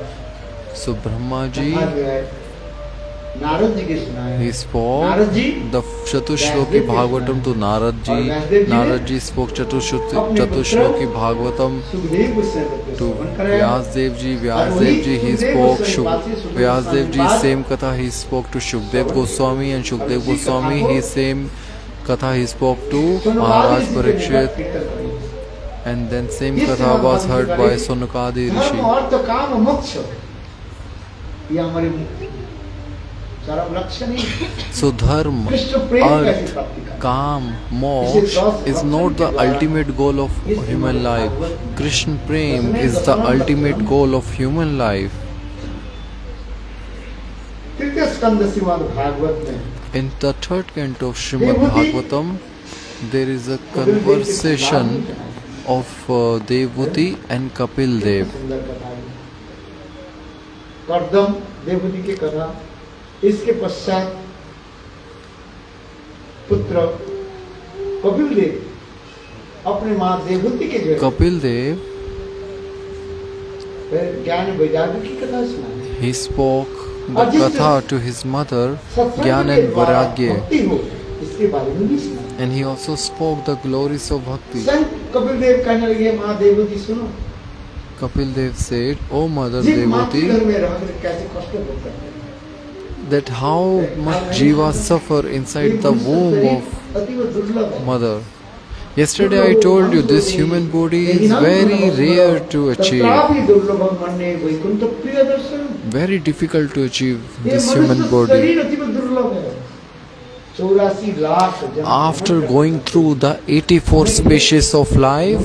So Brahmaji he spoke the Chatushloki Bhagavatam to Naradji. Naradji spoke Chatushloki Bhagavatam to Vyasdevji. Vyasdevji he spoke Vyasdevji same Katha he spoke to Sukadeva Goswami, and Sukadeva Goswami he same Katha he spoke to Maharaj Pariksit, and then same Katha was heard by Saunaka Rsi. So dharma, earth, kam, moksha is not the ultimate goal of human life. Krishna Prem is the ultimate goal of human life. In the third canto of Srimad Bhagavatam, there is a conversation of Devhuti and Kapil Dev. Devahuti की कथा, इसके पश्चात पुत्र कपिल देव अपने मां देवहूति के जो Kapil Dev ज्ञान वैराग्य की कथा सुनाई। He spoke the katha to his mother, Gyan and Vairagya, इसके बारे में भी सुनाई। and he also spoke the glories of Bhakti. Kapil Dev कहने लगे मां देवहूति सुनो। Kapil Dev said, "O Mother Devhuti, that how much jiva suffer inside the womb of mother. Yesterday I told you this human body is very rare to achieve, very difficult to achieve this human body. After going through the 84 species of life,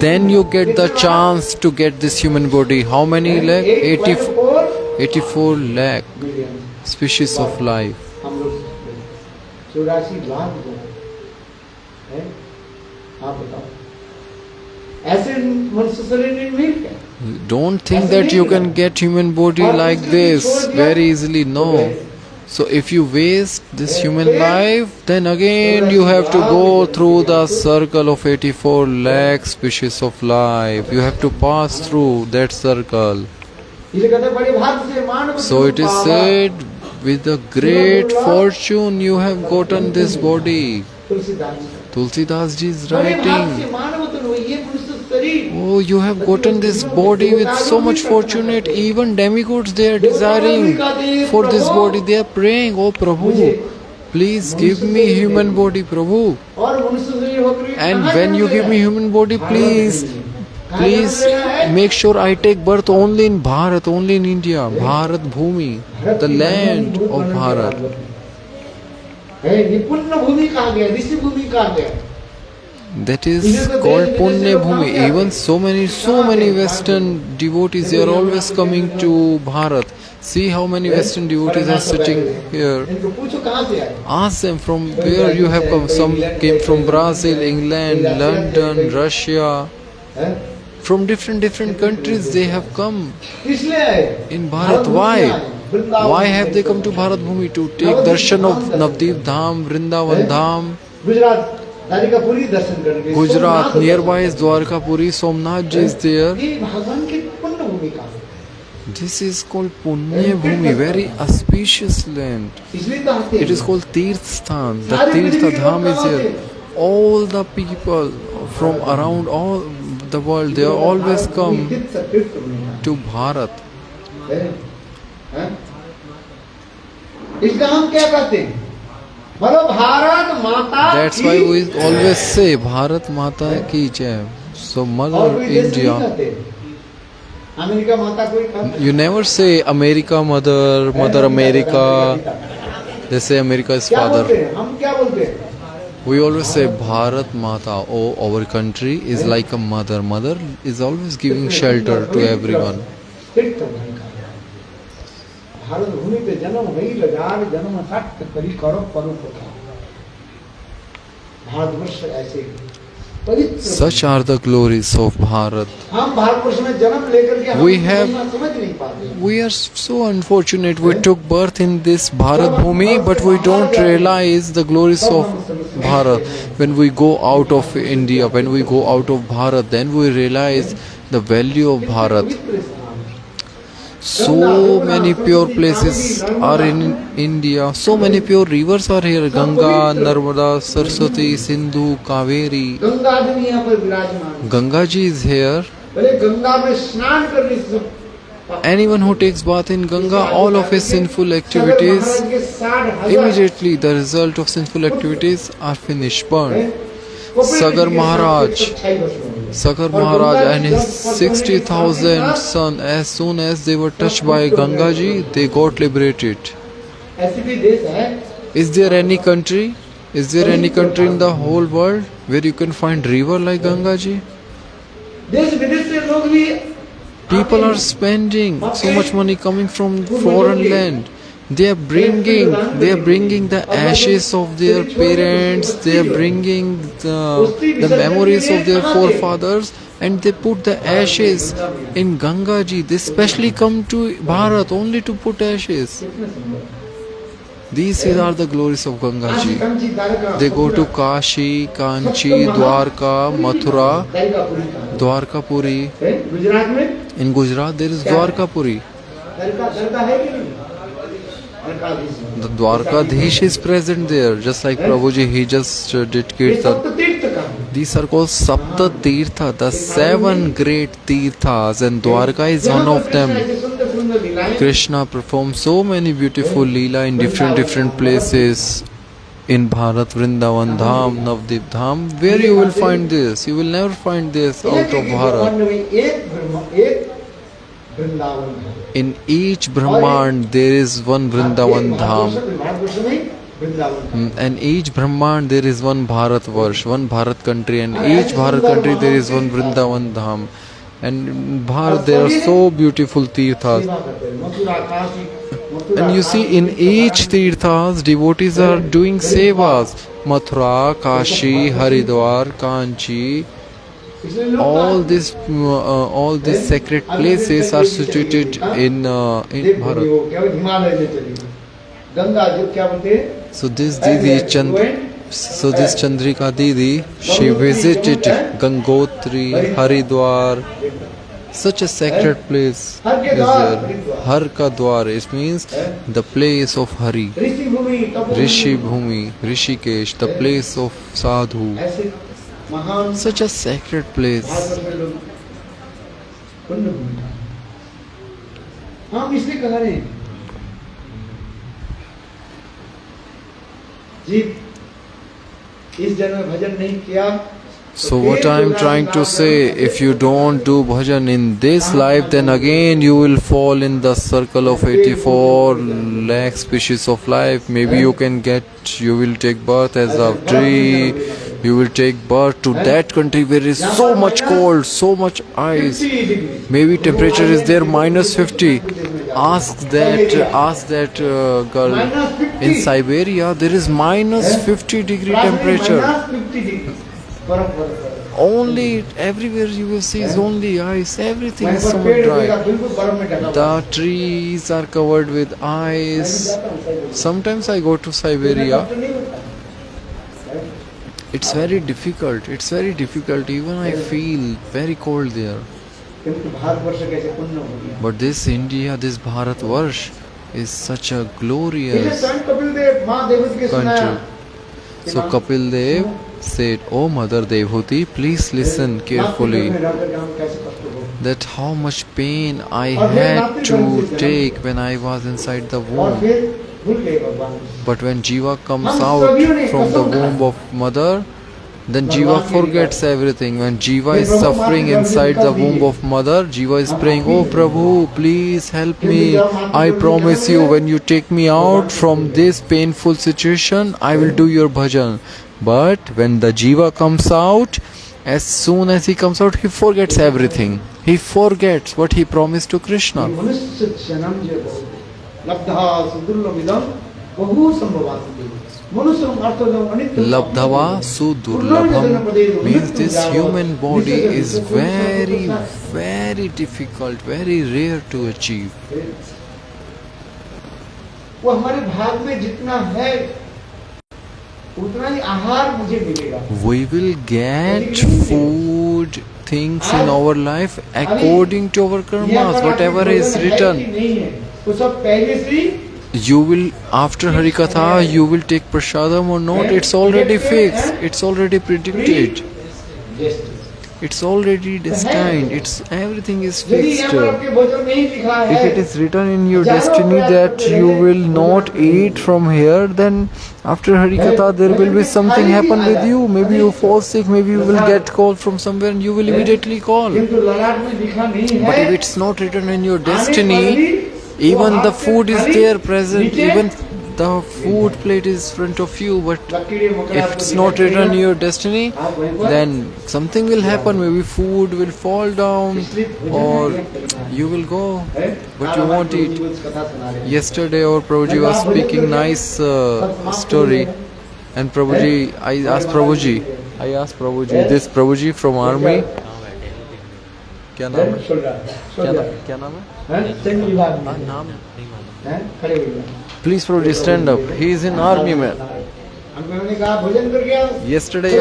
then you get the chance to get this human body. How many lakh? 84 lakh species of life. Don't think that you can get human body like this very easily. No. So if you waste this human life, then again you have to go through the circle of 84 lakh species of life. You have to pass through that circle. So it is said, with a great fortune you have gotten this body. Tulsidas ji is writing, oh, you have gotten this body with so much fortunate. Even demigods, they are desiring for this body. They are praying, oh Prabhu, please give me human body, Prabhu. And when you give me human body, please make sure I take birth only in Bharat, only in India. Bharat Bhumi, the land of Bharat. That is called Punya Bhumi. Even so many Western devotees, they are always coming to Bharat. See how many Western devotees are sitting here. Ask them from where you have come. Some came from Brazil, England, London, Russia. From different countries they have come in Bharat. Why? Why have they come to Bharat Bhumi? To take darshan of Navdeep Dham, Vrindavan Dham. Gujarat, nearby is Dwarkapuri, Somnath ji is there. This is called Punya Bhumi, very auspicious land. It is called Tirth Sthan. The Tirtha Dham is here. All the people from around all the world, they always come to Bharat. That's why we always say Bharat Mata Ki Jai. So Mother India. You never say America Mother, Mother America. They say America is father. We always say Bharat Mata. Oh, our country is like a mother. Mother is always giving shelter to everyone. Such are the glories of Bharat. We are so unfortunate. We took birth in this Bharat Bhumi, but we don't realize the glories of Bharat. When we go out of India, when we go out of Bharat, then we realize the value of Bharat. So many pure places are in India. So many pure rivers are here. Ganga, Narmada, Saraswati, Sindhu, Kaveri. Ganga ji is here. Anyone who takes bath in Ganga, all of his sinful activities, immediately the result of sinful activities are finished, burned. Sagar Maharaj and his 60,000 sons, as soon as they were touched by Ganga ji, they got liberated. Is there any country in the whole world where you can find river like Ganga ji? People are spending so much money coming from foreign land. They are bringing the ashes of their parents. They are bringing the memories of their forefathers, and they put the ashes in Ganga ji. They specially come to Bharat only to put ashes. These are the glories of Ganga ji. They go to Kashi, Kanchi, Dwarka, Mathura, Dwarkapuri. In Gujarat there is Dwarkapuri. The Dwarkadhish is present there, just like Prabhuji, he just did Kirtan. These are called Sapta Tirtha, the 7 great Tirthas, and Dwarka is one of them. Krishna performed so many beautiful Leela in different places in Bharat, Vrindavan Dham, Navdeep Dham. Where you will find this? You will never find this out of Bharat. In each Brahmand there is one Vrindavan Dham. And each Brahmand there is one Bharat Varsh, one Bharat country, and each Bharat country there is one Vrindavan Dham. And in Bharat there are so beautiful Tirthas. And you see, in each Tirthas devotees are doing sevas. Mathura, Kashi, Haridwar, Kanchi. All these sacred places are situated in Bharat. So this Chandrika Didi, she visited Gangotri, Haridwar. Such a sacred place is there. Har ka Dwar, it means the place of Hari. Rishi Bhumi, Rishikesh, the place of Sadhu. Such a sacred place. So what I am trying to say, if you don't do bhajan in this life, then again you will fall in the circle of 84 lakh species of life. Maybe you will take birth as a tree. You will take birth to that country where there is so much cold, so much ice. Maybe temperature is there -50. Ask that girl in Siberia, there is -50-degree temperature. Only everywhere you will see is only ice. Everything is so dry. The trees are covered with ice. Sometimes I go to Siberia. It's very difficult. Even I feel very cold there. किंतु भारतवर्ष कैसे पुण्य हो गया। But this India, this Bharatvarsh is such a इसे glorious स्वयं कपिल देव माँ देवहूति के सुनाया। country. So Kapil Dev said, "Oh Mother Devhuti, please listen carefully that how much pain I had to take when I was inside the और womb. फिर भूल गए भगवान। But when Jiva comes out from the womb of mother, then Jiva forgets everything. When Jiva is suffering inside the womb of mother, Jiva is praying, "Oh Prabhu, please help me. I promise you, when you take me out from this painful situation, I will do your bhajan." But when the Jiva comes out, as soon as he comes out, he forgets everything. He forgets what he promised to Krishna. मनुष्य जन्म जे बहुत लब्धा सुदुर्लभम बहु संभवाति। Labdhava sudurlabham means this human body is very, very difficult, very rare to achieve. वो हमारे भाग में जितना है उतना ही आहार मुझे मिलेगा। We will get food, things in our life according to our karmas, whatever is written. वो सब पहले से You will, after Harikatha, you will take prasadam or not, it's already fixed, it's already predicted, it's already destined, it's everything is fixed. If it is written in your destiny that you will not eat from here, then after Harikatha there will be something happen with you. Maybe you fall sick, maybe you will get call from somewhere and you will immediately call. But if it's not written in your destiny, even the food is there present, even the food plate is in front of you, but if it's not written in your destiny, then something will happen. Maybe food will fall down or you will go, but you won't eat. Yesterday our Prabhuji was speaking nice story, and Prabhuji, I asked Prabhuji, this Prabhuji from army, क्या नाम है? क्या नाम है? नाम Please Prabhuji, stand up. He is an army man. Yesterday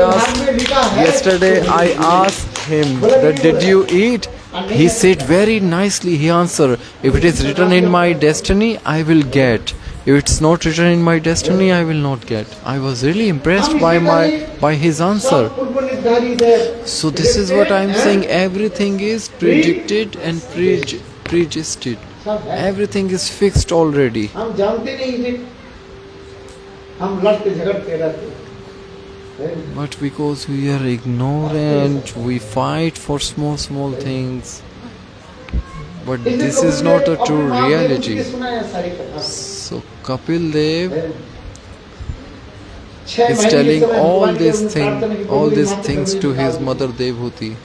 I asked him that did you eat? He said very nicely, he answered, if it is written in my destiny, I will get. If it's not written in my destiny, I will not get. I was really impressed by his answer. So this is what I am saying. Everything is predicted and predestined. Everything is fixed already. But because we are ignorant, we fight for small things. But this is not a true reality. So Kapil Dev is telling all these things to his mother Devhuti.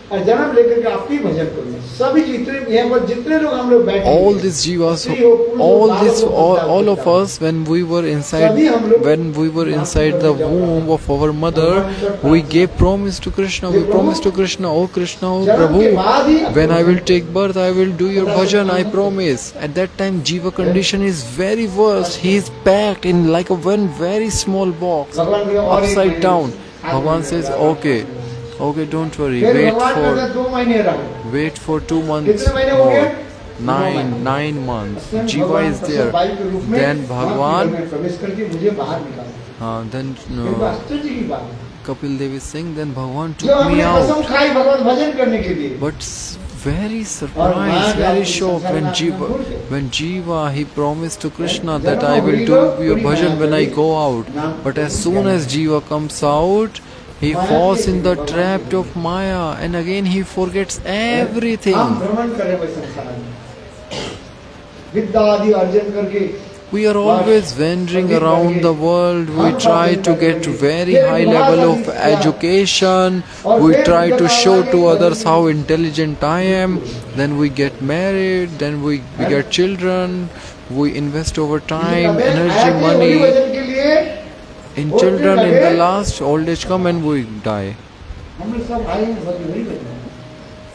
और जन्म लेकर के आप ही भजन करो। सभी जितने भी हैं वो जितने लोग हम लोग बैठे हैं, all these jivas, all of us, when we were inside the womb of our mother, we gave promise to Krishna. We promised to Krishna, oh Krishna, oh Prabhu, when I will take birth, I will do your bhajan, I promise. At that time, jiva condition is very worse. He is packed in like a one very small box, upside down. Bhagavan says, okay, don't worry, wait for 2 months more. 9 months. Jiva is there. Then Bhagavan, Kapil Dev is saying, then Bhagavan took me out. But very surprised, very shocked when Jiva, he promised to Krishna that I will do your bhajan when I go out. But as soon as Jiva comes out, he falls in the trap of Maya, and again he forgets everything. We are always wandering around the world. We try to get very high level of education. We try to show to others how intelligent I am. Then we get married. Then we get children. We invest our time, energy, money in children. In the last, old age come and we die.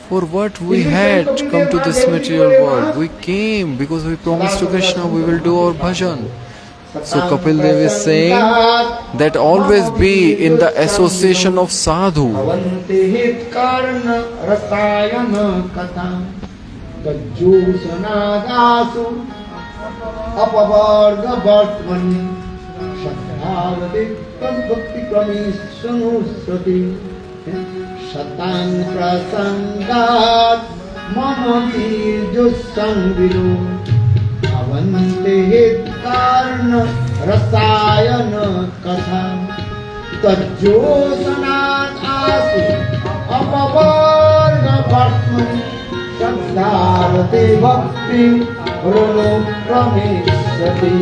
For what we had come to this material world? We came because we promised to Krishna we will do our bhajan. So Kapil Dev is saying that always be in the association of sadhu. Avante hit karna rasayana katha tajyosanat asu apavarga bhatmani shraddharate bhakti rano prameshati.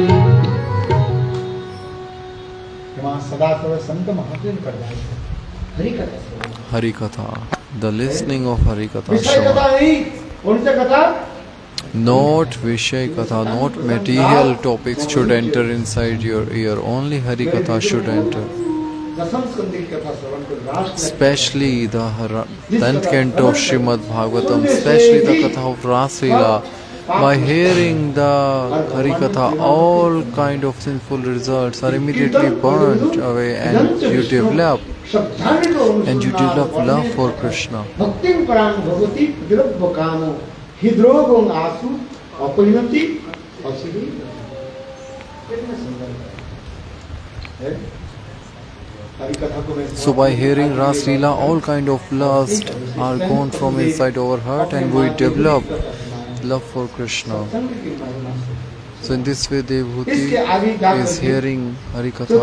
वहाँ सदा सर्व संत महाजन कर रहा है हरि कथा Hari Katha, the listening of Hari Katha. विषय कथा नहीं उनसे कथा Not Vishay Katha, not material topics should enter inside your ear. Only Hari Katha should enter. Especially the 10th canto of Srimad Bhagavatam, especially the Katha of Srila. By hearing the Hari Katha, all kind of sinful results are immediately burnt away, and you develop love for Krishna. हृदरोगं आसु अपरिणति असिद्धि. So by hearing Ras Leela, all kind of lust are gone from inside our heart, and we develop love for Krishna. So in this way, Devhuti is hearing Hari Katha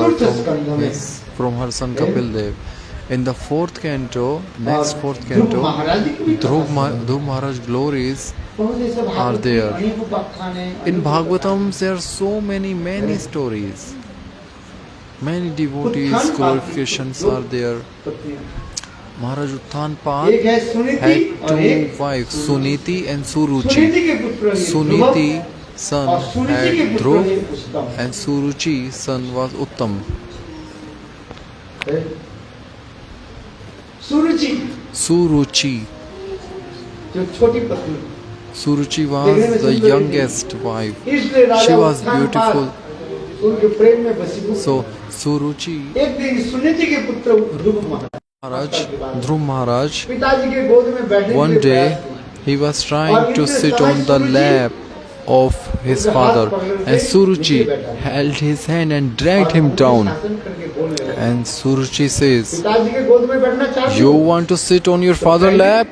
from her son Kapil Dev. In the 4th canto, next 4th canto, Dhruv Maharaj glories are there. In Bhagavatam, there are so many stories. Many devotees' glorifications are there. Maharaj Uttanpad had 2 wives, Suniti and Suruchi. Suniti son had Dhruv, and Suruchi son was Uttam. Suruchi. Suruchi was the youngest wife. She was beautiful. So Suruchi, Dhruv Maharaj, one day he was trying to sit on the lap of his father, and Suruchi held his hand and dragged him down. And Suruchi says, "You want to sit on your father's lap?